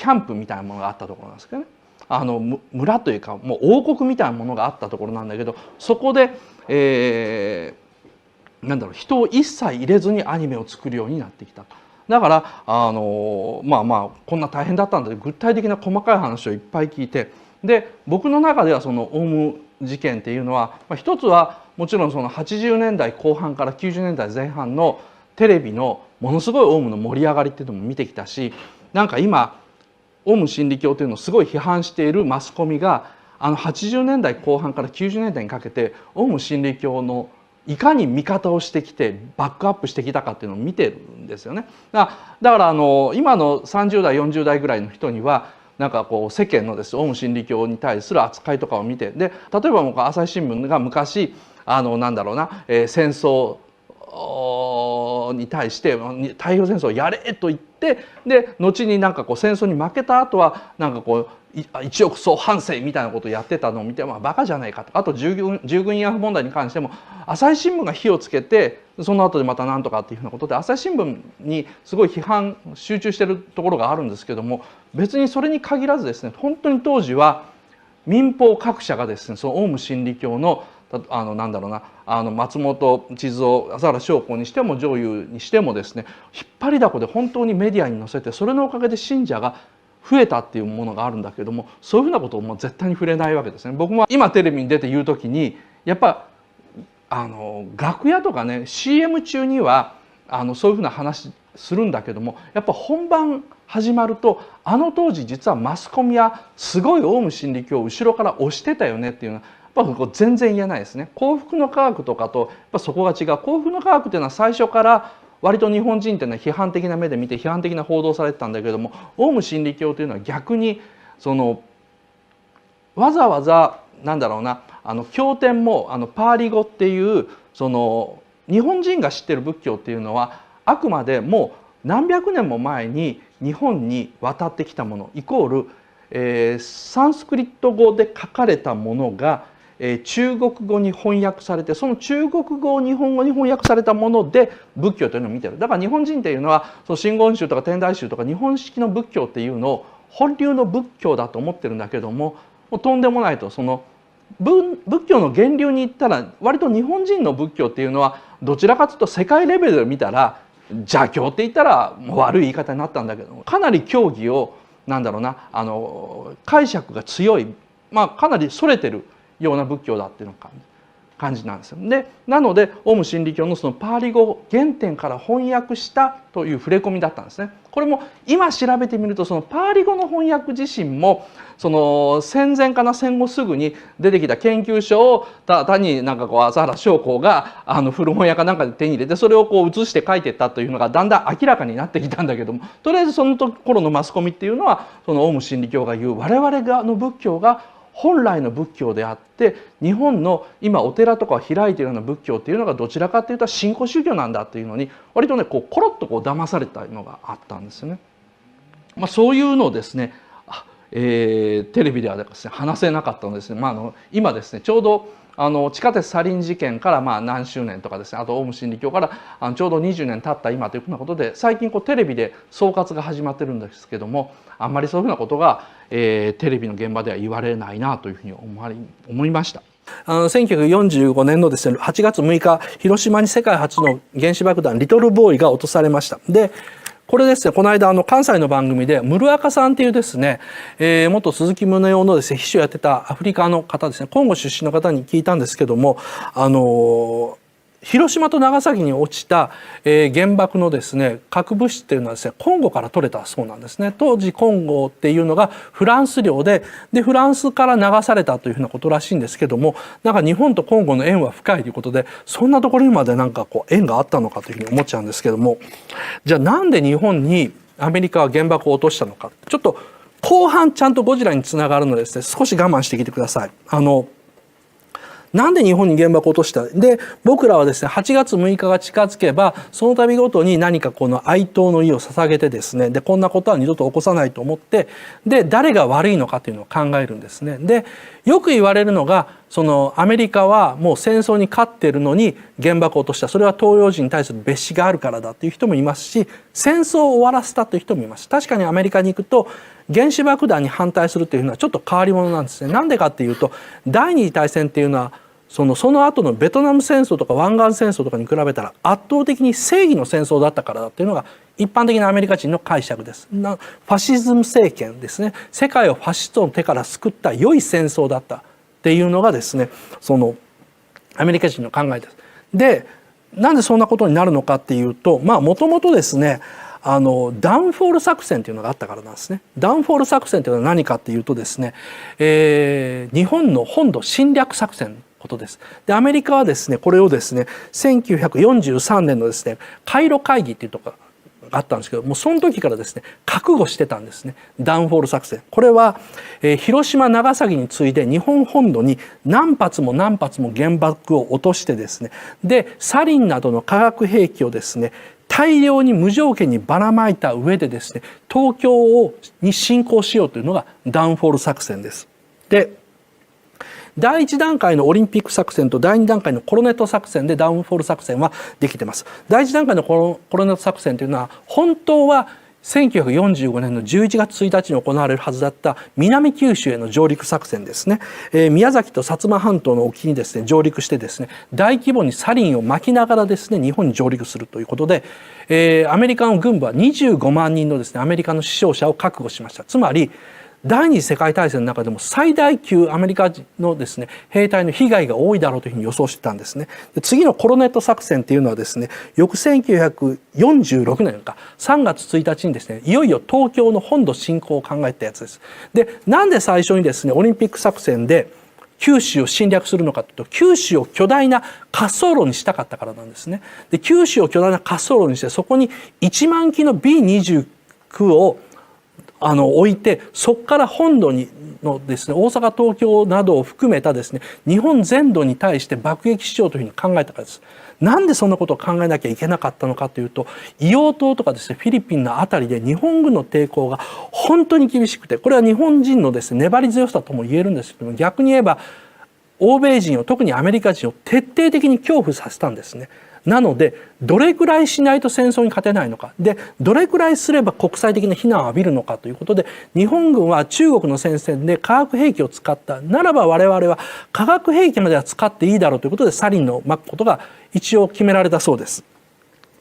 ャンプみたいなものがあったところなんですけどね、村というかもう王国みたいなものがあったところなんだけど、そこで、人を一切入れずにアニメを作るようになってきたと。だからこんな大変だったんだけど、具体的な細かい話をいっぱい聞いて、で僕の中ではそのオウム事件っていうのは、一つはもちろんその80年代後半から90年代前半のテレビのものすごいオウムの盛り上がりっていうのも見てきたし、なんか今オウム真理教というのをすごい批判しているマスコミが80年代後半から90年代にかけてオウム真理教のいかに味方をしてきてバックアップしてきたかっていうのを見てるんですよね。だから今の30代40代ぐらいの人にはなんかこう世間のですオウム真理教に対する扱いとかを見て、で例えば朝日新聞が昔戦争に対して太平洋戦争をやれと言って、で後になんかこう戦争に負けた後はなんかこう一億総反省みたいなことをやってたのを見て、バカじゃないかと。あと従軍慰安婦問題に関しても朝日新聞が火をつけて、その後でまた何とかっていうふうなことで朝日新聞にすごい批判集中してるところがあるんですけども、別にそれに限らずですね、本当に当時は民放各社がですね、そのオウム真理教の松本智津夫、朝原将校にしても上祐にしてもですね、引っ張りだこで本当にメディアに載せて、それのおかげで信者が増えたっていうものがあるんだけども、そういうふうなことをもう絶対に触れないわけですね。僕も今テレビに出て言う時にやっぱ楽屋とかね CM 中にはそういうふうな話するんだけども、やっぱ本番始まると当時実はマスコミはすごいオウム真理教を後ろから押してたよねっていうのはやっぱ全然言えないですね。幸福の科学とかとやっぱそこが違う。幸福の科学っていうのは最初から割と日本人っていうのは批判的な目で見て批判的な報道されてたんだけども、オウム真理教というのは逆にわざわざ経典もパーリ語っていう日本人が知ってる仏教っていうのはあくまでもう何百年も前に日本に渡ってきたものイコール、サンスクリット語で書かれたものが中国語に翻訳されて、その中国語を日本語に翻訳されたもので仏教というのを見てる。だから日本人っていうのは真言宗とか天台宗とか日本式の仏教っていうのを本流の仏教だと思ってるんだけども、とんでもないと。仏教の源流に行ったら割と日本人の仏教っていうのはどちらかというと世界レベルで見たら邪教って言ったらもう悪い言い方になったんだけども、かなり教義を解釈が強い、かなりそれてるような仏教だっていうのを感じる。感じなんですよ。でなのでオウム真理教のそのパーリ語を原点から翻訳したという触れ込みだったんですね。これも今調べてみるとそのパーリ語の翻訳自身もその戦前かな戦後すぐに出てきた研究書を単になんかこう朝原将校が古本屋かなんかで手に入れてそれをこう写して書いていったというのがだんだん明らかになってきたんだけども、とりあえずその頃のマスコミっていうのはそのオウム真理教が言う我々側の仏教が本来の仏教であって日本の今お寺とかを開いているような仏教っていうのがどちらかというと新興宗教なんだっていうのに割とねこうコロッとこう騙されたのがあったんですよね。そういうのをですねテレビではですね話せなかったのですね、今ですねちょうど地下鉄サリン事件から何周年とかですね、あとオウム真理教からちょうど20年経った今というふうなことで最近こうテレビで総括が始まってるんですけども、あんまりそういうふうなことが、テレビの現場では言われないなというふうに思いました。1945年のですね8月6日広島に世界初の原子爆弾リトルボーイが落とされました。でこれですね、この間関西の番組でムアカさんっていうですね、元鈴木宗男のですね秘書をやってたアフリカの方ですね、コンゴ出身の方に聞いたんですけども、広島と長崎に落ちた、原爆のですね核物質っていうのはですねコンゴから取れたそうなんですね。当時コンゴっていうのがフランス領でフランスから流されたというふうなことらしいんですけども、なんか日本とコンゴの縁は深いということでそんなところにまでなんかこう縁があったのかというふうに思っちゃうんですけども、じゃあなんで日本にアメリカは原爆を落としたのか、ちょっと後半ちゃんとゴジラにつながるのでですね少し我慢してきてください。なんで日本に原爆を落としたで僕らはですね8月6日が近づけばその度ごとに何かこの哀悼の意を捧げてですね、でこんなことは二度と起こさないと思ってで誰が悪いのかというのを考えるんですね。でよく言われるのがそのアメリカはもう戦争に勝ってるのに原爆を落とした、それは東洋人に対する蔑視があるからだという人もいますし、戦争を終わらせたという人もいます。確かにアメリカに行くと原子爆弾に反対するというのはちょっと変わり者なんですね。なんでかっていうと第二次大戦っていうのはその後のベトナム戦争とか湾岸戦争とかに比べたら圧倒的に正義の戦争だったからだっていうのが一般的なアメリカ人の解釈です。ファシズム政権ですね、世界をファシストの手から救った良い戦争だったっていうのがですねそのアメリカ人の考えです。でなんでそんなことになるのかっていうともともとですねダウンフォール作戦というのがあったからなんですね。ダウンフォール作戦というのは何かっていうとですね、日本の本土侵略作戦ことです。でアメリカはですねこれをですね1943年のですねカイロ会議っていうところがあったんですけども、その時からですね覚悟してたんですね。ダウンフォール作戦、これは、広島長崎に次いで日本本土に何発も何発も原爆を落としてですね、でサリンなどの化学兵器をですね大量に無条件にばらまいた上でですね東京に侵攻しようというのがダウンフォール作戦です。で第1段階のオリンピック作戦と第2段階のコロネット作戦でダウンフォール作戦はできてます。第1段階のコロネット作戦というのは本当は1945年の11月1日に行われるはずだった南九州への上陸作戦ですね。宮崎と薩摩半島の沖にですね上陸してですね大規模にサリンを撒きながらですね日本に上陸するということで、アメリカの軍部は25万人のですねアメリカの死傷者を覚悟しました。つまり第二次世界大戦の中でも最大級アメリカのですね兵隊の被害が多いだろうというふうに予想してたんですね。で次のコロネット作戦っていうのはですね翌1946年か3月1日にですねいよいよ東京の本土侵攻を考えたやつです。でなんで最初にですねオリンピック作戦で九州を侵略するのかというと九州を巨大な滑走路にしたかったからなんですね。で九州を巨大な滑走路にしてそこに1万機の B29 を置いてそこから本土のですね大阪東京などを含めたですね日本全土に対して爆撃しようというふうに考えたからです。なんでそんなことを考えなきゃいけなかったのかというと硫黄島とかですねフィリピンのあたりで日本軍の抵抗が本当に厳しくて、これは日本人のですね粘り強さとも言えるんですけども、逆に言えば欧米人を特にアメリカ人を徹底的に恐怖させたんですね。なのでどれくらいしないと戦争に勝てないのかでどれくらいすれば国際的な非難を浴びるのかということで日本軍は中国の戦線で化学兵器を使ったならば我々は化学兵器までは使っていいだろうということでサリンを撒くことが一応決められたそうです。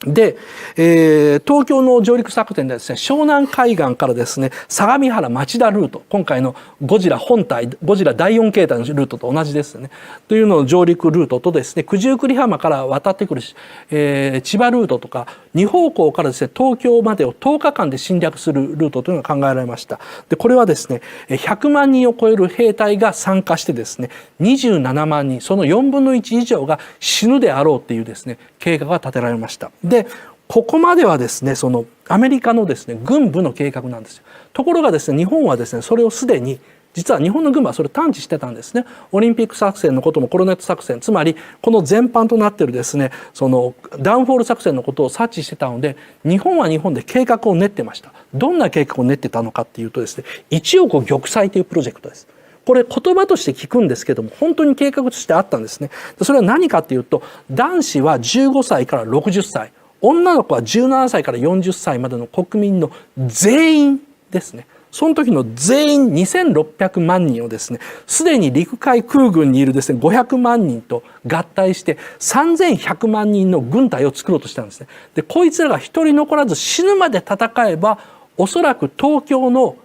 で、東京の上陸作戦でですね、湘南海岸からですね、相模原町田ルート、今回のゴジラ本体、ゴジラ第4形態のルートと同じですね、というのを上陸ルートとですね、九十九里浜から渡ってくる、千葉ルートとか、2方向からですね、東京までを10日間で侵略するルートというのが考えられました。で、これはですね、100万人を超える兵隊が参加してですね、27万人、その4分の1以上が死ぬであろうっていうですね、計画が立てられました。で、ここまではですね、そのアメリカのですね、軍部の計画なんですよ。ところがですね、日本はですね、それをすでに、実は日本の軍部はそれを探知してたんですね。オリンピック作戦のこともコロネット作戦、つまりこの全般となっているですね、そのダウンフォール作戦のことを察知してたので、日本は日本で計画を練ってました。どんな計画を練ってたのかっていうとですね、1億玉砕というプロジェクトです。これ言葉として聞くんですけども、本当に計画としてあったんですね。それは何かっていうと、男子は15歳から60歳、女の子は17歳から40歳までの国民の全員ですね。その時の全員2600万人をですね、すでに陸海空軍にいるですね、500万人と合体して3100万人の軍隊を作ろうとしたんですね。で、こいつらが一人残らず死ぬまで戦えば、おそらく東京の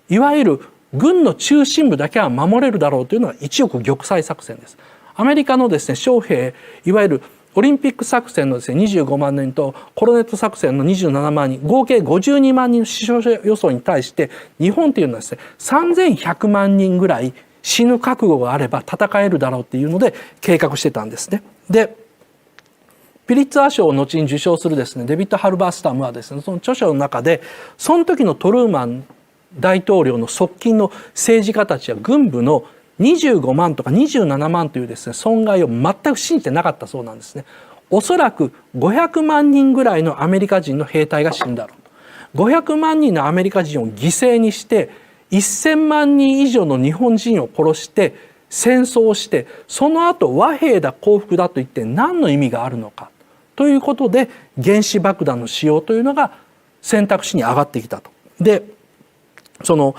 いわゆる軍の中心部だけは守れるだろうというのが1億玉砕作戦です。アメリカのですね、将兵、いわゆるオリンピック作戦のですね、25万人とコロネット作戦の27万人、合計52万人の死傷者予想に対して、日本というのはですね、3100万人ぐらい死ぬ覚悟があれば戦えるだろうっていうので計画してたんですね。で、ピリッツァー賞を後に受賞するですね、デビッド・ハルバースタムはですね、その著書の中で、その時のトルーマン大統領の側近の政治家たちや軍部の25万とか27万というですね、損害を全く信じてなかったそうなんですね。おそらく500万人ぐらいのアメリカ人の兵隊が死んだろう。500万人のアメリカ人を犠牲にして、1000万人以上の日本人を殺して戦争をして、その後和平だ降伏だと言って何の意味があるのかということで、原子爆弾の使用というのが選択肢に上がってきたと。で、その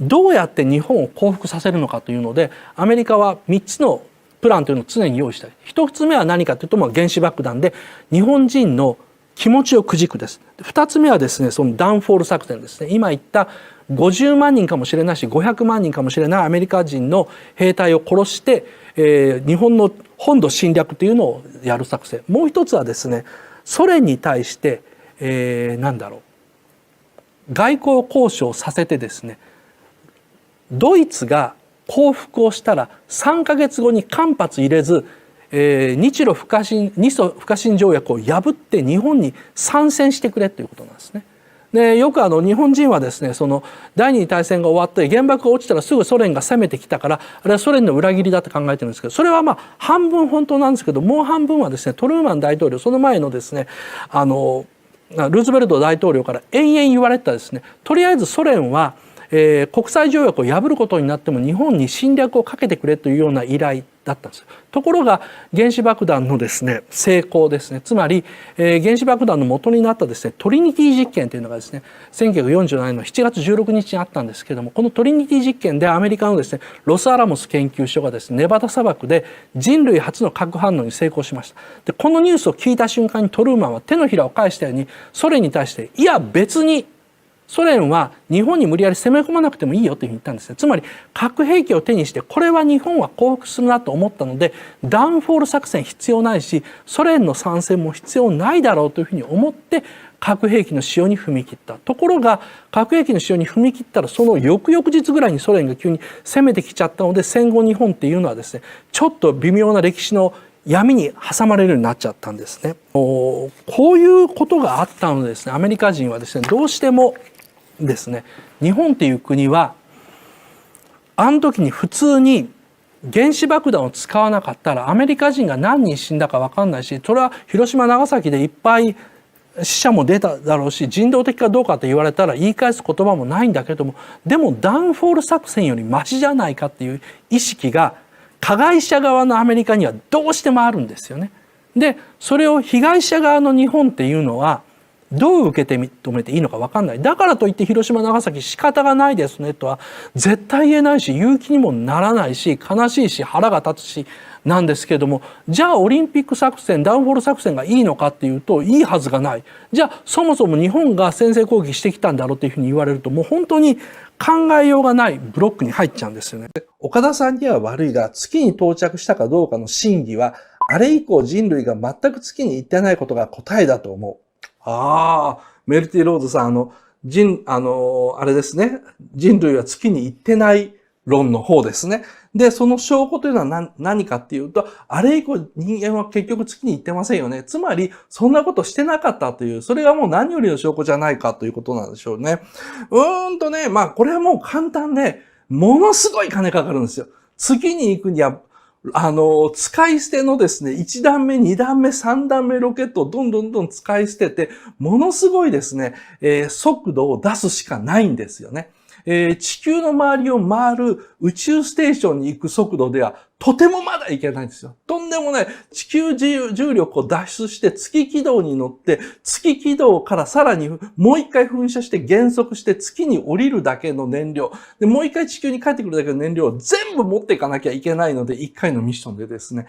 どうやって日本を降伏させるのかというので、アメリカは3つのプランというのを常に用意したい。1つ目は何かというと、原子爆弾で日本人の気持ちをくじくです。2つ目はですね、そのダウンフォール作戦ですね。今言った50万人かもしれないし500万人かもしれないアメリカ人の兵隊を殺して、日本の本土侵略というのをやる作戦。もう一つはですね、ソ連に対して、外交交渉させてですね、ドイツが降伏をしたら3ヶ月後に間髪入れず、日露不可侵条約を破って日本に参戦してくれということなんですね。で、よく日本人はですね、その第二次大戦が終わって原爆が落ちたらすぐソ連が攻めてきたから、あれはソ連の裏切りだと考えてるんですけど、それは半分本当なんですけど、もう半分はですね、トルーマン大統領、その前のですね、ルーズベルト大統領から延々言われてたですね、とりあえずソ連は国際条約を破ることになっても日本に侵略をかけてくれというような依頼だったんです。ところが原子爆弾のですね、成功ですね、つまり、原子爆弾の元になったですね、トリニティ実験というのがですね、1947年の7月16日にあったんですけども、このトリニティ実験でアメリカのですね、ロスアラモス研究所がですね、ネバダ砂漠で人類初の核反応に成功しました。で、このニュースを聞いた瞬間にトルーマンは手のひらを返したようにソ連に対して、いや別にソ連は日本に無理やり攻め込まなくてもいいよというふうに言ったんですね。つまり核兵器を手にしてこれは日本は降伏するなと思ったので、ダウンフォール作戦必要ないしソ連の参戦も必要ないだろうというふうに思って核兵器の使用に踏み切った。ところが核兵器の使用に踏み切ったらその翌々日ぐらいにソ連が急に攻めてきちゃったので、戦後日本っていうのはですね、ちょっと微妙な歴史の闇に挟まれるようになっちゃったんですね。こういうことがあったのでですね、アメリカ人はですね、どうしてもですね、日本っていう国はあの時に普通に原子爆弾を使わなかったらアメリカ人が何人死んだか分かんないし、それは広島長崎でいっぱい死者も出ただろうし、人道的かどうかと言われたら言い返す言葉もないんだけども、でもダウンフォール作戦よりマシじゃないかっていう意識が加害者側のアメリカにはどうしてもあるんですよね。で、それを被害者側の日本っていうのはどう受け止めていいのか分かんない。だからといって広島長崎仕方がないですねとは絶対言えないし、勇気にもならないし、悲しいし腹が立つしなんですけれども、じゃあオリンピック作戦、ダウンフォール作戦がいいのかっていうといいはずがない。じゃあそもそも日本が先制攻撃してきたんだろうっていうふうに言われると、もう本当に考えようがないブロックに入っちゃうんですよね。岡田さんには悪いが、月に到着したかどうかの真偽は、あれ以降人類が全く月に行ってないことが答えだと思う。ああ、メルティローズさん、あれですね。人類は月に行ってない論の方ですね。で、その証拠というのは何かっていうと、あれ以降人間は結局月に行ってませんよね。つまり、そんなことしてなかったという、それがもう何よりの証拠じゃないかということなんでしょうね。まあ、これはもう簡単で、ものすごい金かかるんですよ。月に行くには、使い捨てのですね、1段目、2段目、3段目ロケットをどんどん使い捨てて、ものすごいですね、速度を出すしかないんですよね。地球の周りを回る宇宙ステーションに行く速度ではとてもまだいけないんですよ。とんでもない地球重力を脱出して月軌道に乗って月軌道からさらにもう一回噴射して減速して月に降りるだけの燃料でもう一回地球に帰ってくるだけの燃料を全部持っていかなきゃいけないので一回のミッションでですね、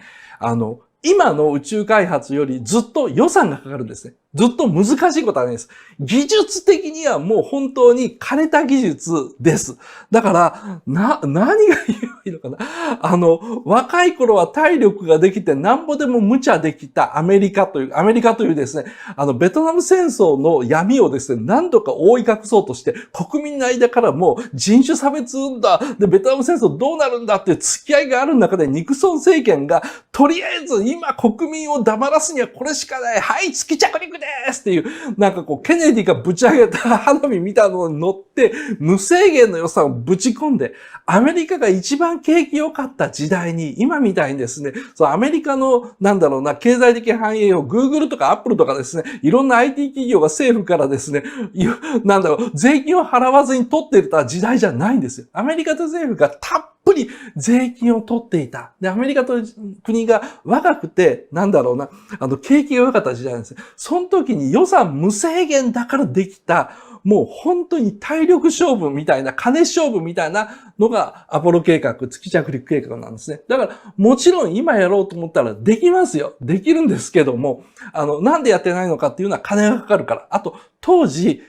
今の宇宙開発よりずっと予算がかかるんですね。ずっと難しいことはないです。技術的にはもう本当に枯れた技術です。だから、何が言えばいいのかな。若い頃は体力ができてなんぼでも無茶できたアメリカというですね、ベトナム戦争の闇をですね、何度か覆い隠そうとして、国民の間からもう人種差別運動で、ベトナム戦争どうなるんだっていう付き合いがある中で、ニクソン政権が、とりあえず今国民を黙らすにはこれしかない。はい、月着陸ですっていう、なんかこう、ケネディがぶち上げた花火みたいなのに乗って、無制限の予算をぶち込んで、アメリカが一番景気良かった時代に、今みたいにですね、アメリカの、経済的繁栄を Google とか Apple とかですね、いろんな IT 企業が政府からですね、税金を払わずに取っていた時代じゃないんですよ。アメリカと政府がたっぷり税金を取っていた。で、アメリカという国が若くて、景気が良かった時代なんですよ。その時に予算無制限だからできた、もう本当に体力勝負みたいな、金勝負みたいなのがアポロ計画、月着陸計画なんですね。だから、もちろん今やろうと思ったらできますよ。できるんですけども、なんでやってないのかっていうのは金がかかるから。あと、当時、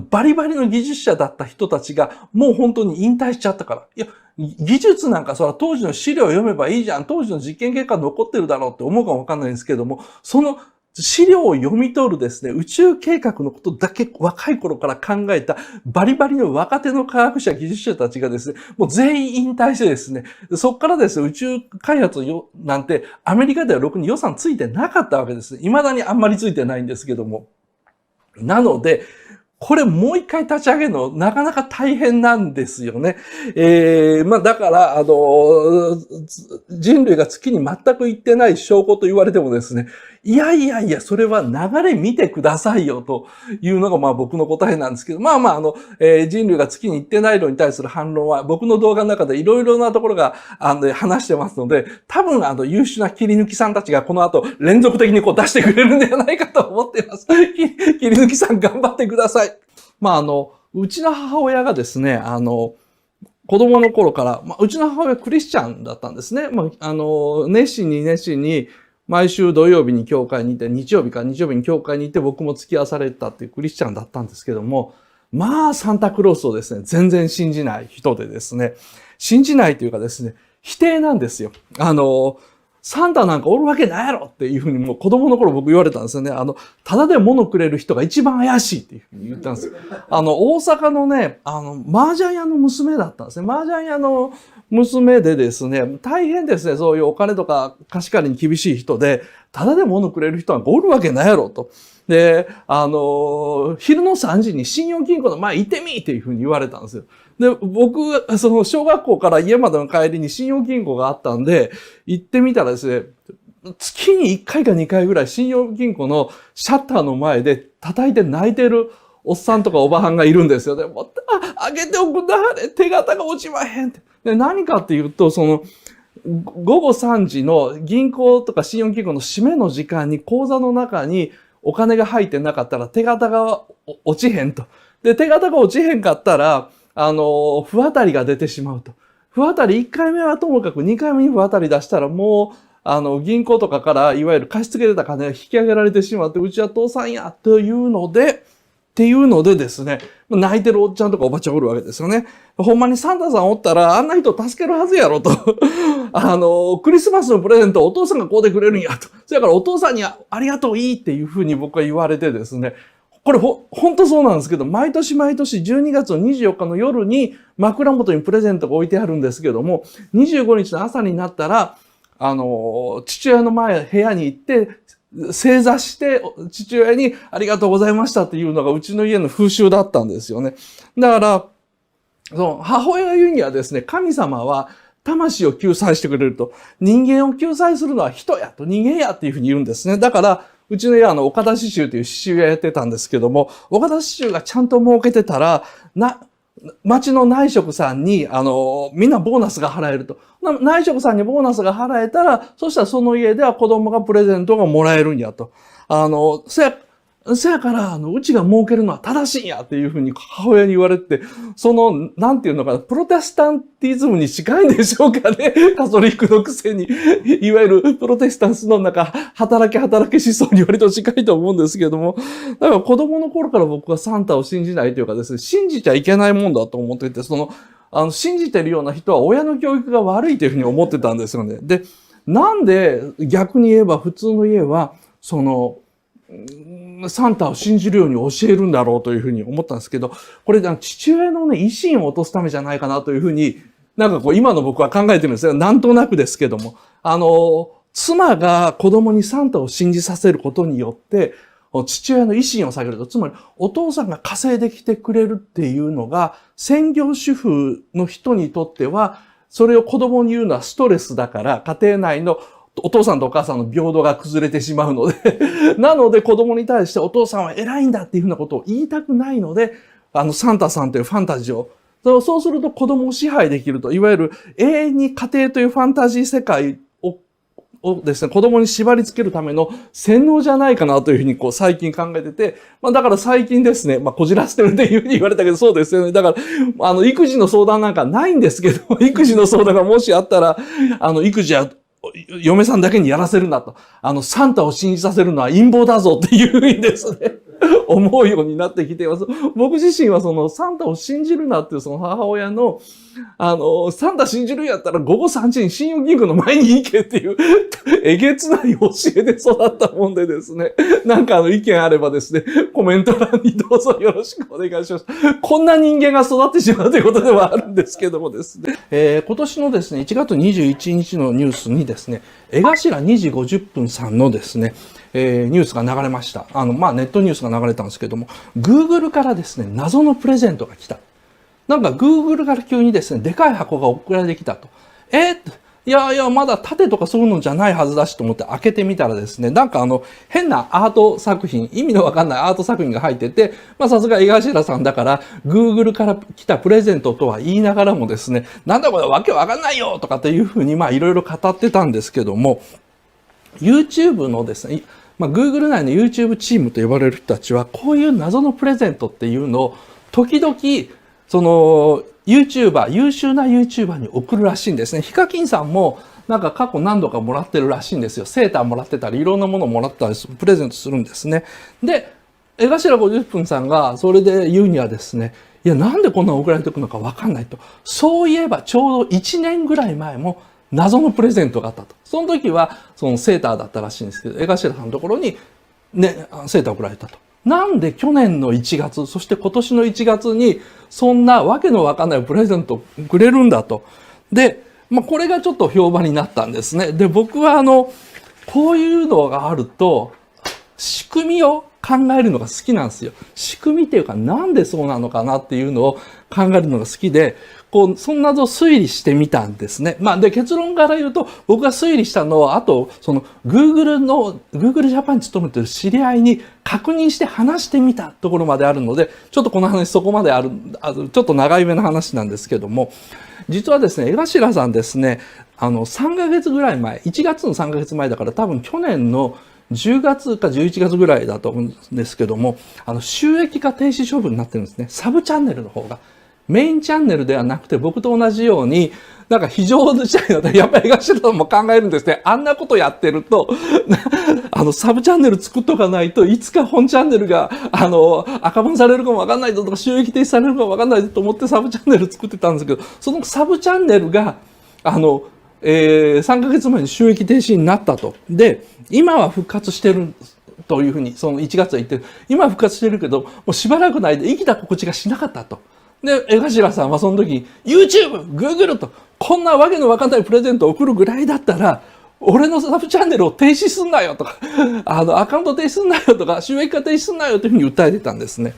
バリバリの技術者だった人たちが、もう本当に引退しちゃったから。いや、技術なんかそれは当時の資料を読めばいいじゃん。当時の実験結果残ってるだろうって思うかもわかんないんですけども、その資料を読み取るですね、宇宙計画のことだけ若い頃から考えたバリバリの若手の科学者、技術者たちがですね、もう全員引退してですね、そこからですね、宇宙開発なんてアメリカではろくに予算ついてなかったわけですね。未だにあんまりついてないんですけども。なので、これもう一回立ち上げるのなかなか大変なんですよね。だから、人類が月に全く行ってない証拠と言われてもですね、いや、それは流れ見てくださいよというのが僕の答えなんですけど、人類が月に行ってないのに対する反論は僕の動画の中でいろいろなところが話してますので、多分優秀な切り抜きさんたちがこの後連続的に出してくれるんではないかと思っています。切り抜きさん頑張ってください。うちの母親がですね、子供の頃から、うちの母親クリスチャンだったんですね。熱心に、毎週土曜日に教会に行って、日曜日に教会に行って僕も付き合わされたっていうクリスチャンだったんですけども、サンタクロースをですね、全然信じない人でですね、信じないというかですね、否定なんですよ。サンタなんかおるわけないやろっていうふうにもう子供の頃僕言われたんですよね。ただで物くれる人が一番怪しいっていうふうに言ったんですよ。大阪のね、麻雀屋の娘だったんですね。麻雀屋の娘でですね、大変ですね、そういうお金とか貸し借りに厳しい人で、ただで物くれる人なんかおるわけないやろと。で、昼の3時に信用金庫の前行ってみっていうふうに言われたんですよ。で、僕、小学校から家までの帰りに信用金庫があったんで、行ってみたらですね、月に1回か2回ぐらい信用金庫のシャッターの前で叩いて泣いてるおっさんとかおばはんがいるんですよ。で、あげておくんだ、手形が落ちまへんって。で、何かっていうと、午後3時の銀行とか信用金庫の締めの時間に口座の中にお金が入ってなかったら手形が落ちへんと。で、手形が落ちへんかったら、不当たりが出てしまうと。不当たり1回目はともかく2回目に不当たり出したらもう、銀行とかからいわゆる貸し付けてた金が引き上げられてしまって、うちは倒産やというので、ですね、泣いてるおっちゃんとかおばちゃんおるわけですよね。ほんまにサンタさんおったら、あんな人助けるはずやろと。クリスマスのプレゼントお父さんがこうでくれるんやと。それからお父さんにありがとういいっていうふうに僕は言われてですね。これほんとそうなんですけど、毎年12月の24日の夜に枕元にプレゼントが置いてあるんですけども、25日の朝になったら、父親の部屋に行って、正座して父親にありがとうございましたっていうのがうちの家の風習だったんですよね。だから、母親が言うにはですね、神様は魂を救済してくれると。人間を救済するのは人やと、人間やっていうふうに言うんですね。だから、うちの家は岡田刺繍という刺繍をやってたんですけども、岡田刺繍がちゃんと儲けてたら、町の内職さんに、みんなボーナスが払えると。内職さんにボーナスが払えたら、そしたらその家では子供がプレゼントがもらえるんやと。せやから、うちが儲けるのは正しいんやっていうふうに母親に言われて、なんていうのかな、プロテスタンティズムに近いんでしょうかね。カトリックのくせに、いわゆるプロテスタンスの中、働け思想に割と近いと思うんですけども、だから子供の頃から僕はサンタを信じないというかですね、信じちゃいけないもんだと思っていて、信じてるような人は親の教育が悪いというふうに思ってたんですよね。で、なんで逆に言えば普通の家は、サンタを信じるように教えるんだろうというふうに思ったんですけど、これ父親のね、威信を落とすためじゃないかなというふうに、今の僕は考えてるんですよ。なんとなくですけども。妻が子供にサンタを信じさせることによって、父親の威信を下げると、つまりお父さんが稼いできてくれるっていうのが、専業主婦の人にとっては、それを子供に言うのはストレスだから、家庭内のお父さんとお母さんの平等が崩れてしまうのでなので子供に対してお父さんは偉いんだっていうふうなことを言いたくないので、サンタさんというファンタジーを、そうすると子供を支配できると、いわゆる永遠に家庭というファンタジー世界をですね、子供に縛り付けるための洗脳じゃないかなというふうに最近考えてて、だから最近ですね、こじらせてるっていうふうに言われたけど、そうですよね。だから、育児の相談なんかないんですけど、育児の相談がもしあったら、育児は嫁さんだけにやらせるなと。サンタを信じさせるのは陰謀だぞっていうふうにですね、思うようになってきています。僕自身はサンタを信じるなっていう母親の、サンタ信じるんやったら午後3時に信用銀行の前に行けっていう、えげつない教えで育ったもんでですね、意見あればですね、コメント欄にどうぞよろしくお願いします。こんな人間が育ってしまうということではあるんですけどもですね。今年のですね、1月21日のニュースにですね、江頭2時50分さんのですね、ニュースが流れました。ネットニュースが流れたんですけども、Google からですね、謎のプレゼントが来た。Google から急にですね、でかい箱が送られてきたと。いや、まだ縦とかそういうのじゃないはずだしと思って開けてみたらですね、変なアート作品、意味のわかんないアート作品が入ってて、さすが江頭さんだから、Google から来たプレゼントとは言いながらもですね、なんだこれわけわかんないよとかっていうふうにいろいろ語ってたんですけども、YouTube のですね、Google 内の YouTube チームと呼ばれる人たちは、こういう謎のプレゼントっていうのを、時々、YouTuber、優秀な YouTuber に送るらしいんですね。ヒカキンさんも、過去何度かもらってるらしいんですよ。セーターもらってたり、いろんなものをもらったり、プレゼントするんですね。で、江頭50分さんが、それで言うにはですね、いや、なんでこんなの送られてくるのかわかんないと。そういえば、ちょうど1年ぐらい前も、謎のプレゼントがあったと。その時は、セーターだったらしいんですけど、江頭さんのところに、ね、セーター送られたと。なんで去年の1月、そして今年の1月に、そんなわけのわかんないプレゼントをくれるんだと。で、これがちょっと評判になったんですね。で、僕はこういうのがあると、仕組みを考えるのが好きなんですよ。仕組みっていうか、なんでそうなのかなっていうのを考えるのが好きで、そんな謎を推理してみたんですね。で、結論から言うと、僕が推理したのは、あと、Google ジャパンに勤めてる知り合いに確認して話してみたところまであるので、ちょっとこの話そこまでちょっと長い目の話なんですけども、実はですね、江頭さんですね、3ヶ月ぐらい前、1月の3ヶ月前だから多分去年の10月か11月ぐらいだと思うんですけども、収益化停止処分になってるんですね。サブチャンネルの方が。メインチャンネルではなくて、僕と同じように、なんか非常事態だと、やっぱり江頭さんも考えるんですね。あんなことやってると、サブチャンネル作っとかないといつか本チャンネルが、赤番されるかもわかんないぞとか、収益停止されるかもわかんないぞと思ってサブチャンネル作ってたんですけど、そのサブチャンネルが、3ヶ月前に収益停止になったと。で、今は復活してるというふうに、その1月は言ってる。今は復活してるけど、もうしばらくないで生きた心地がしなかったと。で、江頭さんはその時に、YouTube、Google と、こんなわけのわかんないプレゼントを送るぐらいだったら、俺のサブチャンネルを停止すんなよとか、アカウント停止すんなよとか、収益化停止すんなよというふうに訴えてたんですね。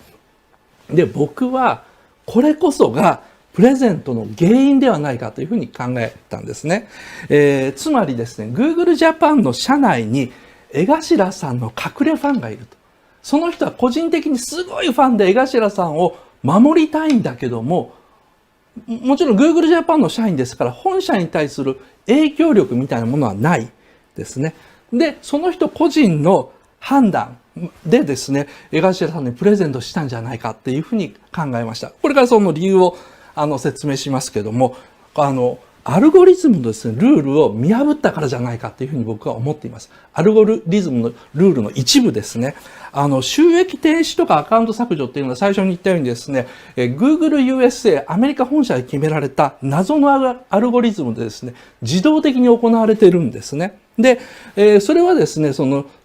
で、僕は、これこそが、プレゼントの原因ではないかというふうに考えたんですね。つまりですね、Google Japan の社内に江頭さんの隠れファンがいると。その人は個人的にすごいファンで江頭さんを守りたいんだけども、もちろん Google Japan の社員ですから本社に対する影響力みたいなものはないですね。で、その人個人の判断でですね、江頭さんにプレゼントしたんじゃないかっていうふうに考えました。これからその理由を説明しますけども、アルゴリズムのですね、ルールを見破ったからじゃないかというふうに僕は思っています。アルゴリズムのルールの一部ですね。収益停止とかアカウント削除っていうのは最初に言ったようにですね、Google USA、アメリカ本社で決められた謎のアルゴリズムでですね、自動的に行われているんですね。で、それはですね、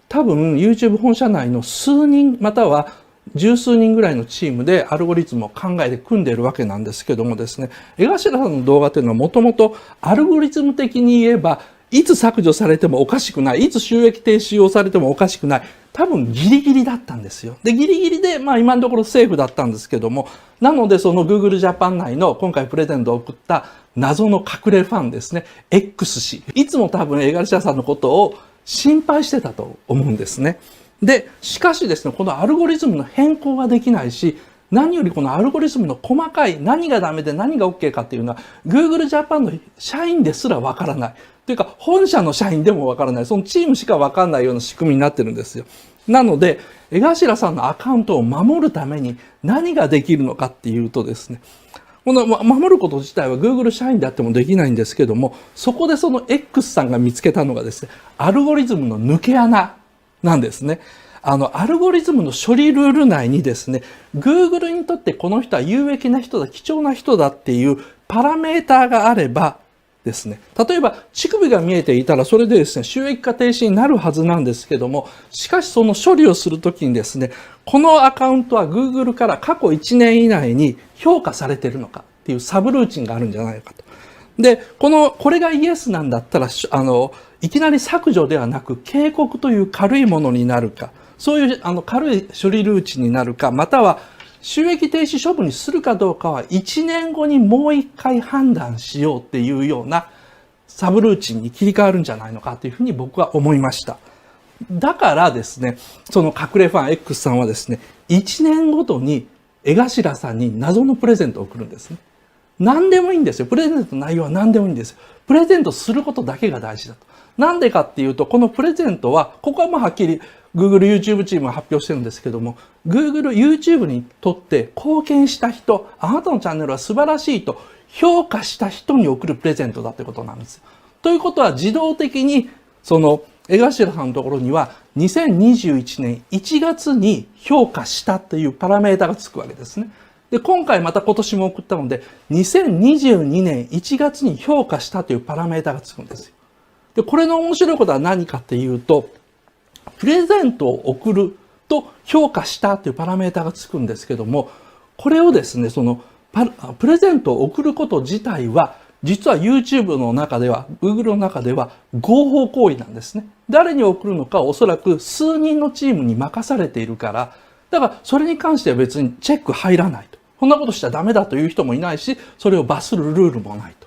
多分 YouTube 本社内の数人または十数人ぐらいのチームでアルゴリズムを考えて組んでいるわけなんですけどもですね、江頭さんの動画というのはもともとアルゴリズム的に言えば、いつ削除されてもおかしくない、いつ収益停止をされてもおかしくない、多分ギリギリだったんですよ。で、ギリギリで、今のところセーフだったんですけども、なのでその Google Japan 内の今回プレゼントを送った謎の隠れファンですね、X 氏。いつも多分江頭さんのことを心配してたと思うんですね。で、しかしですね、このアルゴリズムの変更ができないし、何よりこのアルゴリズムの細かい何がダメで何が OK かっていうのは Google Japan の社員ですらわからない。というか本社の社員でもわからない。そのチームしかわからないような仕組みになってるんですよ。なので、江頭さんのアカウントを守るために何ができるのかっていうとですね、この守ること自体は Google 社員であってもできないんですけども、そこでその X さんが見つけたのがですね、アルゴリズムの抜け穴なんですね。アルゴリズムの処理ルール内にですね、Google にとってこの人は有益な人だ、貴重な人だっていうパラメーターがあればですね、例えば乳首が見えていたらそれでですね、収益化停止になるはずなんですけども、しかしその処理をするときにですね、このアカウントは Google から過去1年以内に評価されているのかっていうサブルーチンがあるんじゃないかと。で、これがイエスなんだったら、いきなり削除ではなく警告という軽いものになるか、そういう軽い処理ルーチンになるか、または収益停止処分にするかどうかは1年後にもう一回判断しようっていうようなサブルーチンに切り替わるんじゃないのかというふうに僕は思いました。だからですね、その隠れファン X さんはですね、1年ごとに江頭さんに謎のプレゼントを送るんですね。何でもいいんですよ。プレゼントの内容は何でもいいんですよ。プレゼントすることだけが大事だと。なんでかっていうと、このプレゼントは、ここはもうはっきり Google YouTube チームが発表してるんですけども、Google YouTube にとって貢献した人、あなたのチャンネルは素晴らしいと評価した人に送るプレゼントだってことなんですよ。ということは自動的に、その江頭さんのところには2021年1月に評価したっていうパラメータがつくわけですね。で、今回また今年も送ったので、2022年1月に評価したというパラメータがつくんですよ。で、これの面白いことは何かっていうと、プレゼントを送ると評価したというパラメータがつくんですけども、これをですね、プレゼントを送ること自体は、実は YouTube の中では、Google の中では合法行為なんですね。誰に送るのかはおそらく数人のチームに任されているから、だからそれに関しては別にチェック入らないと。こんなことしちゃダメだという人もいないし、それを罰するルールもないと。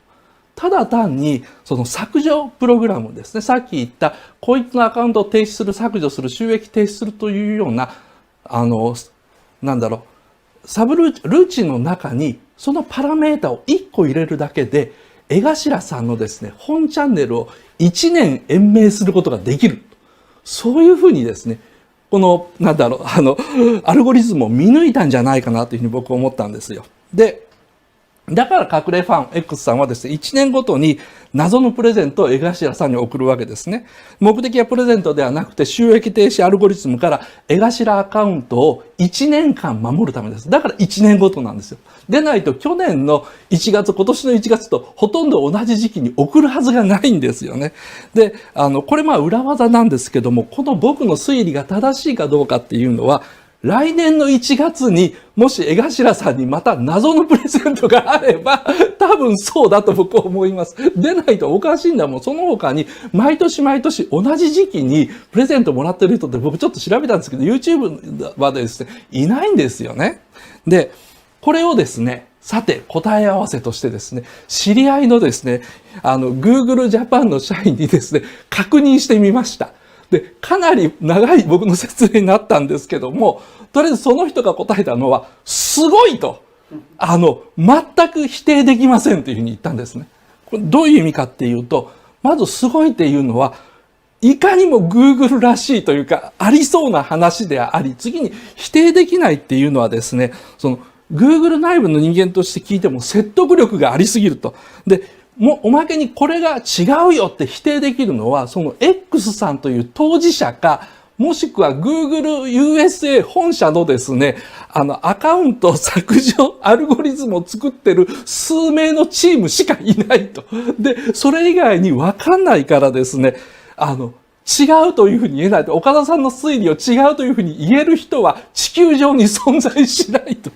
ただ単に、その削除プログラムですね。さっき言った、こいつのアカウントを停止する、削除する、収益停止するというような、サブルーチンの中に、そのパラメータを1個入れるだけで、江頭さんのですね、本チャンネルを1年延命することができる。そういうふうにですね、この、アルゴリズムを見抜いたんじゃないかなというふうに僕は思ったんですよ。で、だから隠れファン X さんはですね、1年ごとに謎のプレゼントを江頭さんに送るわけですね。目的はプレゼントではなくて収益停止アルゴリズムから江頭アカウントを1年間守るためです。だから1年ごとなんですよ。でないと去年の1月、今年の1月とほとんど同じ時期に送るはずがないんですよね。で、これ裏技なんですけども、この僕の推理が正しいかどうかっていうのは、来年の1月にもし江頭さんにまた謎のプレゼントがあれば多分そうだと僕は思います。でないとおかしいんだもん。その他に毎年毎年同じ時期にプレゼントもらってる人って僕ちょっと調べたんですけど YouTube はですね、いないんですよね。で、これをですね、さて答え合わせとしてですね、知り合いのですね、Google Japan の社員にですね、確認してみました。で、かなり長い僕の説明になったんですけども、とりあえずその人が答えたのは、すごいと、全く否定できませんというふうに言ったんですね。これどういう意味かっていうと、まずすごいっていうのは、いかにも Google らしいというか、ありそうな話であり、次に否定できないっていうのはですね、Google 内部の人間として聞いても説得力がありすぎると。で、おまけにこれが違うよって否定できるのは、その X さんという当事者か、もしくは Google USA 本社のですね、アカウント削除アルゴリズムを作ってる数名のチームしかいないと。で、それ以外にわかんないからですね、違うというふうに言えないと。岡田さんの推理を違うというふうに言える人は地球上に存在しないと。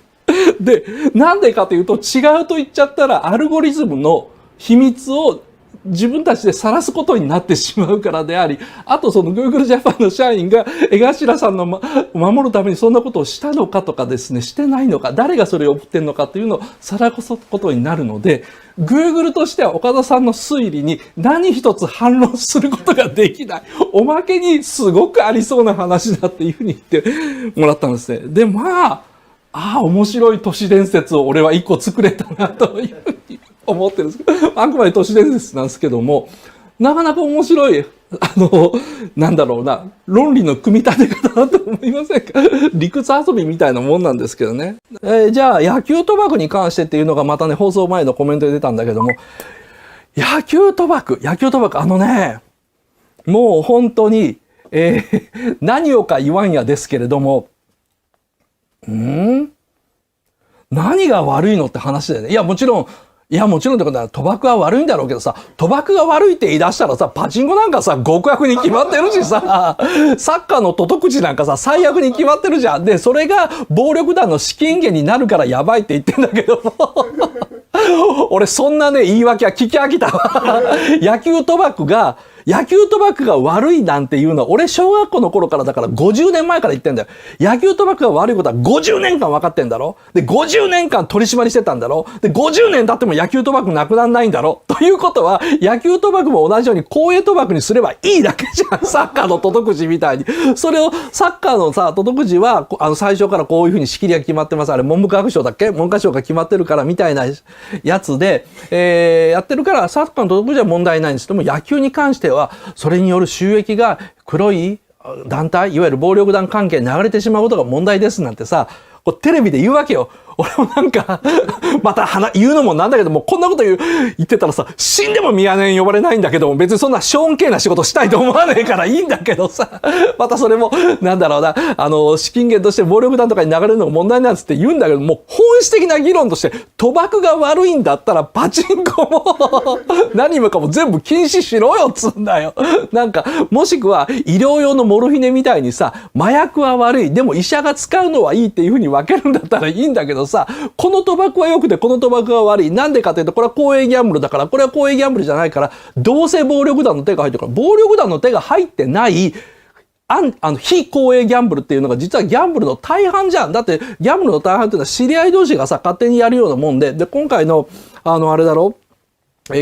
で、なんでかというと、違うと言っちゃったらアルゴリズムの秘密を自分たちで晒すことになってしまうからであり、あとその Google Japan の社員が江頭さんの守るためにそんなことをしたのかとかですね、してないのか、誰がそれを送ってんのかというのを晒すことになるので、Google としては岡田さんの推理に何一つ反論することができない。おまけにすごくありそうな話だっていうふうに言ってもらったんですね。で、面白い都市伝説を俺は一個作れたなというふうに思ってるんですけど、あくまで都市伝説なんですけども、なかなか面白い、論理の組み立て方だと思いませんか？理屈遊びみたいなもんなんですけどね。じゃあ、野球賭博に関してっていうのがまたね、放送前のコメントで出たんだけども、野球賭博、もう本当に、何をか言わんやですけれども、何が悪いのって話だよね。いや、もちろんってことは賭博は悪いんだろうけどさ、賭博が悪いって言い出したらさ、パチンコなんかさ、極悪に決まってるしさ、サッカーの都督口なんかさ、最悪に決まってるじゃん。で、それが暴力団の資金源になるからやばいって言ってんだけども。俺そんなね、言い訳は聞き飽きたわ。野球賭博が悪いなんていうのは、俺小学校の頃からだから50年前から言ってんだよ。野球賭博が悪いことは50年間分かってんだろ。で、50年間取り締まりしてたんだろ。で、50年経っても野球賭博なくならないんだろ。ということは、野球賭博も同じように公営賭博にすればいいだけじゃん。サッカーの都督口みたいに。それを、サッカーのさ、都督口は、最初からこういうふうに仕切りが決まってます。あれ、文部科学省だっけ？文科省が決まってるからみたいなやつで、やってるから、サッカーの都督口は問題ないんですけども、野球に関しては、それによる収益が黒い団体、いわゆる暴力団関係に流れてしまうことが問題ですなんてさ、テレビで言うわけよ。俺もなんか、また言うのもなんだけども、こんなこと言ってたらさ、死んでもミヤネ呼ばれないんだけども、別にそんなショーン系な仕事したいと思わねえからいいんだけどさ、またそれも、資金源として暴力団とかに流れるのが問題なんつって言うんだけども、本質的な議論として、賭博が悪いんだったら、パチンコも、何もかも全部禁止しろよっつうんだよ。もしくは、医療用のモルヒネみたいにさ、麻薬は悪い、でも医者が使うのはいいっていうふうに分けるんだったらいいんだけどさ、この賭博は良くてこの賭博は悪い。なんでかというと、これは公営ギャンブルだから、これは公営ギャンブルじゃないから、どうせ暴力団の手が入ってるから、暴力団の手が入ってない、非公営ギャンブルっていうのが実はギャンブルの大半じゃん。だって、ギャンブルの大半っていうのは知り合い同士がさ、勝手にやるようなもんで、今回の、あれだろ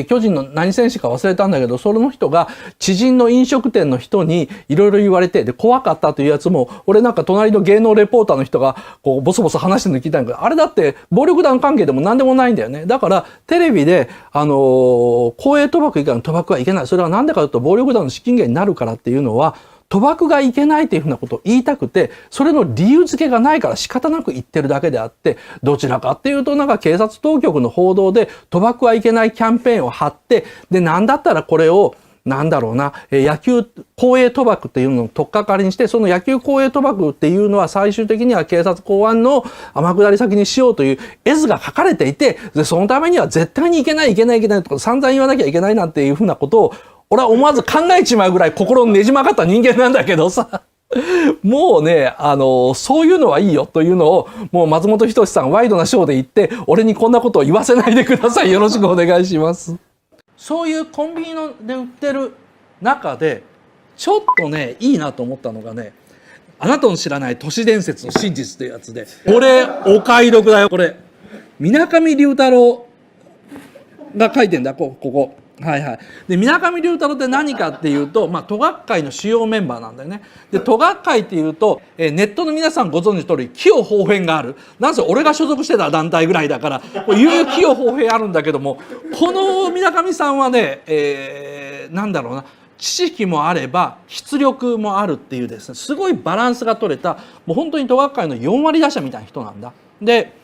巨人の何選手か忘れたんだけど、その人が知人の飲食店の人にいろいろ言われて、で、怖かったというやつも、俺隣の芸能レポーターの人が、ボソボソ話してるの聞いたんだけど、あれだって暴力団関係でも何でもないんだよね。だから、テレビで、公営賭博以外の賭博はいけない。それはなんでかというと、暴力団の資金源になるからっていうのは、賭博がいけないっていうふうなことを言いたくて、それの理由付けがないから仕方なく言ってるだけであって、どちらかっていうとなんか警察当局の報道で賭博はいけないキャンペーンを張って、で、なんだったらこれをなんだろうな、野球公営賭博っていうのを取っかかりにして、その野球公営賭博っていうのは最終的には警察公安の天下り先にしようという絵図が書かれていて、で、そのためには絶対にいけないとか散々言わなきゃいけないなんていうふうなことを、俺は思わず考えちまうぐらい心ねじ曲がった人間なんだけどさ。もうね、そういうのはいいよというのを、もう松本人志さんワイドなショーで言って、俺にこんなことを言わせないでください。よろしくお願いします。そういうコンビニで売ってる中で、ちょっとね、いいなと思ったのがね、あなたの知らない都市伝説の真実というやつで、これ、お買い得だよ、これ。水上龍太郎が書いてんだ、ここ。はいはい。で、水上龍太郎って何かっていうと、都学会の主要メンバーなんだよね。で、都学会っていうと、ネットの皆さんご存知の通り、器用方変がある。なんせ俺が所属してた団体ぐらいだから、いろいろ器用方変あるんだけども、この水上さんはね、なんだろうな、知識もあれば、出力もあるっていうですね、すごいバランスが取れた、もう本当に都学会の4割打者みたいな人なんだ。で、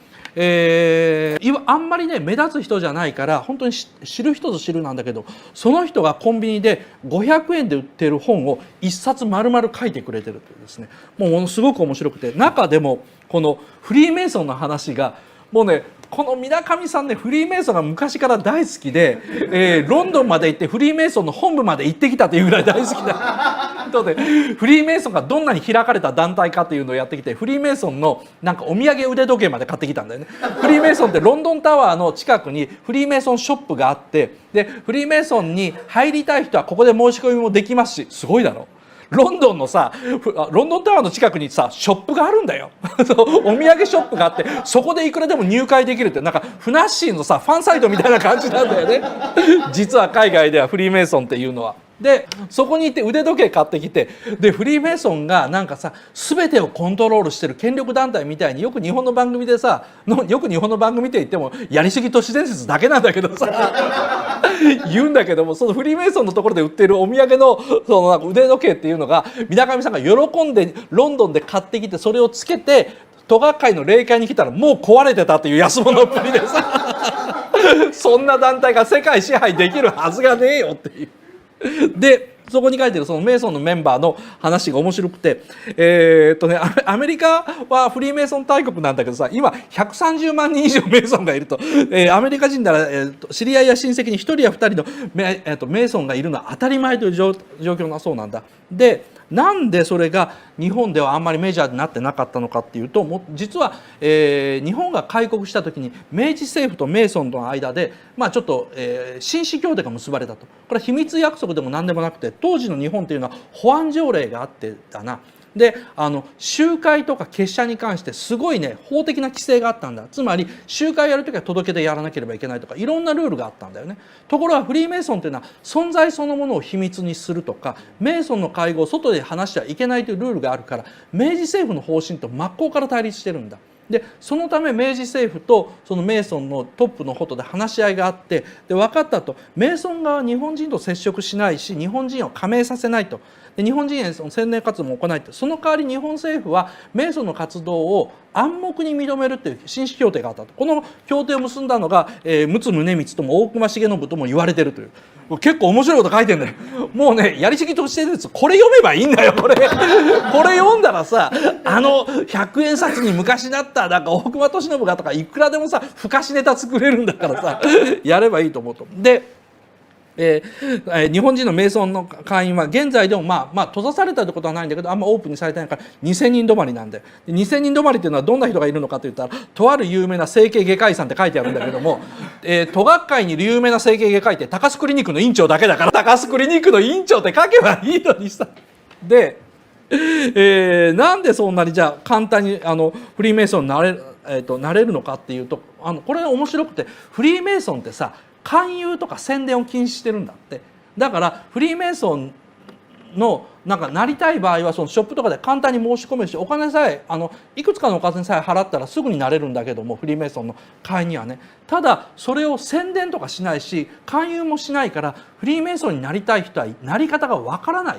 あんまりね目立つ人じゃないから本当に知る人ぞ知るなんだけど、その人がコンビニで500円で売ってる本を1冊丸々書いてくれてるというですね、もうすごく面白くて、中でもこのフリーメイソンの話がもうね、この水上さんね、フリーメイソンが昔から大好きで、ロンドンまで行ってフリーメイソンの本部まで行ってきたというぐらい大好きな人で、フリーメイソンがどんなに開かれた団体かというのをやってきて、フリーメイソンのなんかお土産腕時計まで買ってきたんだよね。フリーメイソンってロンドンタワーの近くにフリーメイソンショップがあって、でフリーメイソンに入りたい人はここで申し込みもできますし、すごいだろ。ロンドンのさ、ロンドンタワーの近くにさ、ショップがあるんだよ。お土産ショップがあって、そこでいくらでも入会できるって、なんかフナッシーのさ、ファンサイトみたいな感じなんだよね。実は海外ではフリーメイソンっていうのは。で、そこに行って腕時計買ってきて、で、フリーメイソンがなんかさ、全てをコントロールしてる権力団体みたいによく日本の番組でさ、よく日本の番組って言っても、やりすぎ都市伝説だけなんだけどさ、言うんだけども、そのフリーメイソンのところで売ってるお土産のそのなんか腕時計っていうのが、水上さんが喜んでロンドンで買ってきて、それをつけて、都学会の霊界に来たらもう壊れてたっていう安物っぷりでさ、そんな団体が世界支配できるはずがねえよっていう。でそこに書いてるそのメイソンのメンバーの話が面白くて、アメリカはフリーメイソン大国なんだけどさ、今130万人以上メイソンがいると、アメリカ人なら、知り合いや親戚に1人や2人のメイソンがいるのは当たり前という状況だそうなんだ。でなんでそれが日本ではあんまりメジャーになってなかったのかっていうと、実は、日本が開国した時に明治政府とメイソンとの間で、ちょっと、紳士協定が結ばれたと。これは秘密約束でも何でもなくて、当時の日本っていうのは保安条例があってだな。で集会とか結社に関してすごいね法的な規制があったんだ。つまり集会やるときは届け出やらなければいけないとか、いろんなルールがあったんだよね。ところがフリーメイソンというのは存在そのものを秘密にするとか、メイソンの会合を外で話してはいけないというルールがあるから、明治政府の方針と真っ向から対立してるんだ。でそのため明治政府とそのメイソンのトップのことで話し合いがあって、で分かったと、メイソン側は日本人と接触しないし、日本人を加盟させないと。で日本人への宣伝活動も行ないと。その代わり日本政府はメイソンの活動を暗黙に認めるという紳士協定があったと。この協定を結んだのが、陸奥宗光とも大隈重信とも言われてるという。結構面白いこと書いてんだよ。もうね、やりすぎとしてるやつ、これ読めばいいんだよ、これ。これ読んだらさ、100円札に昔だったなんか大隈利信がとかいくらでもさ、ふかしネタ作れるんだからさ、やればいいと思うと。で日本人のメイソンの会員は現在でも閉ざされたってことはないんだけど、あんまオープンにされてないから2000人止まりなんで、2000人止まりっていうのはどんな人がいるのかといったら、とある有名な整形外科医さんって書いてあるんだけども、都学会にいる有名な整形外科医って高須クリニックの院長だけだから、高須クリニックの院長って書けばいいのにさ。で、なんでそんなにじゃあ簡単にフリーメイソンになれるのかっていうと、これ面白くて、フリーメイソンってさ勧誘とか宣伝を禁止してるんだって。だからフリーメイソンのなんかなりたい場合はそのショップとかで簡単に申し込めるし、お金さえいくつかのお金さえ払ったらすぐになれるんだけども、フリーメイソンの会員にはね。ただそれを宣伝とかしないし勧誘もしないから、フリーメイソンになりたい人はなり方がわからない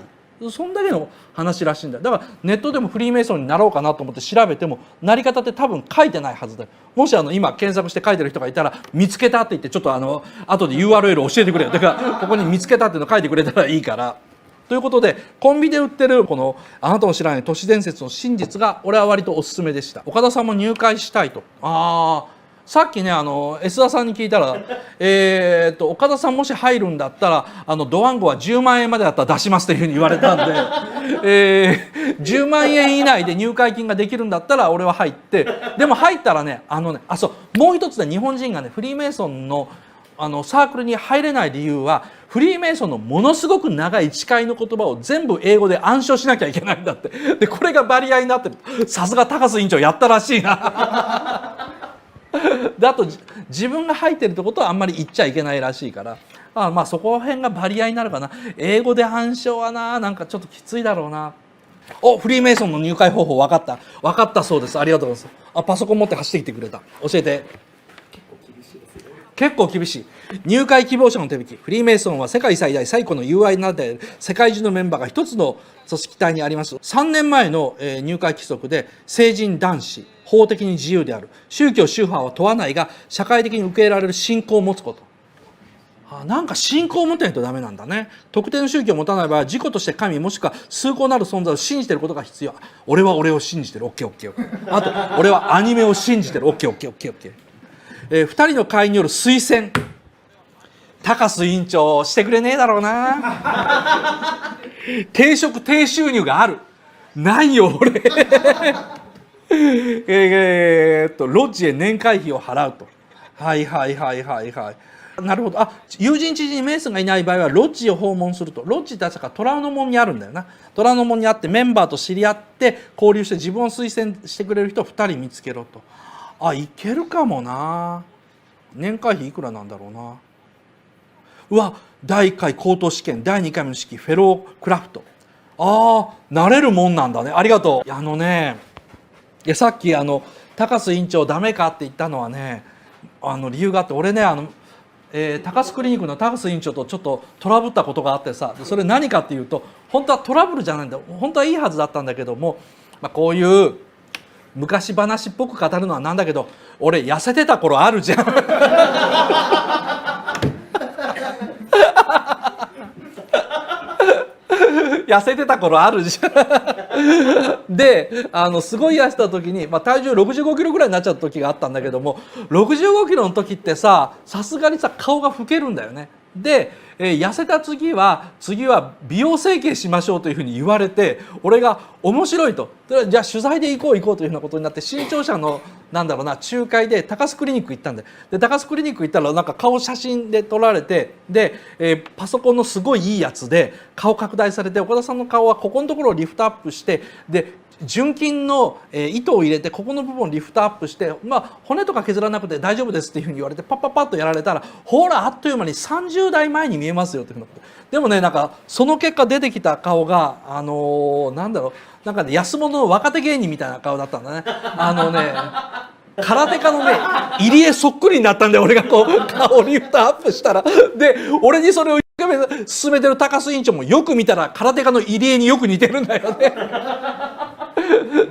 そんだけの話らしいんだよ。だからネットでもフリーメイソンになろうかなと思って調べてもなり方って多分書いてないはずだよ。もし今検索して書いてる人がいたら見つけたって言ってちょっと後で URL 教えてくれよ。だからここに見つけたっていうの書いてくれたらいいから。ということでコンビで売ってるこのあなたの知らない都市伝説の真実が俺は割とおすすめでした。岡田さんも入会したいと。さっきねS田さんに聞いたら岡田さんもし入るんだったらドワンゴは10万円までだったら出しますというふうに言われたんで、10万円以内で入会金ができるんだったら俺は入って、でも入ったらねそうもう一つで日本人がねフリーメイソンのサークルに入れない理由はフリーメイソンのものすごく長い誓いの言葉を全部英語で暗唱しなきゃいけないんだって。でこれがバリアになってる。さすが高須委員長やったらしいな。であと自分が入ってるってことはあんまり言っちゃいけないらしいから、そこら辺がバリアになるかな。英語で暗唱はなんかちょっときついだろうな。フリーメイソンの入会方法分かったそうです。ありがとうございます。パソコン持って走ってきてくれた。教えて。結構厳しい。入会希望者の手引き。フリーメイソンは世界最大最古の友愛などで世界中のメンバーが一つの組織体にあります。3年前の入会規則で成人男子、法的に自由である、宗教宗派は問わないが社会的に受け入れられる信仰を持つこと。なんか信仰を持ってないとダメなんだね。特定の宗教を持たない場合は自己として神もしくは崇高なる存在を信じていることが必要。俺は俺を信じてる。オッケーオッケーオッケー。あと俺はアニメを信じてる。オッケーオッケーオッケーオッケー。2人の会員による推薦。高須委員長してくれねえだろうな。低職低収入がある。ないよ俺。ロッジへ年会費を払うと。はいはいはいはいはい。なるほど。友人知人にメイソンがいない場合はロッジを訪問すると。ロッジって確か虎ノ門にあるんだよな。虎ノ門にあってメンバーと知り合って交流して自分を推薦してくれる人を2人見つけろと。いけるかもな。年会費いくらなんだろうな。第1回高等試験第2回目の試験フェロークラフト。なれるもんなんだね。ありがとう。さっき高須委員長ダメかって言ったのはね理由があって、俺ね高須クリニックの高須委員長とちょっとトラブったことがあってさ、それ何かっていうと本当はトラブルじゃないんだ。本当はいいはずだったんだけども、こういう昔話っぽく語るのはなんだけど俺痩せてた頃あるじゃん。痩せてた頃あるじゃん。ですごい痩せた時に、体重65キロぐらいになっちゃった時があったんだけども、65キロの時ってさすがに顔が老けるんだよね。で、痩せた次は美容整形しましょうというふうに言われて、俺が面白いと、じゃあ取材で行こうというふうなことになって、新潮社の仲介で高須クリニック行ったんで、高須クリニック行ったら顔写真で撮られて、で、パソコンのすごいいいやつで顔拡大されて、岡田さんの顔はここのところをリフトアップして、で純金の糸を入れてここの部分をリフトアップして、骨とか削らなくて大丈夫ですっていうふうに言われてパッパッパッとやられたら、ほらあっという間に30代前に見えますよっていうふうなこと。でもねその結果出てきた顔が安物の若手芸人みたいな顔だったんだね。空手家のね入江そっくりになったんで、俺が顔をリフトアップしたら、で俺にそれを進めてる高須委員長もよく見たら空手家の入江によく似てるんだよね。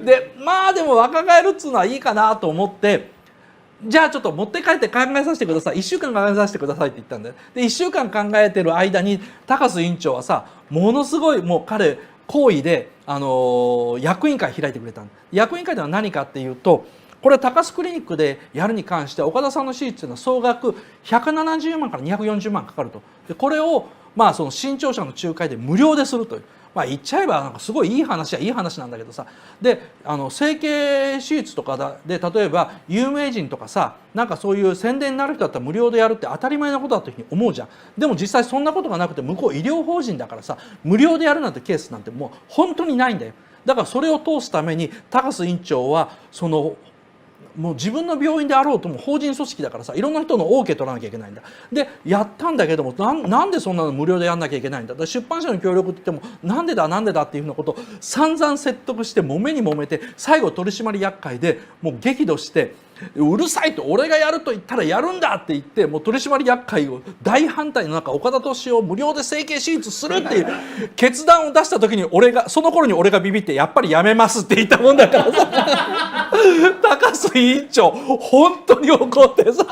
ででも若返るっつうのはいいかなと思って、じゃあちょっと持って帰って考えさせてください、1週間考えさせてくださいって言ったんだよ。で1週間考えてる間に高須委員長はさものすごい彼好意で役員会開いてくれたんだ。役員会では何かっていうと、これ高須クリニックでやるに関して岡田さんの手術というのは総額170万から240万かかると。でこれをその新潮社の仲介で無料でするという。言っちゃえばすごいいい話はいい話なんだけどさ、で整形手術とかで例えば有名人とかさそういう宣伝になる人だったら無料でやるって当たり前のことだというふうに思うじゃん。でも実際そんなことがなくて、向こう医療法人だからさ無料でやるなんてケースなんてもう本当にないんだよ。だからそれを通すために高須院長はもう自分の病院であろうとも法人組織だからさ、いろんな人の OK 取らなきゃいけないんだ。でやったんだけども、なんでそんなの無料でやんなきゃいけないんだ。だから出版社の協力って言ってもなんでだっていうふうなことを散々説得して揉めに揉めて、最後取締役会でもう激怒して、うるさいと、俺がやると言ったらやるんだって言って、もう取締役会を大反対の中、岡田敏夫を無料で整形手術するっていう決断を出した時に、その頃に俺がビビって、やっぱりやめますって言ったもんだからさ、高須委員長、本当に怒ってさ、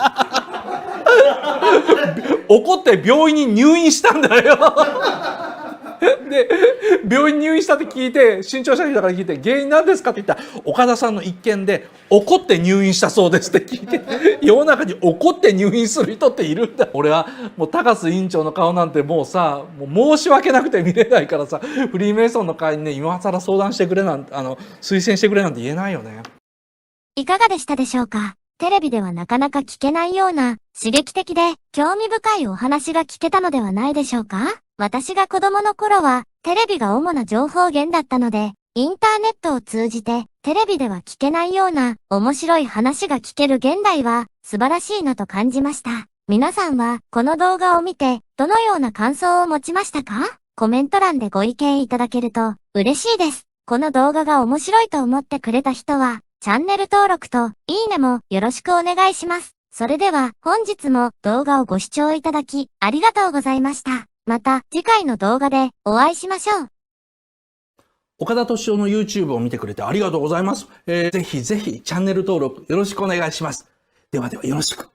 怒って病院に入院したんだよ。で、病院に入院したって聞いて、新潮社員だから聞いて、原因なんですかって言ったら、岡田さんの一件で怒って入院したそうですって聞いて、世の中に怒って入院する人っているんだ。俺はもう高須委員長の顔なんてもうさ、もう申し訳なくて見れないからさ、フリーメイソンの会にね、今更相談してくれなんて、推薦してくれなんて言えないよね。いかがでしたでしょうか？テレビではなかなか聞けないような刺激的で興味深いお話が聞けたのではないでしょうか？私が子供の頃はテレビが主な情報源だったので、インターネットを通じてテレビでは聞けないような面白い話が聞ける現代は素晴らしいなと感じました。皆さんはこの動画を見てどのような感想を持ちましたか？コメント欄でご意見いただけると嬉しいです。この動画が面白いと思ってくれた人はチャンネル登録といいねもよろしくお願いします。それでは本日も動画をご視聴いただきありがとうございました。また次回の動画でお会いしましょう。岡田敏夫の YouTube を見てくれてありがとうございます。ぜひぜひチャンネル登録よろしくお願いします。ではではよろしく。